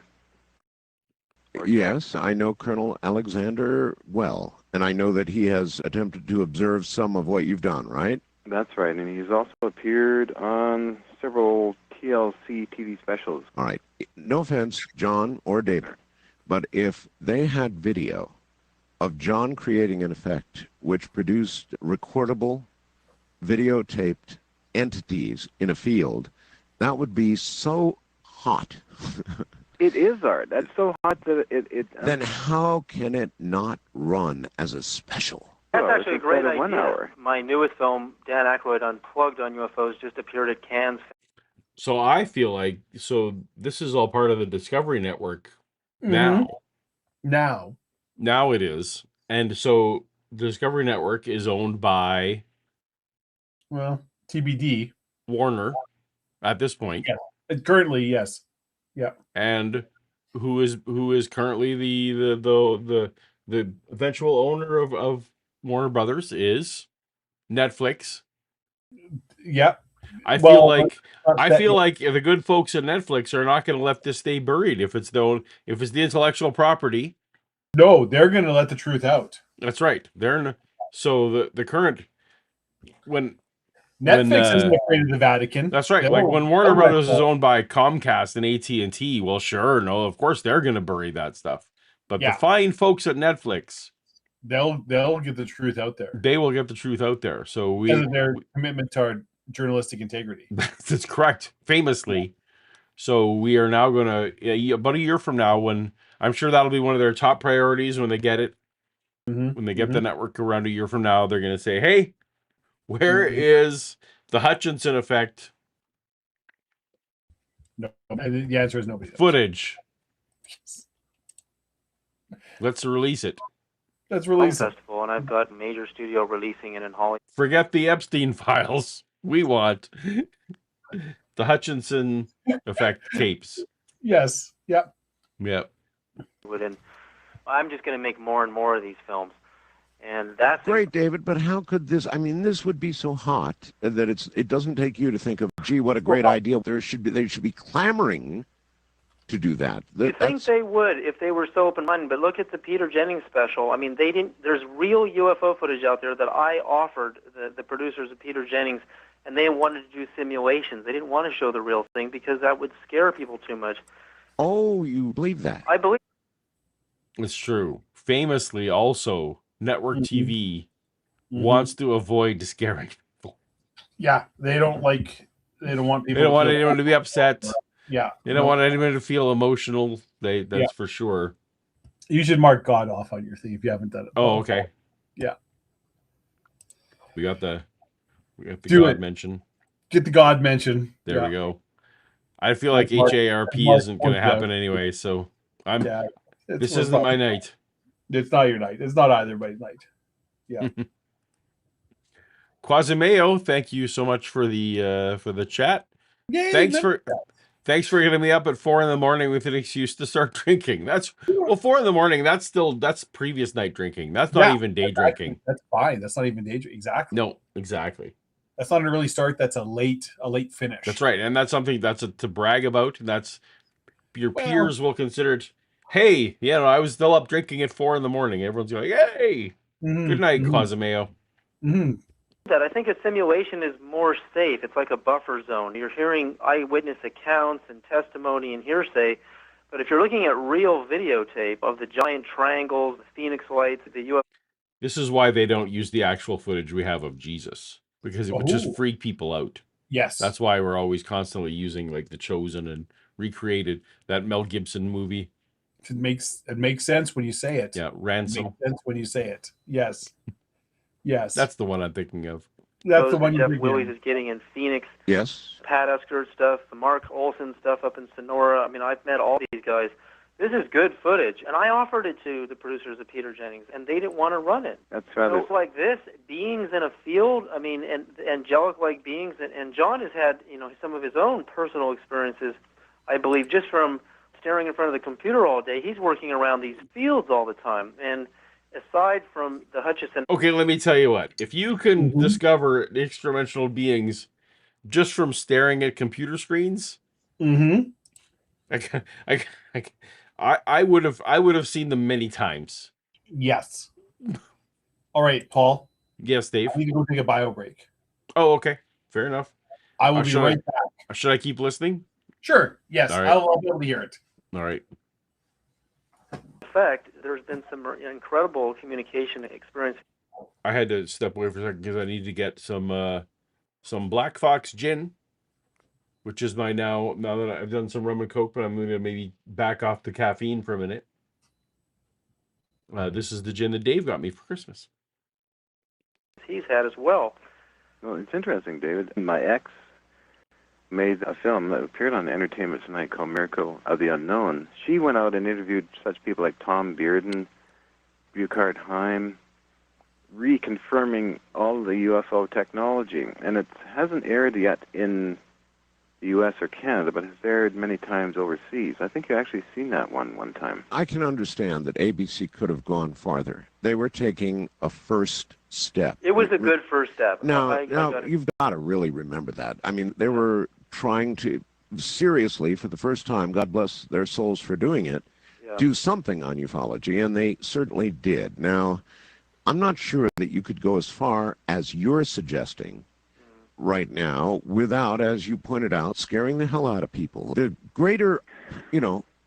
Yes, I know Colonel Alexander well, and I know that he has attempted to observe some of what you've done, right? That's right, and he's also appeared on several TLC TV specials. All right. No offense, John or David, but if they had video of John creating an effect which produced recordable, videotaped entities in a field, that would be so hot. It is art. That's so hot that it Then how can it not run as a special? That's actually a great idea. 1 hour. My newest film, Dan Aykroyd Unplugged on UFOs, just appeared at Cannes. So I feel like this is all part of the Discovery Network now. Now it is. And so the Discovery Network is owned by TBD. Warner at this point. Yeah. Currently, yes. Yeah. And who is currently the eventual owner of Warner Brothers is Netflix. Yeah. I feel like the good folks at Netflix are not going to let this stay buried if it's the intellectual property. No, they're going to let the truth out. That's right. So the current when Netflix isn't afraid of the Vatican. That's right. Like when Warner Brothers is owned by Comcast and AT&T, well, sure, no, of course they're going to bury that stuff. But the fine folks at Netflix, they'll get the truth out there. They will get the truth out there. So their commitment to our journalistic integrity. That's correct. Famously. So we are now going to about a year from now, when I'm sure that'll be one of their top priorities when they get it. When they get the network around a year from now, they're going to say, "Hey, where is the Hutchison Effect?" No, the answer is nobody. Footage. Let's release it. Let's release it. Festival, and I've got major studio releasing it in Hollywood. Forget the Epstein files. We want the Hutchison Effect tapes. Yes. Yep. Yep. And I'm just going to make more and more of these films. And that's great, David. But how could this? I mean, this would be so hot that it doesn't take you to think of, gee, what a great idea. They should be clamoring to do that. You think they would if they were so open-minded? But look at the Peter Jennings special. I mean, they didn't. There's real UFO footage out there that I offered the producers of Peter Jennings, and they wanted to do simulations. They didn't want to show the real thing because that would scare people too much. Oh, you believe that? I believe it's true. Famously, also, network TV wants to avoid scaring people. Yeah, they don't want people. They don't want anyone to be upset. Yeah, they don't want anyone to feel emotional. That's for sure. You should mark God off on your thing if you haven't done it. Oh, okay. Yeah, we got the God mention. Get the God mention. There we go. I feel like HARP isn't going to happen anyway, so this isn't my night. It's not your night. It's not anybody's night. Yeah. Quasimeo, thank you so much for the chat. Yay, Thanks remember for thanks for getting me up at 4 a.m. with an excuse to start drinking. That's well, 4 a.m. That's previous night drinking. That's not Yeah, even day drinking. That's fine. That's not even dangerous. Exactly. No, exactly. That's not an early start. That's a late finish. That's right, and that's something to brag about. And that's your peers will consider it. Hey, I was still up drinking at 4 a.m. Everyone's like, "Hey, good night, Cosmeo." That I think a simulation is more safe. It's like a buffer zone. You're hearing eyewitness accounts and testimony and hearsay, but if you're looking at real videotape of the giant triangles, the phoenix lights, the UFO. This is why they don't use the actual footage we have of Jesus, because it would just freak people out. Yes. That's why we're always constantly using like The Chosen and Recreated, that Mel Gibson movie. It makes sense when you say it. Yeah, Ransom. It makes sense when you say it. Yes. Yes. That's the one I'm thinking of. That's the one Jeff Willies is getting in Phoenix. Yes. Pat Esker stuff, the Mark Olson stuff up in Sonora. I mean, I've met all these guys. This is good footage, and I offered it to the producers of Peter Jennings, and they didn't want to run it. That's rather... So like this, beings in a field, I mean, and angelic-like beings, and John has had, some of his own personal experiences, I believe, just from staring in front of the computer all day. He's working around these fields all the time, and aside from the Hutchison... Okay, let me tell you what. If you can discover extra-dimensional beings just from staring at computer screens, I would have seen them many times. Yes. All right, Paul. Yes, Dave. I need to go take a bio break. Oh, okay. Fair enough. I will be right back. Should I keep listening? Sure. Yes. All right. I'll be able to hear it. All right. Effect, there's been some incredible communication experience. I had to step away for a second because I need to get some Black Fox gin, which is my now that I've done some rum and coke, but I'm going to maybe back off the caffeine for a minute. This is the gin that Dave got me for Christmas. He's had as well. Well, it's interesting, David. My ex made a film that appeared on Entertainment Tonight called Miracle of the Unknown. She went out and interviewed such people like Tom Bearden, Buchard Heim, reconfirming all the UFO technology. And it hasn't aired yet in the U.S. or Canada, but has aired many times overseas. I think you actually seen that one time. I can understand that ABC could have gone farther. They were taking a first step. It was a good first step. Now, you've got to really remember that. I mean, they were trying to, seriously, for the first time, God bless their souls for doing it, do something on ufology, and they certainly did. Now, I'm not sure that you could go as far as you're suggesting right now without, as you pointed out, scaring the hell out of people. The greater,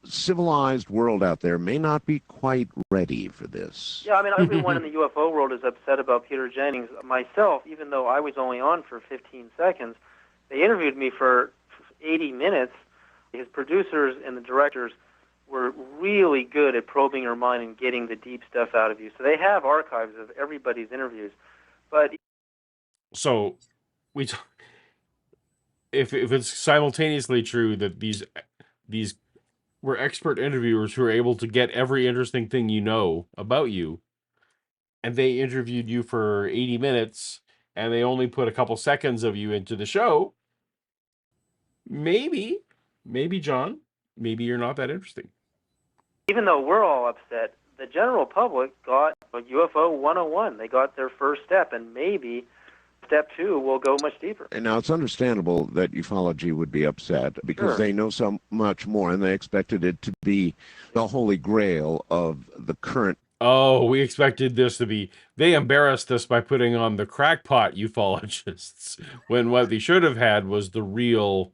civilized world out there may not be quite ready for this. Yeah, I mean, everyone in the UFO world is upset about Peter Jennings. Myself, even though I was only on for 15 seconds, they interviewed me for 80 minutes. His producers and the directors were really good at probing your mind and getting the deep stuff out of you. So they have archives of everybody's interviews. But so if it's simultaneously true that these were expert interviewers who are able to get every interesting thing you know about you, and they interviewed you for 80 minutes and they only put a couple seconds of you into the show, maybe John, maybe you're not that interesting. Even though we're all upset, the general public got a UFO 101. They got their first step, and maybe step 2 will go much deeper. And now it's understandable that ufology would be upset because they know so much more, and they expected it to be the holy grail of the current. Oh, we expected this to be... They embarrassed us by putting on the crackpot ufologists, when what they should have had was the real...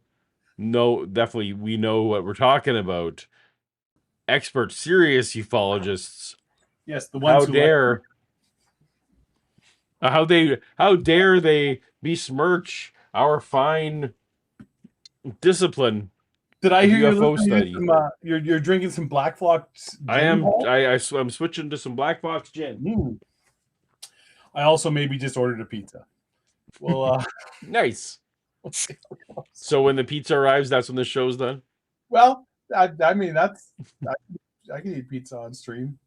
No, definitely, we know what we're talking about. Expert, serious ufologists. Yes, the ones how dare they besmirch our fine discipline? Did I hear UFO study? You're drinking some Black Fox gin? I'm switching to some Black Fox gin. I also maybe just ordered a pizza. Well, nice. So when the pizza arrives, that's when the show's done? Well, I mean, I can eat pizza on stream.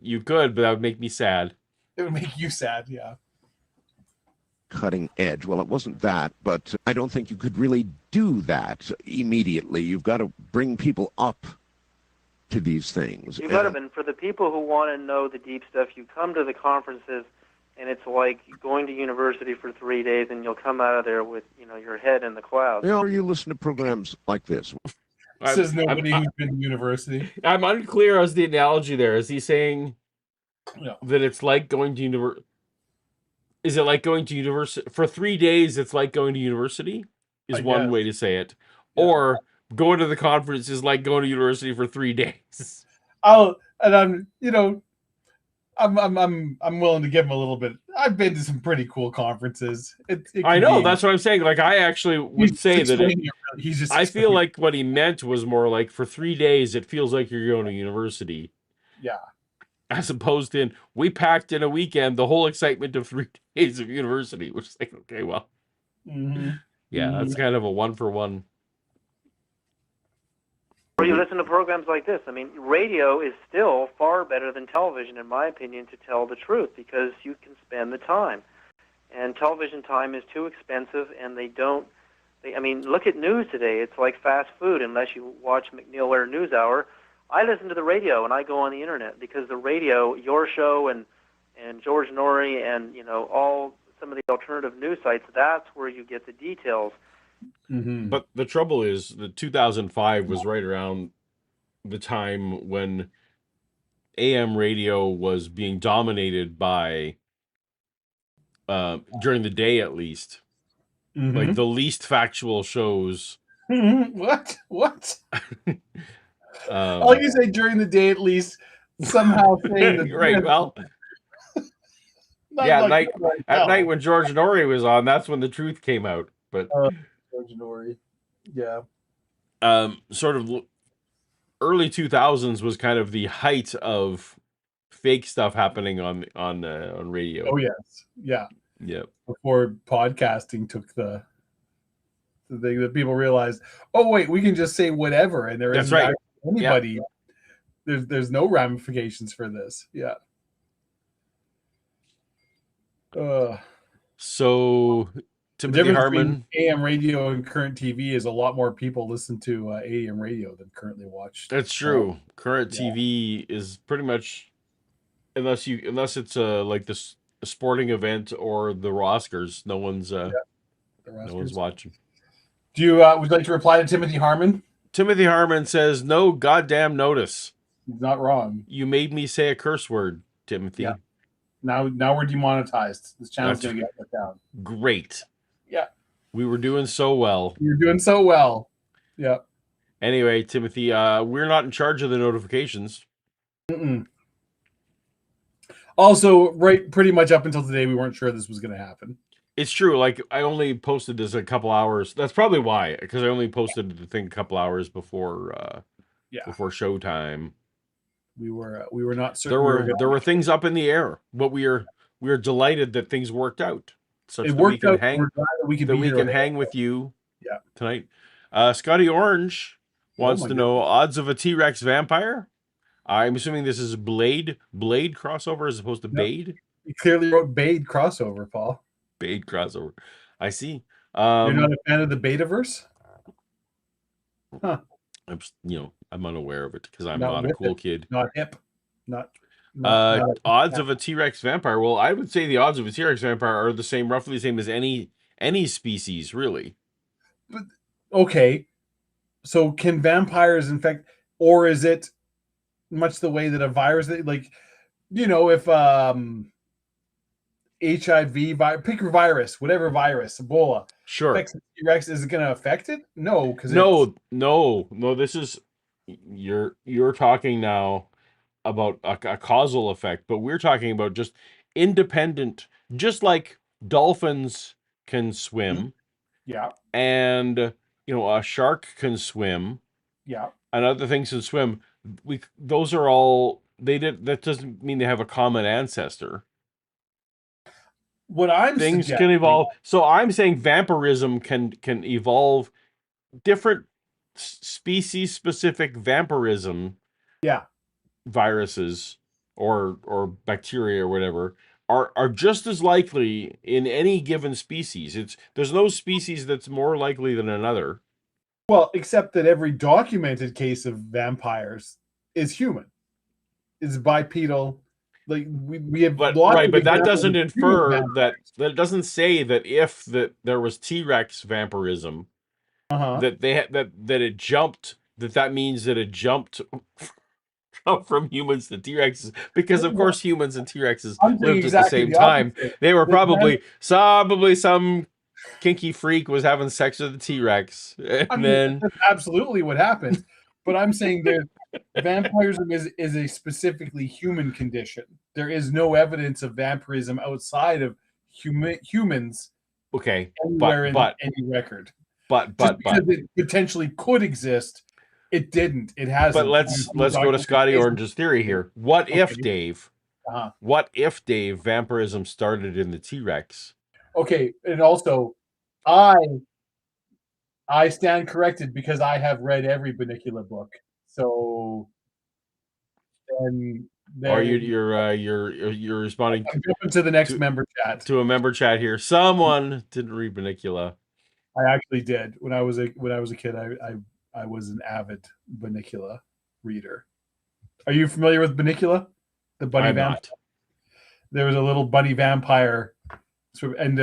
You could, but that would make me sad. It would make you sad, yeah. cutting edge. Well, it wasn't that, but I don't think you could really do that immediately. You've got to bring people up to these things. You got to, and for the people who want to know the deep stuff, you come to the conferences, and it's like going to university for 3 days, and you'll come out of there with, you know, your head in the clouds. Or you listen to programs like this. Says nobody who's been to university. I'm unclear as the analogy there. Is he saying that it's like going to university? Is it like going to university for 3 days? It's like going to university, is one way to say it, or going to the conference is like going to university for 3 days. I'm willing to give him a little bit. I've been to some pretty cool conferences. I know, that's what I'm saying. Like, I actually would say that he's just. I feel like what he meant was more like for 3 days, it feels like you're going to university. Yeah. As opposed to we packed in a weekend the whole excitement of 3 days of university, which is like, okay, well, that's kind of a 1-for-1. Or you listen to programs like this. I mean, radio is still far better than television, in my opinion, to tell the truth, because you can spend the time. And television time is too expensive, and I mean, look at news today. It's like fast food unless you watch McNeil Ware NewsHour. I listen to the radio, and I go on the internet, because the radio, your show and George Norrie and, you know, all some of the alternative news sites, that's where you get the details. But the trouble is that 2005 was right around the time when AM radio was being dominated by, during the day at least, like the least factual shows. What? Like you say, during the day at least, somehow saying that. Right, well. Yeah, at night when George Norrie was on, that's when the truth came out. But George Norrie, yeah. Sort of early 2000s was kind of the height of fake stuff happening on radio. Oh yes, yeah. Before podcasting took the thing that people realized, oh wait, we can just say whatever, and there isn't anybody. There's no ramifications for this. Yeah. So Timothy Harmon, AM radio and current TV is a lot more people listen to AM radio than currently watch. That's true. Current TV is pretty much, unless it's like this sporting event or the Oscars, no one's watching. Do you would you like to reply to Timothy Harmon? Timothy Harmon says, "No goddamn notice." He's not wrong. You made me say a curse word, Timothy. Yeah. Now we're demonetized. This channel's going to get put down. Great. Yeah. We were doing so well. You're doing so well. Yeah. Anyway, Timothy, we're not in charge of the notifications. Also, right, pretty much up until today, we weren't sure this was going to happen. It's true. Like, I only posted this a couple hours. That's probably why, because I only posted the thing a couple hours before showtime. We were not certain. There were things up in the air, but we are delighted that things worked out. Such it that worked out. We can hang with you tonight. Scotty Orange wants to know odds of a T-Rex vampire. I'm assuming this is Blade crossover as opposed to Bade. You clearly wrote Bade crossover, Paul. Bade crossover. I see. You're not a fan of the Betaverse? Huh. I'm unaware of it because I'm not a cool kid. Not hip. Not odds of a T-Rex vampire. Well, I would say the odds of a T-Rex vampire are roughly the same as any species, really. But okay, so can vampires infect, or is it much the way that a virus, like, if HIV, pick your virus, whatever virus, Ebola, sure, T-Rex, is it going to affect it? No, because no. This is you're talking now about a causal effect, but we're talking about just independent, just like dolphins can swim, and a shark can swim, and other things can swim. Those are all that doesn't mean they have a common ancestor. What things can evolve. So I'm saying vampirism can evolve, different species specific vampirism. Yeah. Viruses or bacteria or whatever are just as likely in any given species. There's no species that's more likely than another. Well, except that every documented case of vampires is human, is bipedal. Like we have But lots right, of but that examples doesn't of human infer vampires. that it doesn't say that if that there was T-Rex vampirism Uh-huh. that they had that it jumped that means that it jumped from humans to T-Rexes, because of course humans and T-Rexes I'm saying lived at the exactly same the time. opposite. They were That probably some kinky freak was having sex with a T-Rex, I and mean, then that's absolutely what happens. But I'm saying that vampirism is a specifically human condition. There is no evidence of vampirism outside of humans okay, anywhere in but any record. but Just but because but it potentially could exist, it didn't. It but hasn't. let's There's no go to documented Scotty cases. Orange's theory here. What if, Okay. Dave? Uh-huh. What if, Dave, vampirism started in the T-Rex? Okay, and also, I stand corrected because I have read every Bunnicula book. So, and Or then you're responding I'm jumping to the next to- member chat. to a member chat here. Someone didn't read Bunnicula. I actually did when I was a kid. I was an avid Bunnicula reader. Are you familiar with Bunnicula? The bunny I'm vampire. not. There was a little bunny vampire, and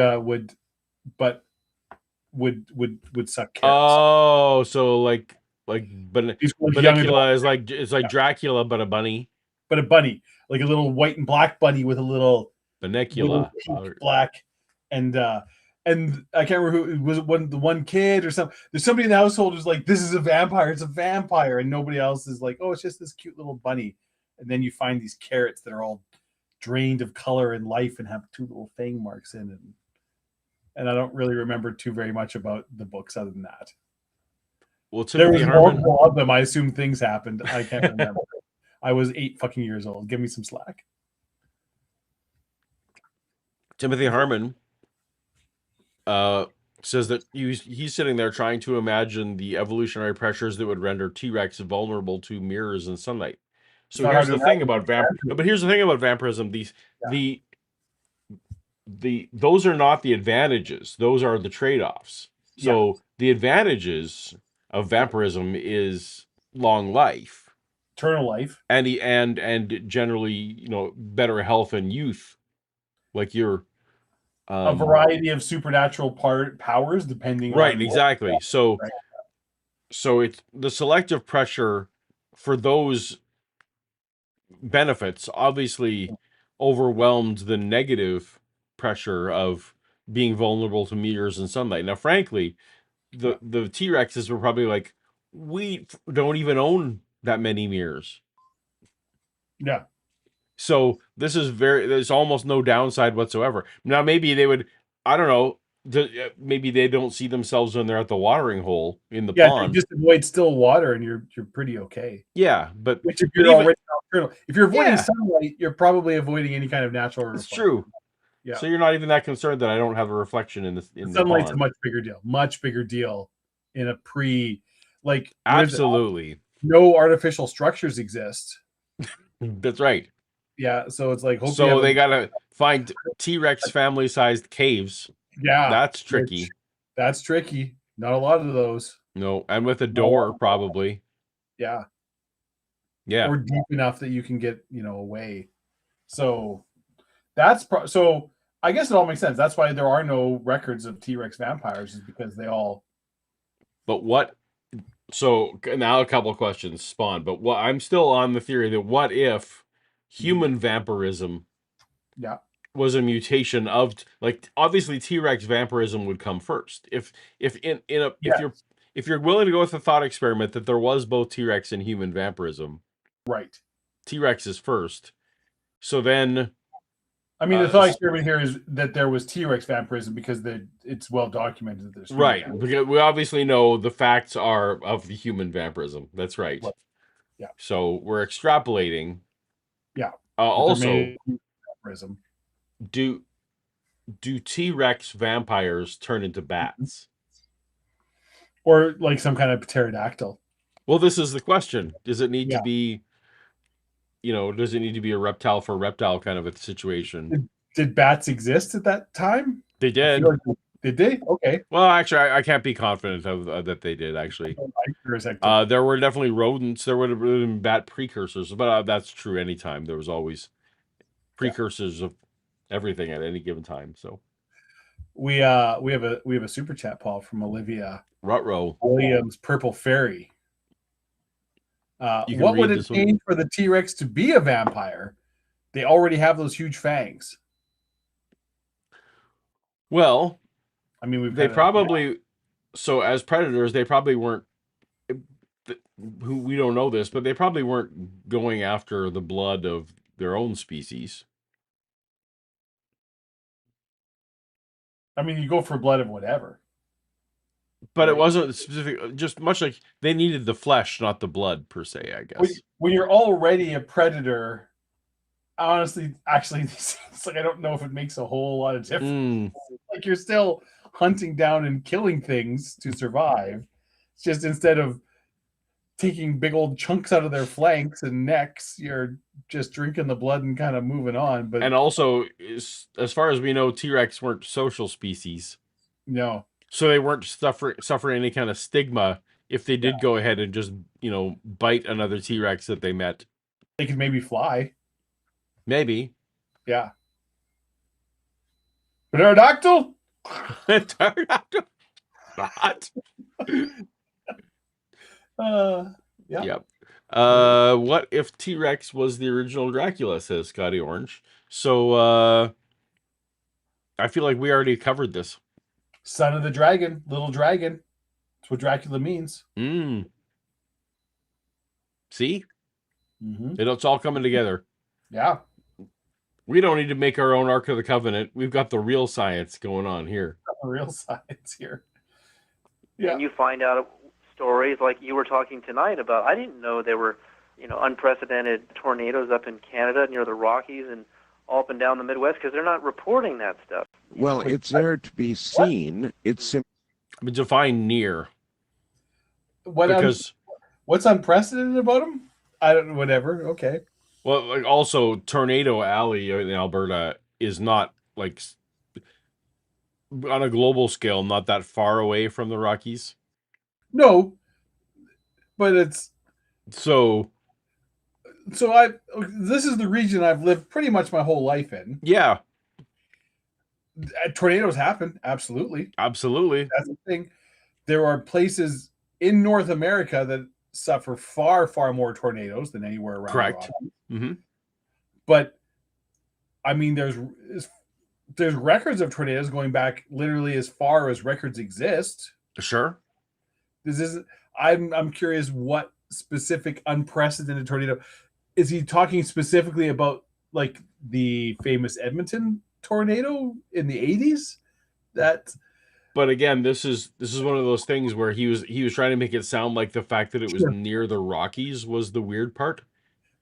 would suck carrots. Oh, so like These were like young Bunnicula adult, is like Dracula, but a bunny. but a bunny, like a little white and black bunny with a little Bunnicula. pink, black, and I can't remember who it was. The one kid or something. There's somebody in the household who's like, "This is a vampire. It's a vampire," and nobody else is like, "Oh, it's just this cute little bunny." And then you find these carrots that are all drained of color and life and have two little fang marks in it. And I don't really remember too very much about the books other than that. Well, There Timothy was Harmon. multiple of them. I assume things happened. I can't remember. I was 8 fucking years old. Give me some slack. Timothy Harmon says that he's sitting there trying to imagine the evolutionary pressures that would render T-Rex vulnerable to mirrors and sunlight. So Not here's hard the to thing about but here's the thing about vampirism. Those are not the advantages. Those are the trade-offs. So the advantages of vampirism is long life, eternal life, and generally, better health and youth. Like you're a variety of supernatural powers depending right, on exactly. So right. so it's the selective pressure for those benefits obviously overwhelmed the negative pressure of being vulnerable to meteors and sunlight. Now, frankly, the T-Rexes were probably like, we don't even own that many mirrors. Yeah. So there's almost no downside whatsoever. Now, maybe they would, I don't know, maybe they don't see themselves when they're at the watering hole in the pond. You just avoid still water and you're pretty okay. Yeah, but which if you're already nocturnal, if you're avoiding sunlight, you're probably avoiding any kind of natural. It's true. Yeah. So you're not even that concerned that I don't have a reflection in the sunlight's pond. a much bigger deal in a absolutely no artificial structures exist. That's right. Yeah, so it's like so they gotta find T-Rex family-sized caves. Yeah, that's tricky. That's tricky. Not a lot of those. No, and with a door probably. Yeah. Yeah. Or deep enough that you can get away. So that's so. I guess it all makes sense. That's why there are no records of T-Rex vampires, is because they all. But what? So now a couple of questions spawn. But what I'm still on the theory that what if human vampirism was a mutation of, like, obviously T-Rex vampirism would come first. If you're willing to go with the thought experiment that there was both T-Rex and human vampirism, right? T-Rex is first. So then, I mean, the thought experiment here is that there was T-Rex vampirism because it's well documented that there's right. Because we obviously know the facts are of the human vampirism. That's right. Yeah. So we're extrapolating. Yeah. Also, vampirism. Do T-Rex vampires turn into bats? Or like some kind of pterodactyl? Well, this is the question. Does it need to be, does it need to be a reptile for reptile kind of a situation? Did bats exist at that time? They I did. feel like- Did they? Okay. Well, actually, I can't be confident of that they did, actually. There were definitely rodents. There would have been bat precursors, but that's true anytime. There was always precursors of everything at any given time. So we have a super chat, Paul, from Olivia Rutro. Williams, Purple Fairy. You can What would read it this one. mean for the T-Rex to be a vampire? They already have those huge fangs. Well, I mean, they probably, so as predators, they probably weren't, who we don't know this, but they probably weren't going after the blood of their own species. I mean, you go for blood of whatever. But Right. it wasn't specific, just much like they needed the flesh, not the blood per se, I guess. When you're already a predator, honestly, actually, it's like I don't know if it makes a whole lot of difference. Like you're still hunting down and killing things to survive. It's just instead of taking big old chunks out of their flanks and necks, you're just drinking the blood and kind of moving on. But And also, as far as we know, T-Rex weren't social species. no. So they weren't suffering any kind of stigma if they did go ahead and just, bite another T-Rex that they met. They could maybe fly. Maybe. Yeah. Pterodactyl? Pterodactyl? Not. Yeah. Yep. What if T-Rex was the original Dracula, says Scotty Orange. So, I feel like we already covered this. Son of the dragon, little dragon. That's what Dracula means. See? Mm-hmm. It's all coming together. Yeah. We don't need to make our own Ark of the Covenant. We've got the real science going on here. Real science here. Yeah. And you find out stories like you were talking tonight about. I didn't know there were, unprecedented tornadoes up in Canada near the Rockies and all up and down the Midwest because they're not reporting that stuff. Well, it's there to be seen. It's Define near. What's unprecedented about them? I don't know. Whatever. Okay. Well, like also Tornado Alley in Alberta is not like on a global scale, not that far away from the Rockies. No, but it's so. This is the region I've lived pretty much my whole life in. Yeah. Tornadoes happen. Absolutely. That's the thing. There are places in North America that suffer far, far more tornadoes than anywhere around. Correct. Mm-hmm. But I mean, there's records of tornadoes going back literally as far as records exist. Sure. I'm curious what specific unprecedented tornado is he talking specifically about, like the famous Edmonton tornado in the 80s? But again, this is one of those things where he was trying to make it sound like the fact that it was near the Rockies was the weird part.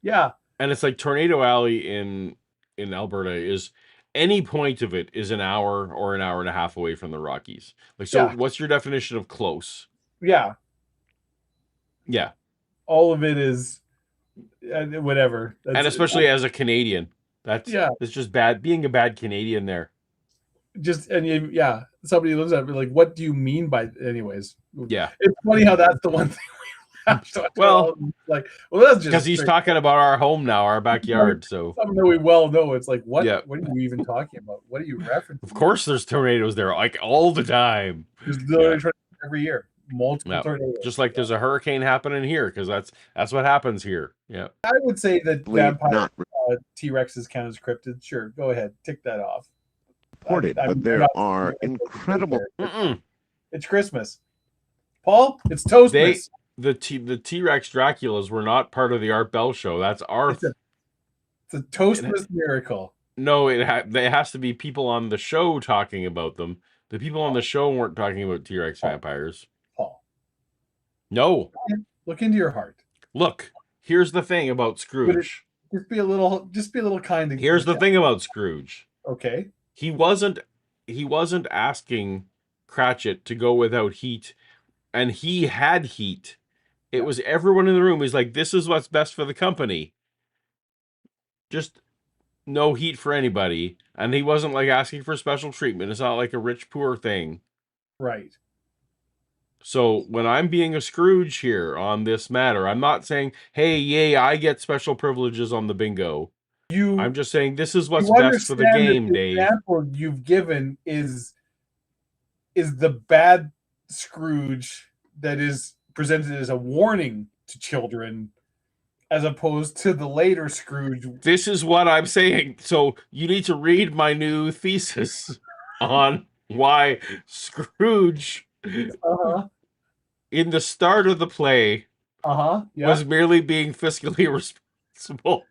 Yeah. And it's like Tornado Alley in Alberta is any point of it is an hour or an hour and a half away from the Rockies. Like, so what's your definition of close? Yeah. Yeah. All of it is whatever. And especially as a Canadian, it's just bad being a bad Canadian there. Somebody lives at like, what do you mean by anyways? Yeah. It's funny how that's the one thing we have to that's just because he's talking about our home now, our backyard. So something that we well know. It's like, what are you even talking about? What are you referencing? Of course there's tornadoes there, like all the time. There's literally every year. Multiple tornadoes. Just like there's a hurricane happening here, because that's what happens here. Yeah. I would say that vampire T-Rexes count as cryptids. Sure, go ahead, tick that off. Reported, but there are incredible. It's Christmas, Paul. It's Toastmas. The T-Rex Draculas were not part of the Art Bell show. That's our. It's a Toastmas miracle. No, it has to be people on the show talking about them. The people on the show weren't talking about T-Rex vampires. Paul. No. Look into your heart. Look, here's the thing about Scrooge. Just be a little kind. Here's the thing about Scrooge. Okay. He wasn't asking Cratchit to go without heat, and he had heat. It was everyone in the room is like, this is what's best for the company. Just no heat for anybody, and he wasn't like asking for special treatment. It's not like a rich poor thing. Right. So when I'm being a Scrooge here on this matter, I'm not saying, hey, yay, I get special privileges on the bingo. I'm just saying this is what's You best for the understand that game, the Dave. example you've given is the bad Scrooge that is presented as a warning to children, as opposed to the later Scrooge. This is what I'm saying. So you need to read my new thesis on why Scrooge, Uh-huh. in the start of the play, Uh-huh. Yeah. was merely being fiscally responsible.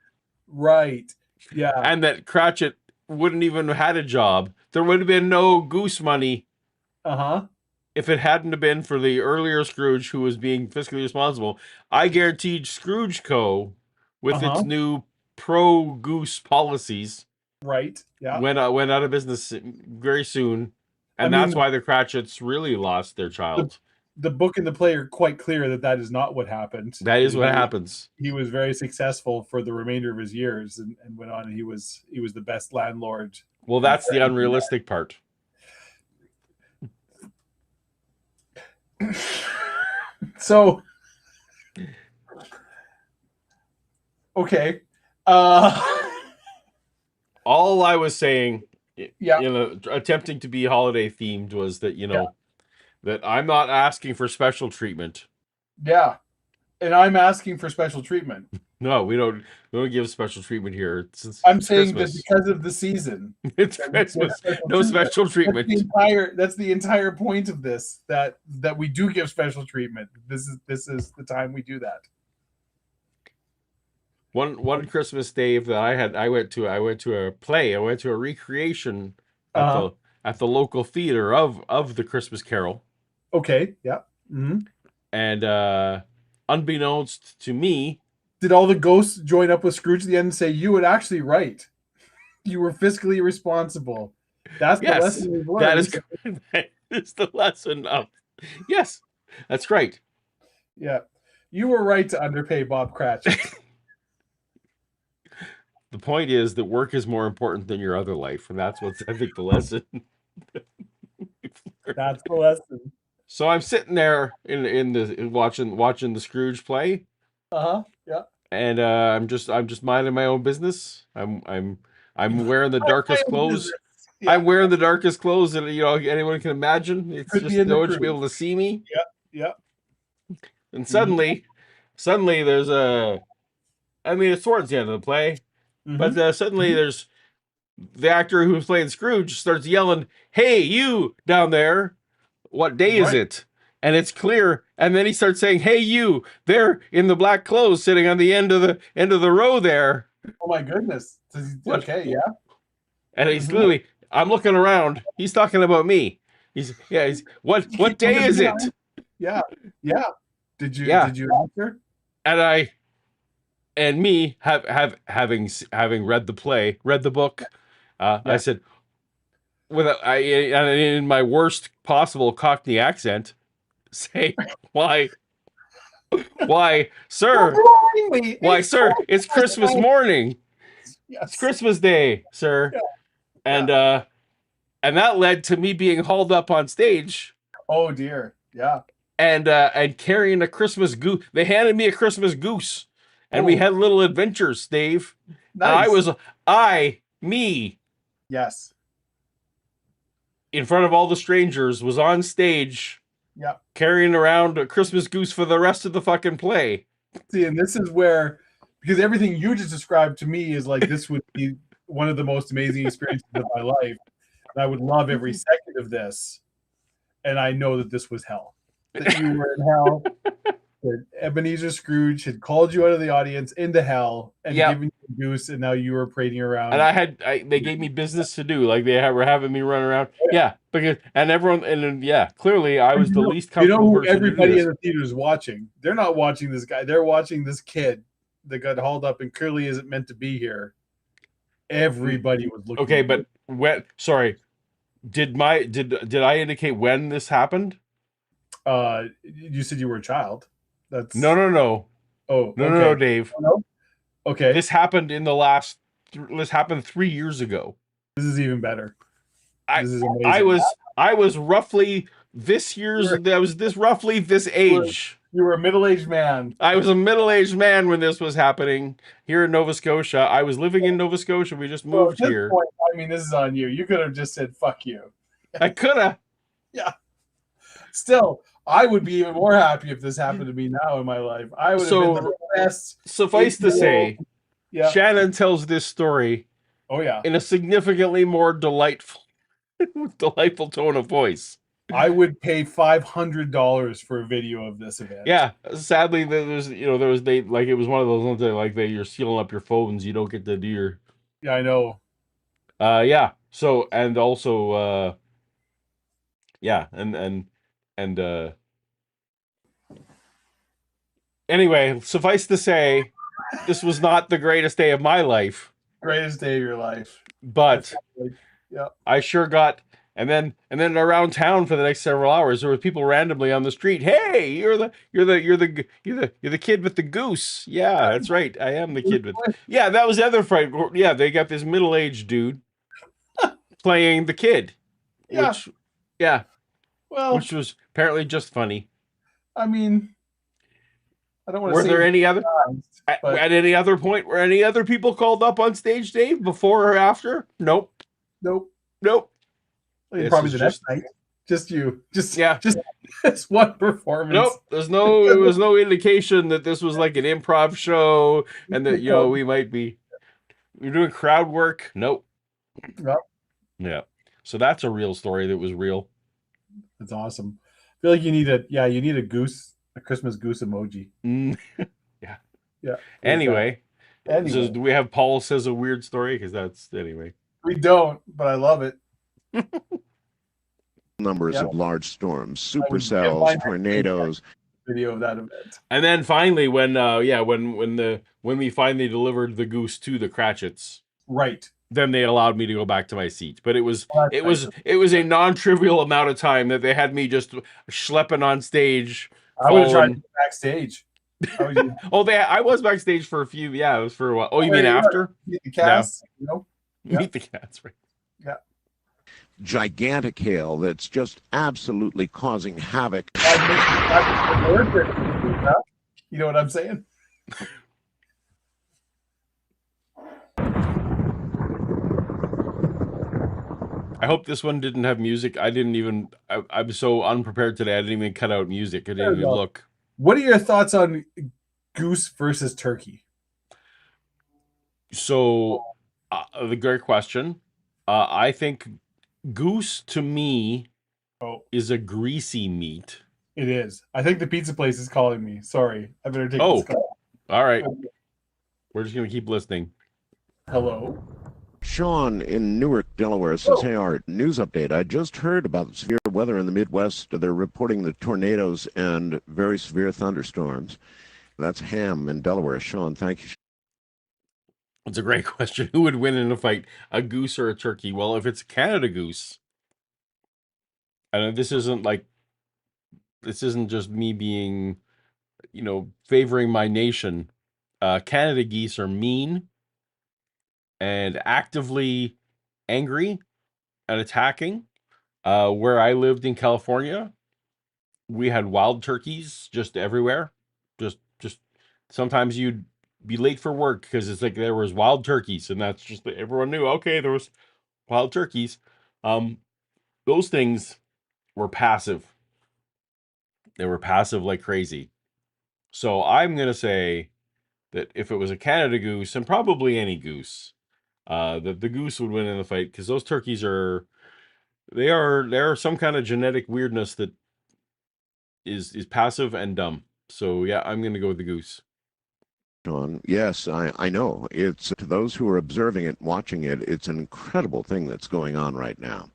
Right. Yeah. And that Cratchit wouldn't even have had a job. There would have been no goose money Uh-huh. if it hadn't have been for the earlier Scrooge who was being fiscally responsible. I guaranteed Scrooge Co., with its new pro-goose policies, Right. Yeah. went out of business very soon. And that's why the Cratchits really lost their child. The book and the play are quite clear that is not what happened. That is what happens. He was very successful for the remainder of his years, and went on, and he was the best landlord. Well, that's the unrealistic part. So, okay. All I was saying, Yeah. attempting to be holiday themed, was that, that I'm not asking for special treatment. Yeah. And I'm asking for special treatment. No, we don't give special treatment here. I'm saying Christmas. that because of the season. It's Christmas. No special treatment. That's the entire point of this, that we do give special treatment. This is the time we do that. One Christmas, Dave, that I went to a play. I went to a recreation at the local theater of the Christmas Carol. Okay. Yeah. Mm-hmm. And unbeknownst to me, did all the ghosts join up with Scrooge at the end and say, "You were actually right. You were fiscally responsible"? That's the lesson we've learned. That is the lesson of. Yes, that's right. Yeah, you were right to underpay Bob Cratchit. The point is that work is more important than your other life, and that's what's, I think, the lesson. That's the lesson. So I'm sitting there in watching the Scrooge play. Yeah. And I'm just minding my own business. I'm wearing the darkest clothes. Yeah. I'm wearing the darkest clothes that anyone can imagine. It's just no one should be able to see me. Yeah. And suddenly there's it's towards the end of the play, but suddenly there's the actor who's playing Scrooge starts yelling, "Hey, you down there! What day is it?" And it's clear. And then he starts saying, "Hey, you there in the black clothes, sitting on the end of the row there." Oh my goodness! Okay, yeah. And he's clearly, I'm looking around. He's talking about me. What day is it? Yeah. Did you answer? And having read the book, I said, in my worst possible Cockney accent, say, why, sir? Why, sir? It's Christmas morning. Yes. It's Christmas Day, sir. Yeah. And that led to me being hauled up on stage. Oh dear. Yeah. And carrying a Christmas goose. They handed me a Christmas goose, and we had little adventures, Dave. Nice. Me. Yes. In front of all the strangers, was on stage. Yeah. Carrying around a Christmas goose for the rest of the fucking play. See, and this is where, because everything you just described to me is like, this would be one of the most amazing experiences of my life. And I would love every second of this. And I know that this was hell. That you were in hell. That Ebenezer Scrooge had called you out of the audience into hell and given you a goose, and now you were parading around. And they gave me business to do. Like were having me run around. Yeah, because clearly I was the least comfortable person. Everybody in the theater is watching. They're not watching this guy. They're watching this kid that got hauled up and clearly isn't meant to be here. Everybody was looking. Okay, but did I indicate when this happened? You said you were a child. That's no. Oh, no, Dave. No? Okay. This happened in the last this happened 3 years ago. This is even better. I This is amazing. I was roughly this age. You were a middle-aged man. I was a middle-aged man when this was happening here in Nova Scotia. I was living in Nova Scotia. We just Well, moved at this here. point, I mean, this is on you. You could have just said "fuck you." I could have. Yeah. Still, I would be even more happy if this happened to me now in my life. I would have been the best. Suffice to say, Yeah. Shannon tells this story Oh yeah. in a significantly more delightful tone of voice. I would pay $500 for a video of this event. Yeah, sadly, it was one of those ones that you're sealing up your phones. You don't get to do your. Yeah, I know. Yeah. So and also, yeah, and anyway, suffice to say, this was not the greatest day of my life. Greatest day of your life. But yeah, I sure got. And then around town for the next several hours, there were people randomly on the street. Hey, you're the kid with the goose. Yeah, that's right. I am the kid with. Yeah, that was the other fight. Yeah, they got this middle-aged dude playing the kid. Yeah. Which was apparently just funny. I mean, I don't want to. Were there any other at any other point were any other people called up on stage, Dave, before or after? Nope. Probably the next night. Just you. Just one performance. Nope. There was no indication that this was like an improv show and that we're doing crowd work. Nope. Yep. Yeah. So that's a real story that was real. That's awesome. I feel like you need a goose, a Christmas goose emoji. Yeah. Yeah. Anyway. So do we have Paul says a weird story? Because that's anyway. We don't, but I love it. Numbers of large storms, supercells, tornadoes. Video of that event. And then finally, when we finally delivered the goose to the Cratchits, right? Then they allowed me to go back to my seat. But it was a non-trivial amount of time that they had me just schlepping on stage. I would have tried to go backstage. I was backstage for a few. Yeah, it was for a while. Oh, you mean after? Meet the cats. No. Meet the cats, right? Yeah. Gigantic hail that's just absolutely causing havoc. You know what I'm saying? I hope this one didn't have music. I'm so unprepared today. I didn't even cut out music. I didn't even look. What are your thoughts on goose versus turkey? So, the great question. I think goose to me is a greasy meat. It is. I think the pizza place is calling me. Sorry, I better take this call. All right. We're just gonna keep listening. Hello. Sean in Newark, Delaware says, "Hey Art, news update. I just heard about the severe weather in the Midwest. They're reporting the tornadoes and very severe thunderstorms." That's Ham in Delaware. Sean, thank you. It's a great question. Who would win in a fight, a goose or a turkey? Well, if it's a Canada goose, and this isn't just me being, favoring my nation. Canada geese are mean and actively angry and attacking. Where I lived in California, we had wild turkeys just everywhere. Just sometimes you'd be late for work because it's like there was wild turkeys, and that's just everyone knew. Okay, there was wild turkeys. Those things were passive. They were passive like crazy. So I'm gonna say that if it was a Canada goose, and probably any goose, that the goose would win in the fight because those turkeys are some kind of genetic weirdness that is passive and dumb. So yeah, I'm gonna go with the goose. Sean, yes, I know. It's to those who are observing it, watching it, it's an incredible thing that's going on right now.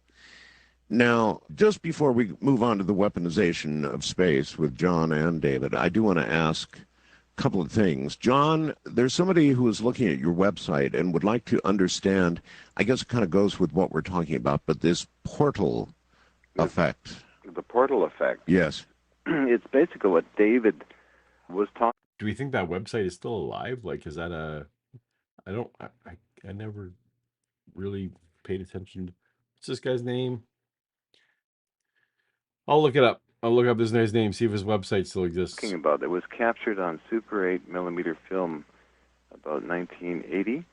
Now, just before we move on to the weaponization of space with John and David, I do want to ask a couple of things. John, there's somebody who is looking at your website and would like to understand, I guess it kind of goes with what we're talking about, but this portal effect. The portal effect. Yes. It's basically what David was talking. Do we think that website is still alive? Like, is that I never really paid attention. What's this guy's name? I'll look it up. I'll look up this guy's name, see if his website still exists. Talking about that was captured on Super 8 millimeter film about 1980.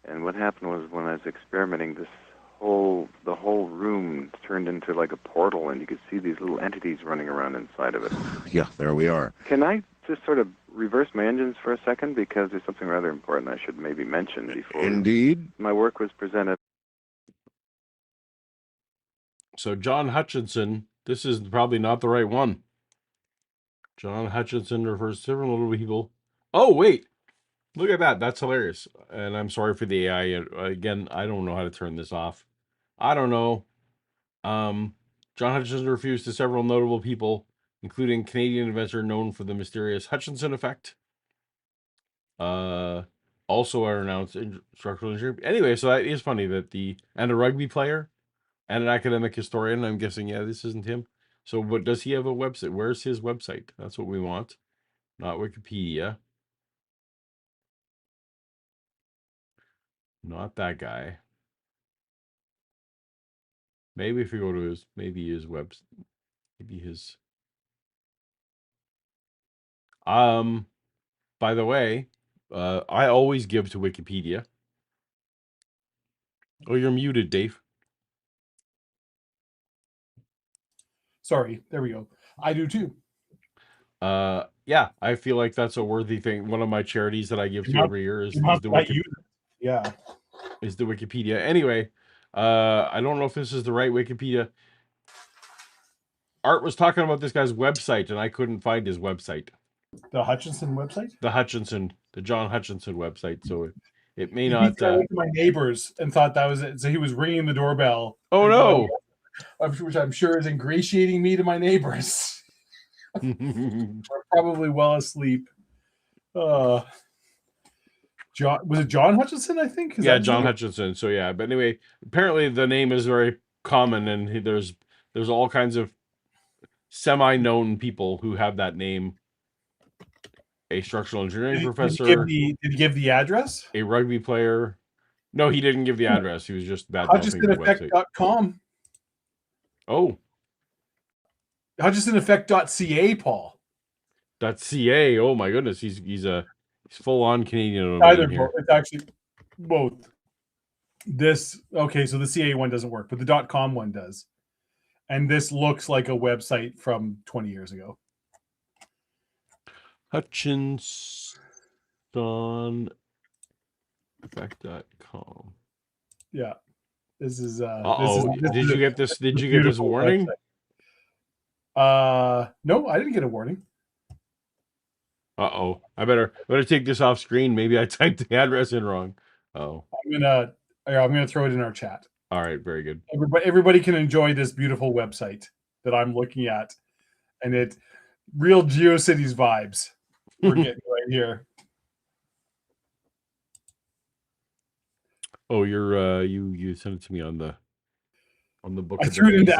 And what happened was when I was experimenting, the whole room turned into like a portal, and you could see these little entities running around inside of it. Yeah, there we are. Can I just sort of reverse my engines for a second, because there's something rather important I should maybe mention before. Indeed. My work was presented. So John Hutchison, this is probably not the right one. John Hutchison refers to several notable people. Oh, wait. Look at that. That's hilarious. And I'm sorry for the AI. Again, I don't know how to turn this off. I don't know. John Hutchison refused to several notable people, including Canadian inventor known for the mysterious Hutchison Effect. Also a renowned structural engineer. Anyway, so that is funny that and a rugby player and an academic historian. I'm guessing, yeah, this isn't him. So, but does he have a website? Where's his website? That's what we want, not Wikipedia. Not that guy. Maybe if you go to his, maybe his website, maybe his. By the way, I always give to Wikipedia. Oh, you're muted, Dave. Sorry, there we go. I do too. Yeah, I feel like that's a worthy thing. One of my charities that I give to every year is the Yeah. Is the Wikipedia. Anyway, I don't know if this is the right Wikipedia. Art was talking about this guy's website, and I couldn't find his website. The Hutchison website? The John Hutchison website. So it may He not. I went to my neighbors and thought that was it. So he was ringing the doorbell. Oh no! Which I'm sure is ingratiating me to my neighbors. We're probably well asleep. John, was it John Hutchison? I think. Yeah, John Hutchison. So yeah, but anyway, apparently the name is very common, and there's all kinds of semi-known people who have that name. A structural engineering professor. Did he give the address? A rugby player. No, he didn't give the address. He was just bad mouthing the website. HutchisonEffect.com. Oh. HutchisonEffect.ca, Paul. .ca. Oh my goodness, he's full on Canadian. It's actually both. So the CA one doesn't work, but the .com one does. And this looks like a website from 20 years ago. HutchisonEffect.com. Yeah. This is Did you get this warning? No, I didn't get a warning. I better take this off screen. Maybe I typed the address in wrong. Oh. I'm gonna throw it in our chat. All right, very good. Everybody can enjoy this beautiful website that I'm looking at, and it real GeoCities vibes we're getting right here. Oh, you sent it to me on the book. I threw it in the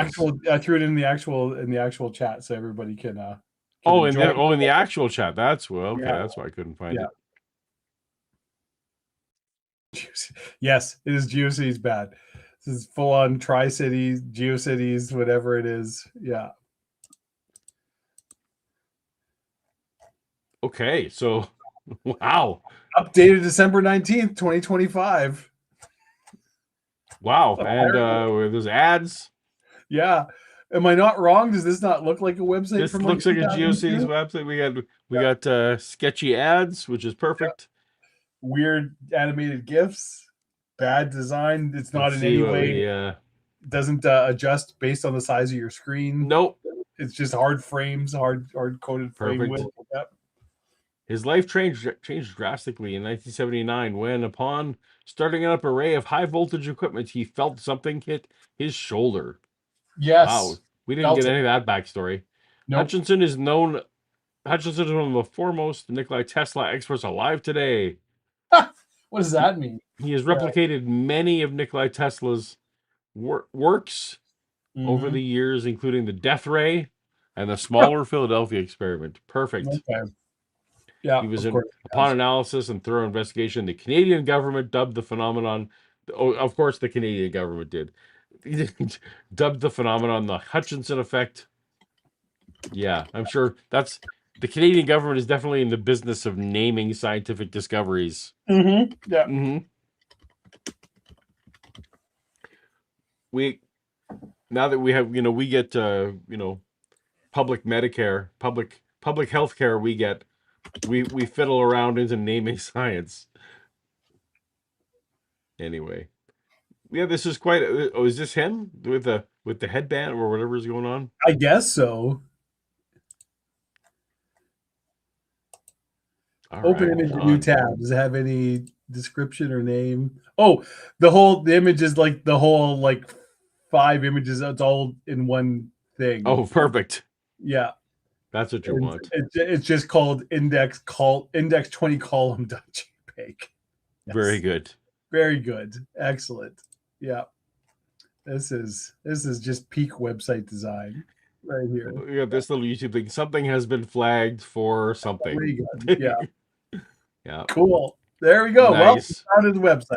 actual chat so everybody can. In the actual chat. That's okay. Yeah. That's why I couldn't find it. Yes, it is GeoCities bad. This is full on Tri-Cities, GeoCities, whatever it is. Yeah. Okay, so wow. Updated December 19th, 2025. Wow, and there's ads. Yeah. Am I not wrong? Does this not look like a website? This looks like a GeoCities website. We got sketchy ads, which is perfect. Yeah. Weird animated GIFs, bad design. It's not in any way. Doesn't adjust based on the size of your screen. Nope. It's just hard frames, hard coded frame width. Yep. His life changed drastically in 1979 when, upon starting an array of high voltage equipment, he felt something hit his shoulder. Yes. Wow. We didn't get any of that backstory. Nope. Hutchison is one of the foremost Nikola Tesla experts alive today. What does that mean? He has replicated many of Nikola Tesla's works over the years, including the death ray and the smaller Philadelphia experiment. Perfect. Okay. Yeah, He was of course. upon analysis and thorough investigation, the Canadian government dubbed the phenomenon. Oh, of course, the Canadian government did. Dubbed the phenomenon the Hutchison Effect. Yeah, I'm sure that's the Canadian government is definitely in the business of naming scientific discoveries. Mm-hmm. Yeah. Mm-hmm. We now that we have, we get, public Medicare, public health care. We fiddle around into naming science. Anyway, yeah, this is quite. Oh, is this him with the headband or whatever is going on? I guess so. All Open right, image, John. new tab. Does it have any description or name? Oh, the image is like the whole like 5 images. It's all in one thing. Oh, perfect. Yeah. That's what you want. It's just called index 20 column JPEG. Yes. Very good. Very good. Excellent. Yeah. This is just peak website design right here. We got this little YouTube thing. Something has been flagged for something. Very good. Yeah. Yeah. Cool. There we go. Nice. Well, we found the website.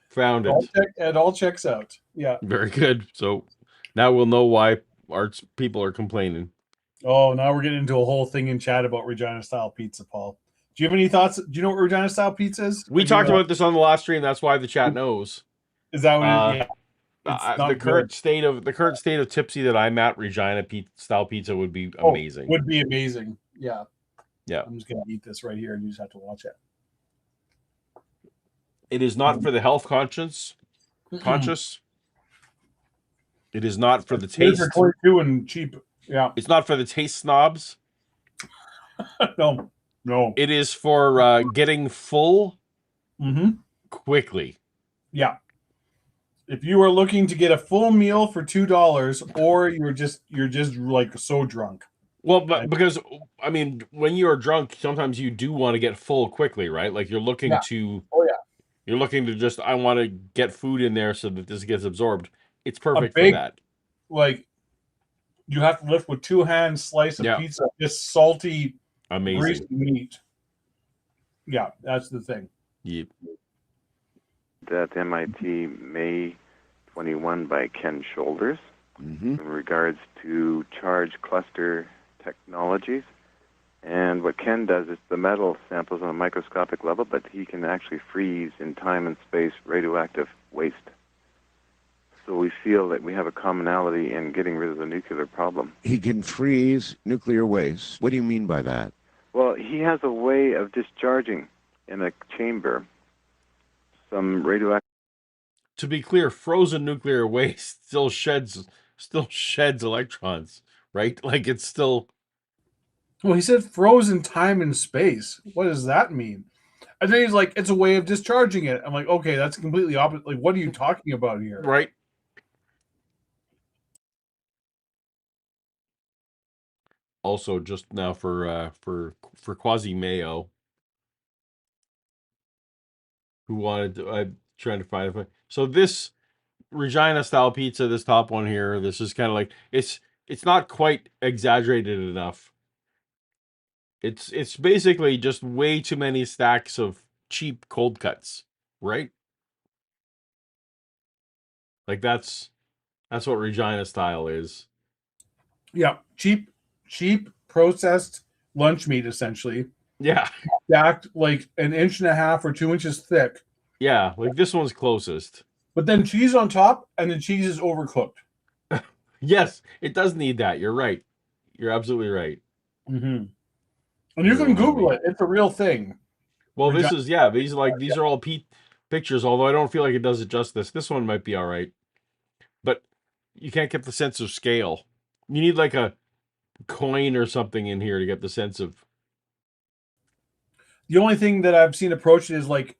Found it. It all checks out. Yeah. Very good. So now we'll know why our people are complaining. Oh, now we're getting into a whole thing in chat about Regina style pizza, Paul. Do you have any thoughts? Do you know what Regina style pizza is? We talked about this on the last stream. That's why the chat knows. Is that what it is? Yeah. The current state of tipsy that I'm at, Regina style pizza would be amazing. Would be amazing. Yeah. Yeah. I'm just gonna eat this right here, and you just have to watch it. It is not for the health conscious. It is not for the taste. For 22 and cheap. Yeah. It's not for the taste snobs. No. It is for getting full quickly. Yeah. If you are looking to get a full meal for $2, or you're just like so drunk. Well, but because I mean, when you are drunk, sometimes you do want to get full quickly, right? Like you're looking to. Oh yeah. You're looking to just. I want to get food in there so that this gets absorbed. It's perfect for that. Like, you have to lift with 2 hands, slice of pizza, just salty, amazing greasy meat. Yeah, that's the thing. Yep. At MIT May 21 by Ken Shoulders in regards to charge cluster technologies. And what Ken does is the metal samples on a microscopic level, but he can actually freeze in time and space radioactive waste. So we feel that we have a commonality in getting rid of the nuclear problem. He can freeze nuclear waste. What do you mean by that? Well, he has a way of discharging in a chamber some radioactive. To be clear, frozen nuclear waste still sheds electrons, right? Like it's still. Well, he said frozen time and space. What does that mean? And then he's like, it's a way of discharging it. I'm like, okay, that's completely opposite. Like, what are you talking about here? Right. Also, just now for Quasi Mayo, who wanted to, trying to find it. So this Regina style pizza, this top one here, this is kind of like it's not quite exaggerated enough. It's basically just way too many stacks of cheap cold cuts, right? Like that's what Regina style is. Yeah, cheap processed lunch meat, essentially. Yeah. Stacked like 1.5 inches or 2 inches thick. Yeah, like this one's closest. But then cheese on top, and the cheese is overcooked. Yes, it does need that. You're right. You're absolutely right. Mm-hmm. And you can Google it. It's a real thing. Well, this is, these are all pictures, although I don't feel like it does it justice. This one might be all right. But you can't get the sense of scale. You need like a coin or something in here to get the sense of. The only thing that I've seen approached is like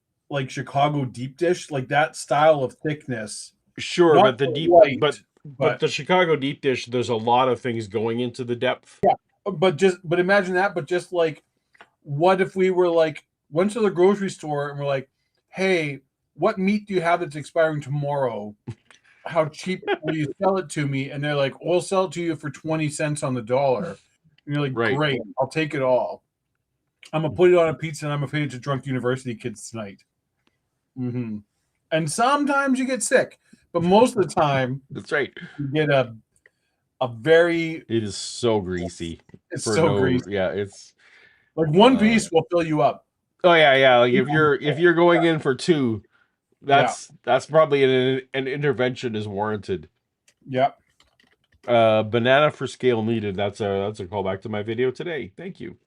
Chicago deep dish, like that style of thickness. Sure, Not but the deep white, but the Chicago deep dish, there's a lot of things going into the depth. Yeah, but imagine that. But just like, what if we were like went to the grocery store and we're like, hey, what meat do you have that's expiring tomorrow? How cheap will you sell it to me? And they're like, we'll sell it to you for 20 cents on the dollar. And you're like, Right. Great, I'll take it all. I'm gonna put it on a pizza and I'm gonna feed it to drunk university kids tonight. Mm-hmm. And sometimes you get sick, but most of the time That's right. you get a very. It is so greasy. It's so greasy. Yeah, it's like one piece will fill you up. Oh yeah. Like if you're going in for two, that's probably an intervention is warranted. Yeah. Banana for scale needed. That's a callback to my video today. Thank you.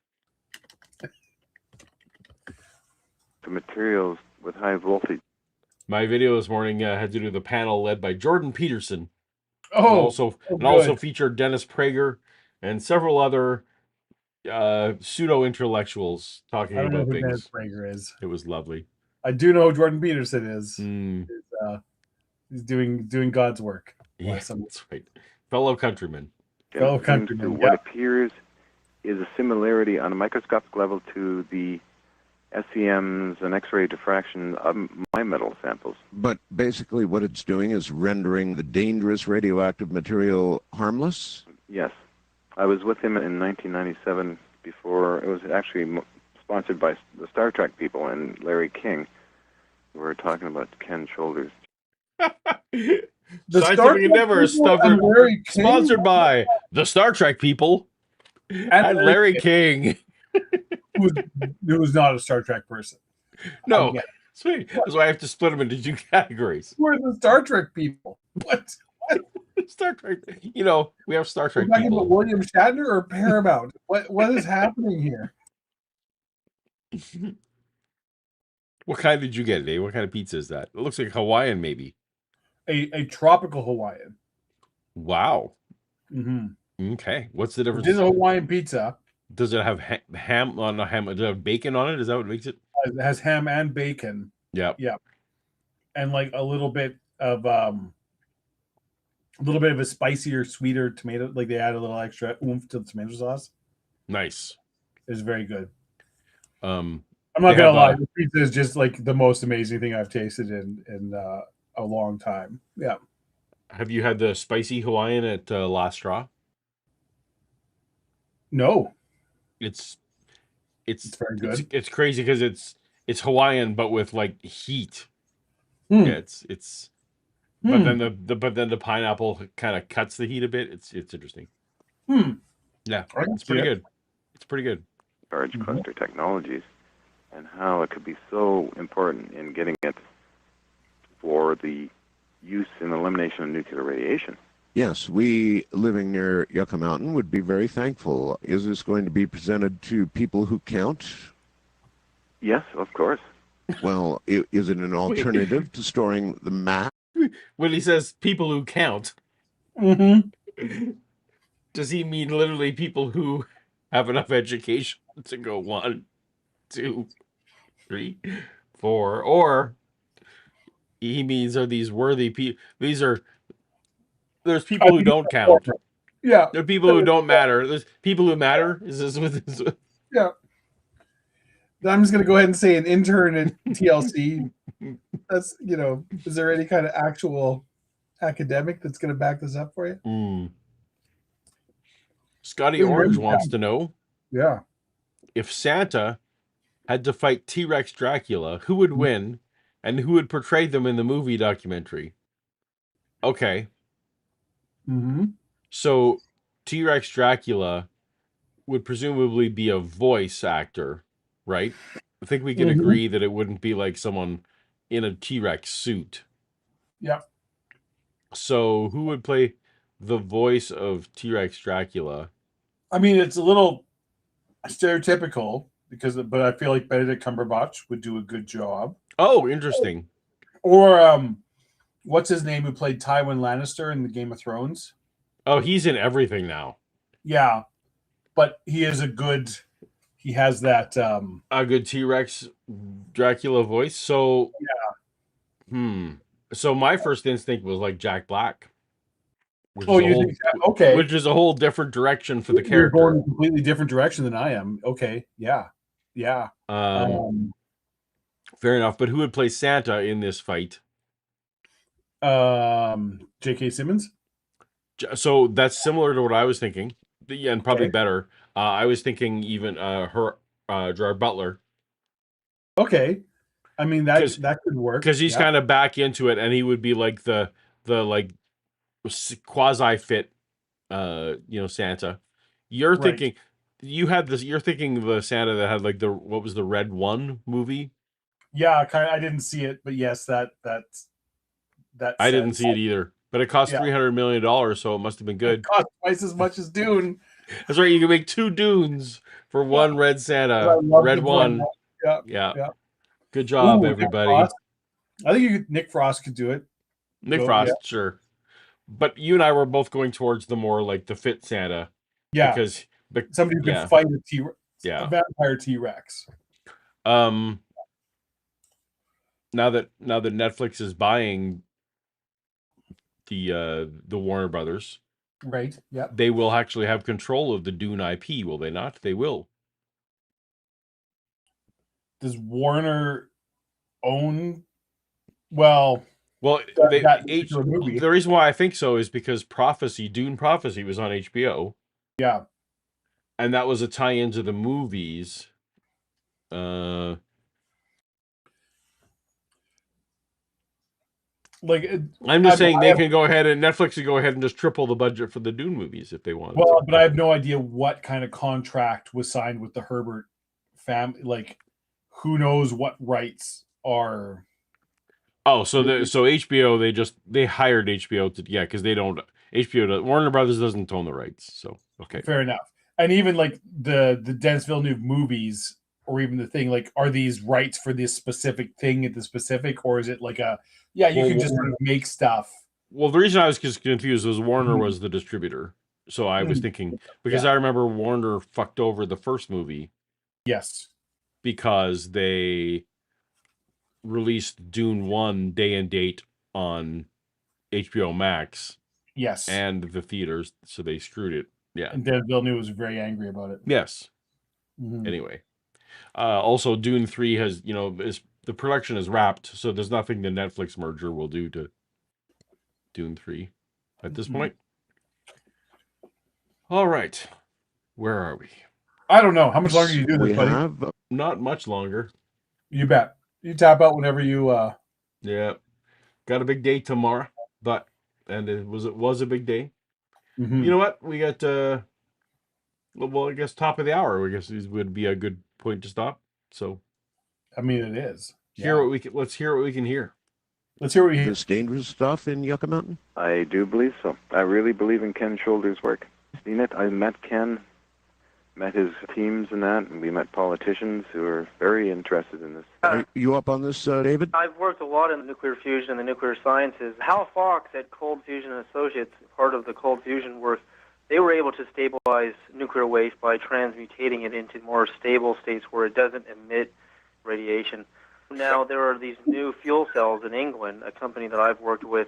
The materials with high voltage. My video this morning had to do with a panel led by Jordan Peterson. Oh, and also featured Dennis Prager and several other pseudo intellectuals talking I don't know about who things. Dennis Prager is. It was lovely. I do know who Jordan Peterson is. Mm. He's doing God's work. Yeah, that's right. Fellow countrymen. Fellow countrymen. What appears is a similarity on a microscopic level to the SEMs and X-ray diffraction of my metal samples. But basically what it's doing is rendering the dangerous radioactive material harmless? Yes. I was with him in 1997 before. It was actually sponsored by the Star Trek people and Larry King. We were talking about Ken Shoulders. Scientific Endeavor is sponsored by the Star Trek people and Larry King. who's not a Star Trek person. No, sweet. That's why I have to split them into two categories. Who are the Star Trek people? What? Star Trek. You know, we have Star Trek talking people. about William Shatner or Paramount? What is happening here? What kind did you get, Dave? What kind of pizza is that? It looks like Hawaiian, maybe. A tropical Hawaiian. Wow. Mm-hmm. Okay. What's the difference? It is a Hawaiian pizza. Does it have ham on the ham? Does it have bacon on it? Is that what makes it? It has ham and bacon. Yeah. Yeah. And like a little bit of a spicier, sweeter tomato. Like they add a little extra oomph to the tomato sauce. Nice. It's very good. I'm not gonna lie. The pizza is just like the most amazing thing I've tasted in a long time. Yeah. Have you had the spicy Hawaiian at La Straw? No. It's very good. It's crazy because it's Hawaiian but with like heat. Mm. Yeah, it's but then the pineapple kind of cuts the heat a bit. It's interesting. Yeah, it's pretty good. It's pretty good. Large cluster technologies and how it could be so important in getting it for the use in elimination of nuclear radiation. Yes, we living near Yucca Mountain would be very thankful. Is this going to be presented to people who count? Yes, of course. Well, is it an alternative to storing the map? When he says people who count, does he mean literally people who have enough education to go 1, 2, 3, 4, or he means are these worthy people? There's people who don't count. Yeah. There are people who don't matter. There's people who matter. Is this with this? Yeah. I'm just going to go ahead and say an intern at TLC. That's, is there any kind of actual academic that's going to back this up for you? Scotty Orange wants to know. Yeah. If Santa had to fight T-Rex Dracula, who would win and who would portray them in the movie documentary? Okay. So T-Rex Dracula would presumably be a voice actor, right? I think we can agree that it wouldn't be like someone in a T-Rex suit. Yeah. So who would play the voice of T-Rex Dracula? I mean, it's a little stereotypical but I feel like Benedict Cumberbatch would do a good job. Oh, interesting. Or what's his name who played Tywin Lannister in the Game of Thrones? Oh, he's in everything now. Yeah. But he has that a good T-Rex Dracula voice. So so my first instinct was like Jack Black. Think that? Okay. Which is a whole different direction for the character. You're going in a completely different direction than I am. Okay. Yeah. Yeah. Fair enough. But who would play Santa in this fight? J.K. Simmons. So that's similar to what I was thinking. Yeah, and probably better. I was thinking even Gerard Butler. Okay. I mean, that could work. Because he's kind of back into it, and he would be like the like quasi fit, Santa. You're Right. thinking you had this. You're thinking the Santa that had like what was the Red One movie? Yeah, I didn't see it, but yes, that I didn't see it either, but it cost $300 million, so it must have been good. It cost twice as much as Dune. That's right. You can make 2 Dunes for one Red Santa. Red One. Yeah. Good job, everybody. I think Nick Frost could do it. Nick Frost, sure. But you and I were both going towards the more like the fit Santa. Yeah. Because somebody who can fight a vampire T-Rex. Now that Netflix is buying the Warner Brothers, right? Yeah. They will actually have control of the Dune IP, will they not? They will. Does Warner own? Well, the reason why I think so is because Dune Prophecy was on HBO. Yeah. And that was a tie-in to the movies. I'm just saying they can go ahead and Netflix can go ahead and just triple the budget for the Dune movies if they want. Well, but I have no idea what kind of contract was signed with the Herbert family. Like, who knows what rights are? Oh, so HBO they hired HBO to because they don't Warner Brothers doesn't own the rights. So okay, fair enough. And even like the Denis Villeneuve movies, or even the thing, like, are these rights for this specific thing at the specific, or is it like you can just sort of make stuff? Well, the reason I was confused was Warner was the distributor. So I was thinking, because I remember Warner fucked over the first movie. Yes. Because they released Dune 1 day and date on HBO Max. Yes. And the theaters, so they screwed it. Yeah. And Denis Villeneuve was very angry about it. Yes. Mm-hmm. Anyway. Also, Dune 3 has, the production is wrapped, so there's nothing the Netflix merger will do to Dune 3 at this point. All right. Where are we? I don't know. How much longer do you do this, buddy? Not much longer. You bet. You tap out whenever you... Yeah. Got a big day tomorrow, and it was a big day. Mm-hmm. You know what? We got... well, I guess top of the hour, I guess, would be a good point to stop. So, I mean, it is. Let's hear what we can hear. Let's hear what we hear. This dangerous stuff in Yucca Mountain? I do believe so. I really believe in Ken Shoulder's work. Seen it. I met Ken, met his teams and that, and we met politicians who are very interested in this. Are you up on this, David? I've worked a lot in nuclear fusion and the nuclear sciences. Hal Fox at Cold Fusion Associates, part of the Cold Fusion work, they were able to stabilize nuclear waste by transmutating it into more stable states where it doesn't emit radiation. Now there are these new fuel cells in England, a company that I've worked with,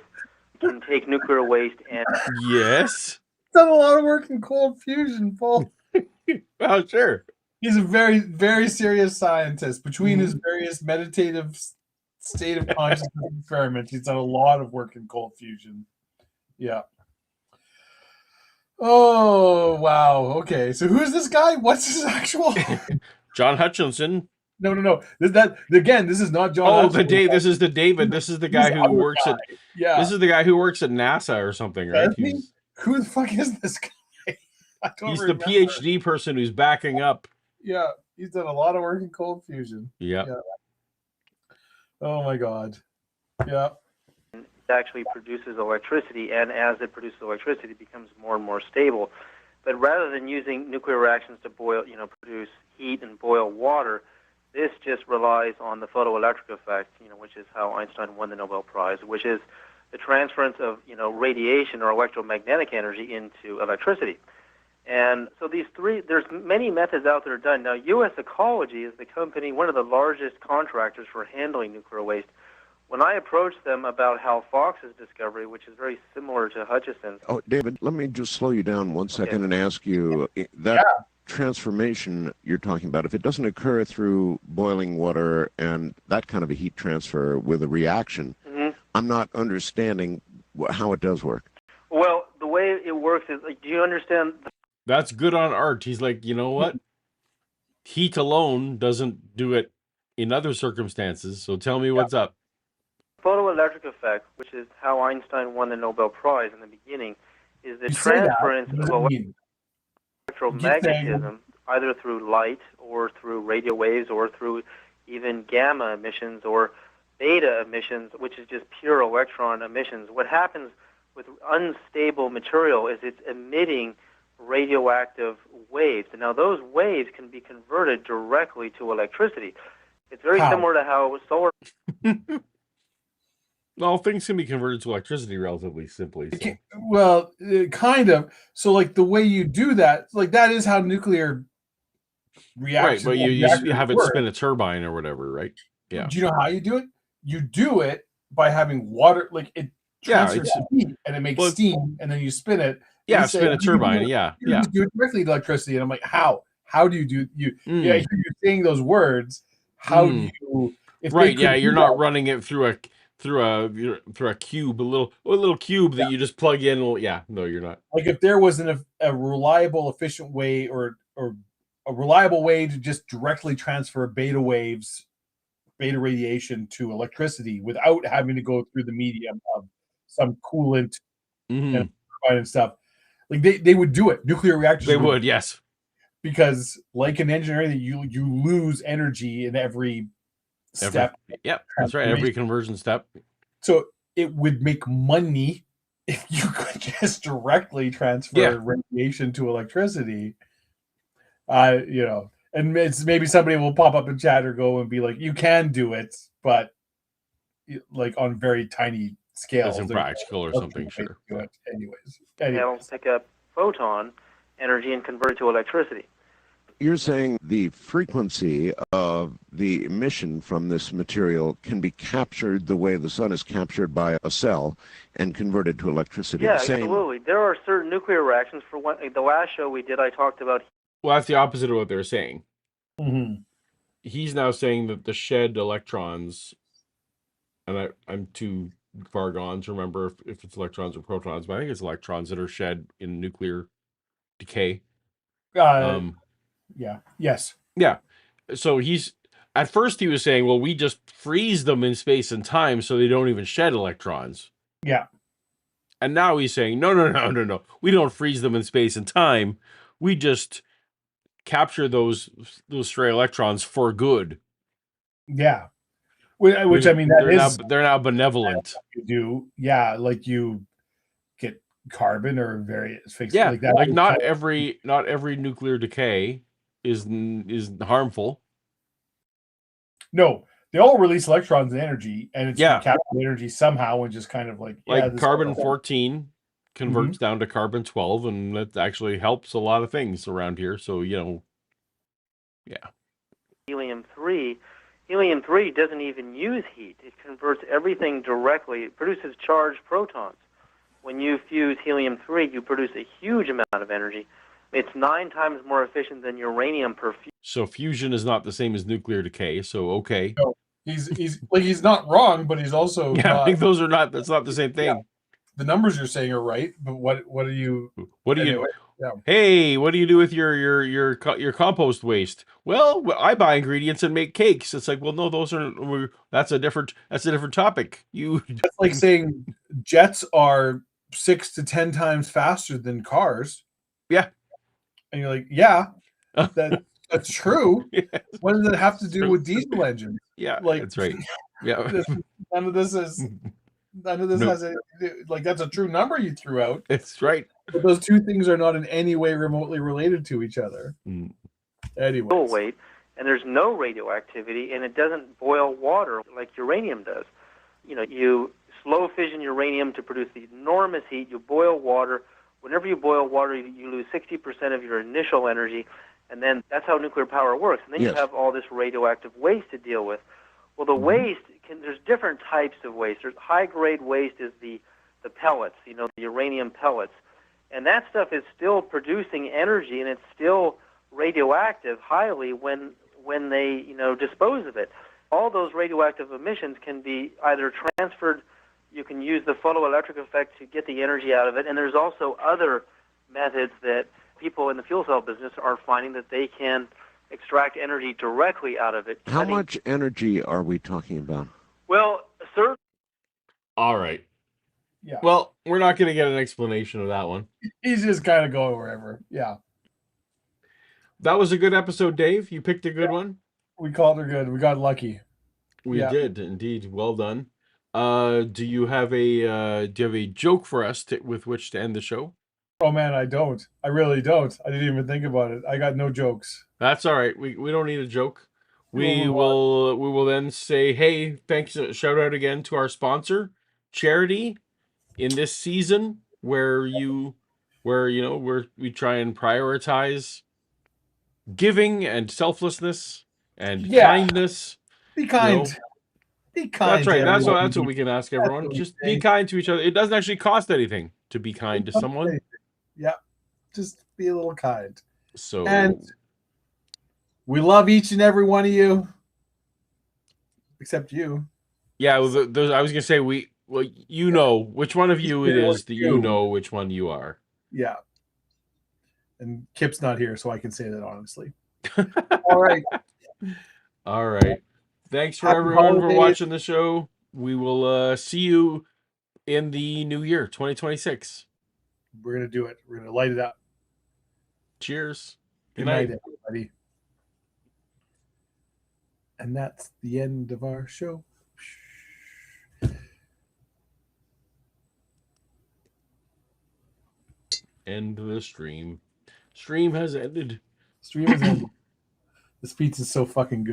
can take nuclear waste and... Yes? Done a lot of work in cold fusion, Paul. Oh, sure. He's a very, very serious scientist. Between his various meditative state of consciousness experiments, he's done a lot of work in cold fusion. Yeah. Oh, wow. Okay. So who's this guy? What's his actual... John Hutchison. No. This is not John Hutchison. This is the David. This is the guy who works at... Yeah. This is the guy who works at NASA or something, right? Who the fuck is this guy? He's the PhD person who's backing up. Yeah. He's done a lot of work in cold fusion. Yeah. Oh, my God. Yeah. It actually produces electricity, and as it produces electricity, it becomes more and more stable. But rather than using nuclear reactions to boil, produce heat and boil water, this just relies on the photoelectric effect, which is how Einstein won the Nobel Prize, which is the transference of, radiation or electromagnetic energy into electricity. And so there's many methods out there done. Now, U.S. Ecology is the company, one of the largest contractors for handling nuclear waste. When I approached them about Hal Fox's discovery, which is very similar to Hutchison's... Oh, David, let me just slow you down 1 second and ask you, that transformation you're talking about, if it doesn't occur through boiling water and that kind of a heat transfer with a reaction, I'm not understanding how it does work. Well, the way it works is, do you understand... That's good on art. He's like, you know what? heat alone doesn't do it in other circumstances. So tell me what's up. Photoelectric effect, which is how Einstein won the Nobel Prize in the beginning, is the You say that, transference what does of it mean? electromagnetism either through light or through radio waves or through even gamma emissions or beta emissions, which is just pure electron emissions. What happens with unstable material is it's emitting radioactive waves. And now those waves can be converted directly to electricity. It's very similar to how solar... Well, things can be converted to electricity relatively simply. So. Well, kind of. So, like, the way you do that, like, that is how nuclear reactions. Right, but you have it spin a turbine or whatever, right? Yeah. Do you know how you do it? You do it by having water, like, it transfers heat and it makes steam, and then you spin it. Yeah, spin a turbine. Yeah. You just do it directly to electricity. And I'm like, how? How do you do you? Yeah, you're saying those words. How do you? Right. Yeah, you're not running it through a cube, a little cube that you just plug in. Well, yeah, no, you're not. Like if there was a reliable, efficient way, or a reliable way to just directly transfer beta radiation to electricity without having to go through the medium of some coolant and stuff. Like they would do it. Nuclear reactors. They would, yes. Because like in engineering, you lose energy in every step. Yep, that's right. Every conversion step. So it would make money if you could just directly transfer radiation to electricity. And it's maybe somebody will pop up in chat or go and be like, you can do it, but like on very tiny scales. It's impractical or something, sure. Do it anyways. They'll pick up photon energy and convert it to electricity. You're saying the frequency of the emission from this material can be captured the way the sun is captured by a cell and converted to electricity. Yeah, absolutely. There are certain nuclear reactions. For one, the last show we did, I talked about... Well, that's the opposite of what they're saying. Mm-hmm. He's now saying that the shed electrons, and I'm too far gone to remember if it's electrons or protons, but I think it's electrons that are shed in nuclear decay. Yeah. Yes. Yeah. So at first he was saying, well, we just freeze them in space and time so they don't even shed electrons. Yeah. And now he's saying, no. We don't freeze them in space and time. We just capture those stray electrons for good. Yeah. Which I mean, they're now benevolent. You do. Yeah. Like you get carbon or various things like that. Like not every nuclear decay is harmful. No, they all release electrons and energy, and it's captured energy somehow, and just kind of like carbon-14 converts down to carbon-12, and that actually helps a lot of things around here. So Helium-3 doesn't even use heat; it converts everything directly. It produces charged protons. When you fuse helium-3, you produce a huge amount of energy. It's 9 times more efficient than uranium per fusion. So fusion is not the same as nuclear decay. So okay. No, he's not wrong, but he's also I think that's not the same thing. Yeah. The numbers you're saying are right, but what do you? Hey, what do you do with your compost waste? Well, I buy ingredients and make cakes. It's like, well, no, that's a different topic. That's like saying jets are 6 to 10 times faster than cars. Yeah. And you're like, yeah, that's true. Yes. What does it have to do with diesel engines? Yeah, that's right. Yeah. None of this has anything to do. Like, that's a true number you threw out. It's right. But those two things are not in any way remotely related to each other. Anyway. Weight, and there's no radioactivity, and it doesn't boil water like uranium does. You slow fission uranium to produce the enormous heat. You boil water. Whenever you boil water, you lose 60% of your initial energy, and then that's how nuclear power works. And then you have all this radioactive waste to deal with. Well, the waste, there's different types of waste. There's high-grade waste is the pellets, the uranium pellets. And that stuff is still producing energy, and it's still radioactive highly when they, dispose of it. All those radioactive emissions can be either transferred. You can use the photoelectric effect to get the energy out of it, and there's also other methods that people in the fuel cell business are finding that they can extract energy directly out of it. How much energy are we talking about? Well, sir. All right. Yeah. Well, we're not going to get an explanation of that one. He's just kind of going wherever. Yeah. That was a good episode, Dave. You picked a good one. We called her good. We got lucky. We Yeah. did indeed. Well done. Do you have a joke for us with which to end the show? Oh man, I don't. I really don't. I didn't even think about it. I got no jokes. That's all right. We don't need a joke. We We'll will then say, hey, thanks. Shout out again to our sponsor, Charity, in this season where we try and prioritize giving and selflessness and kindness. Be kind. You know, Be kind. that's right. to That's everyone. what we can ask everyone. what we Just say. be kind to each other. It doesn't actually cost anything to be kind to someone. Yeah. Just be a little kind. So And we love each and every one of you. Except you. yeah, well, I was gonna say you know which one of you it is that you know which one you are. Yeah. And Kip's not here, so I can say that honestly. All right. All right. Thanks for Happy everyone for holidays. watching the show. We will see you in the new year, 2026. We're going to do it. We're going to light it up. Cheers. Good night, everybody. And that's the end of our show. End the stream. Stream has ended. Stream is ended. This pizza's so fucking good.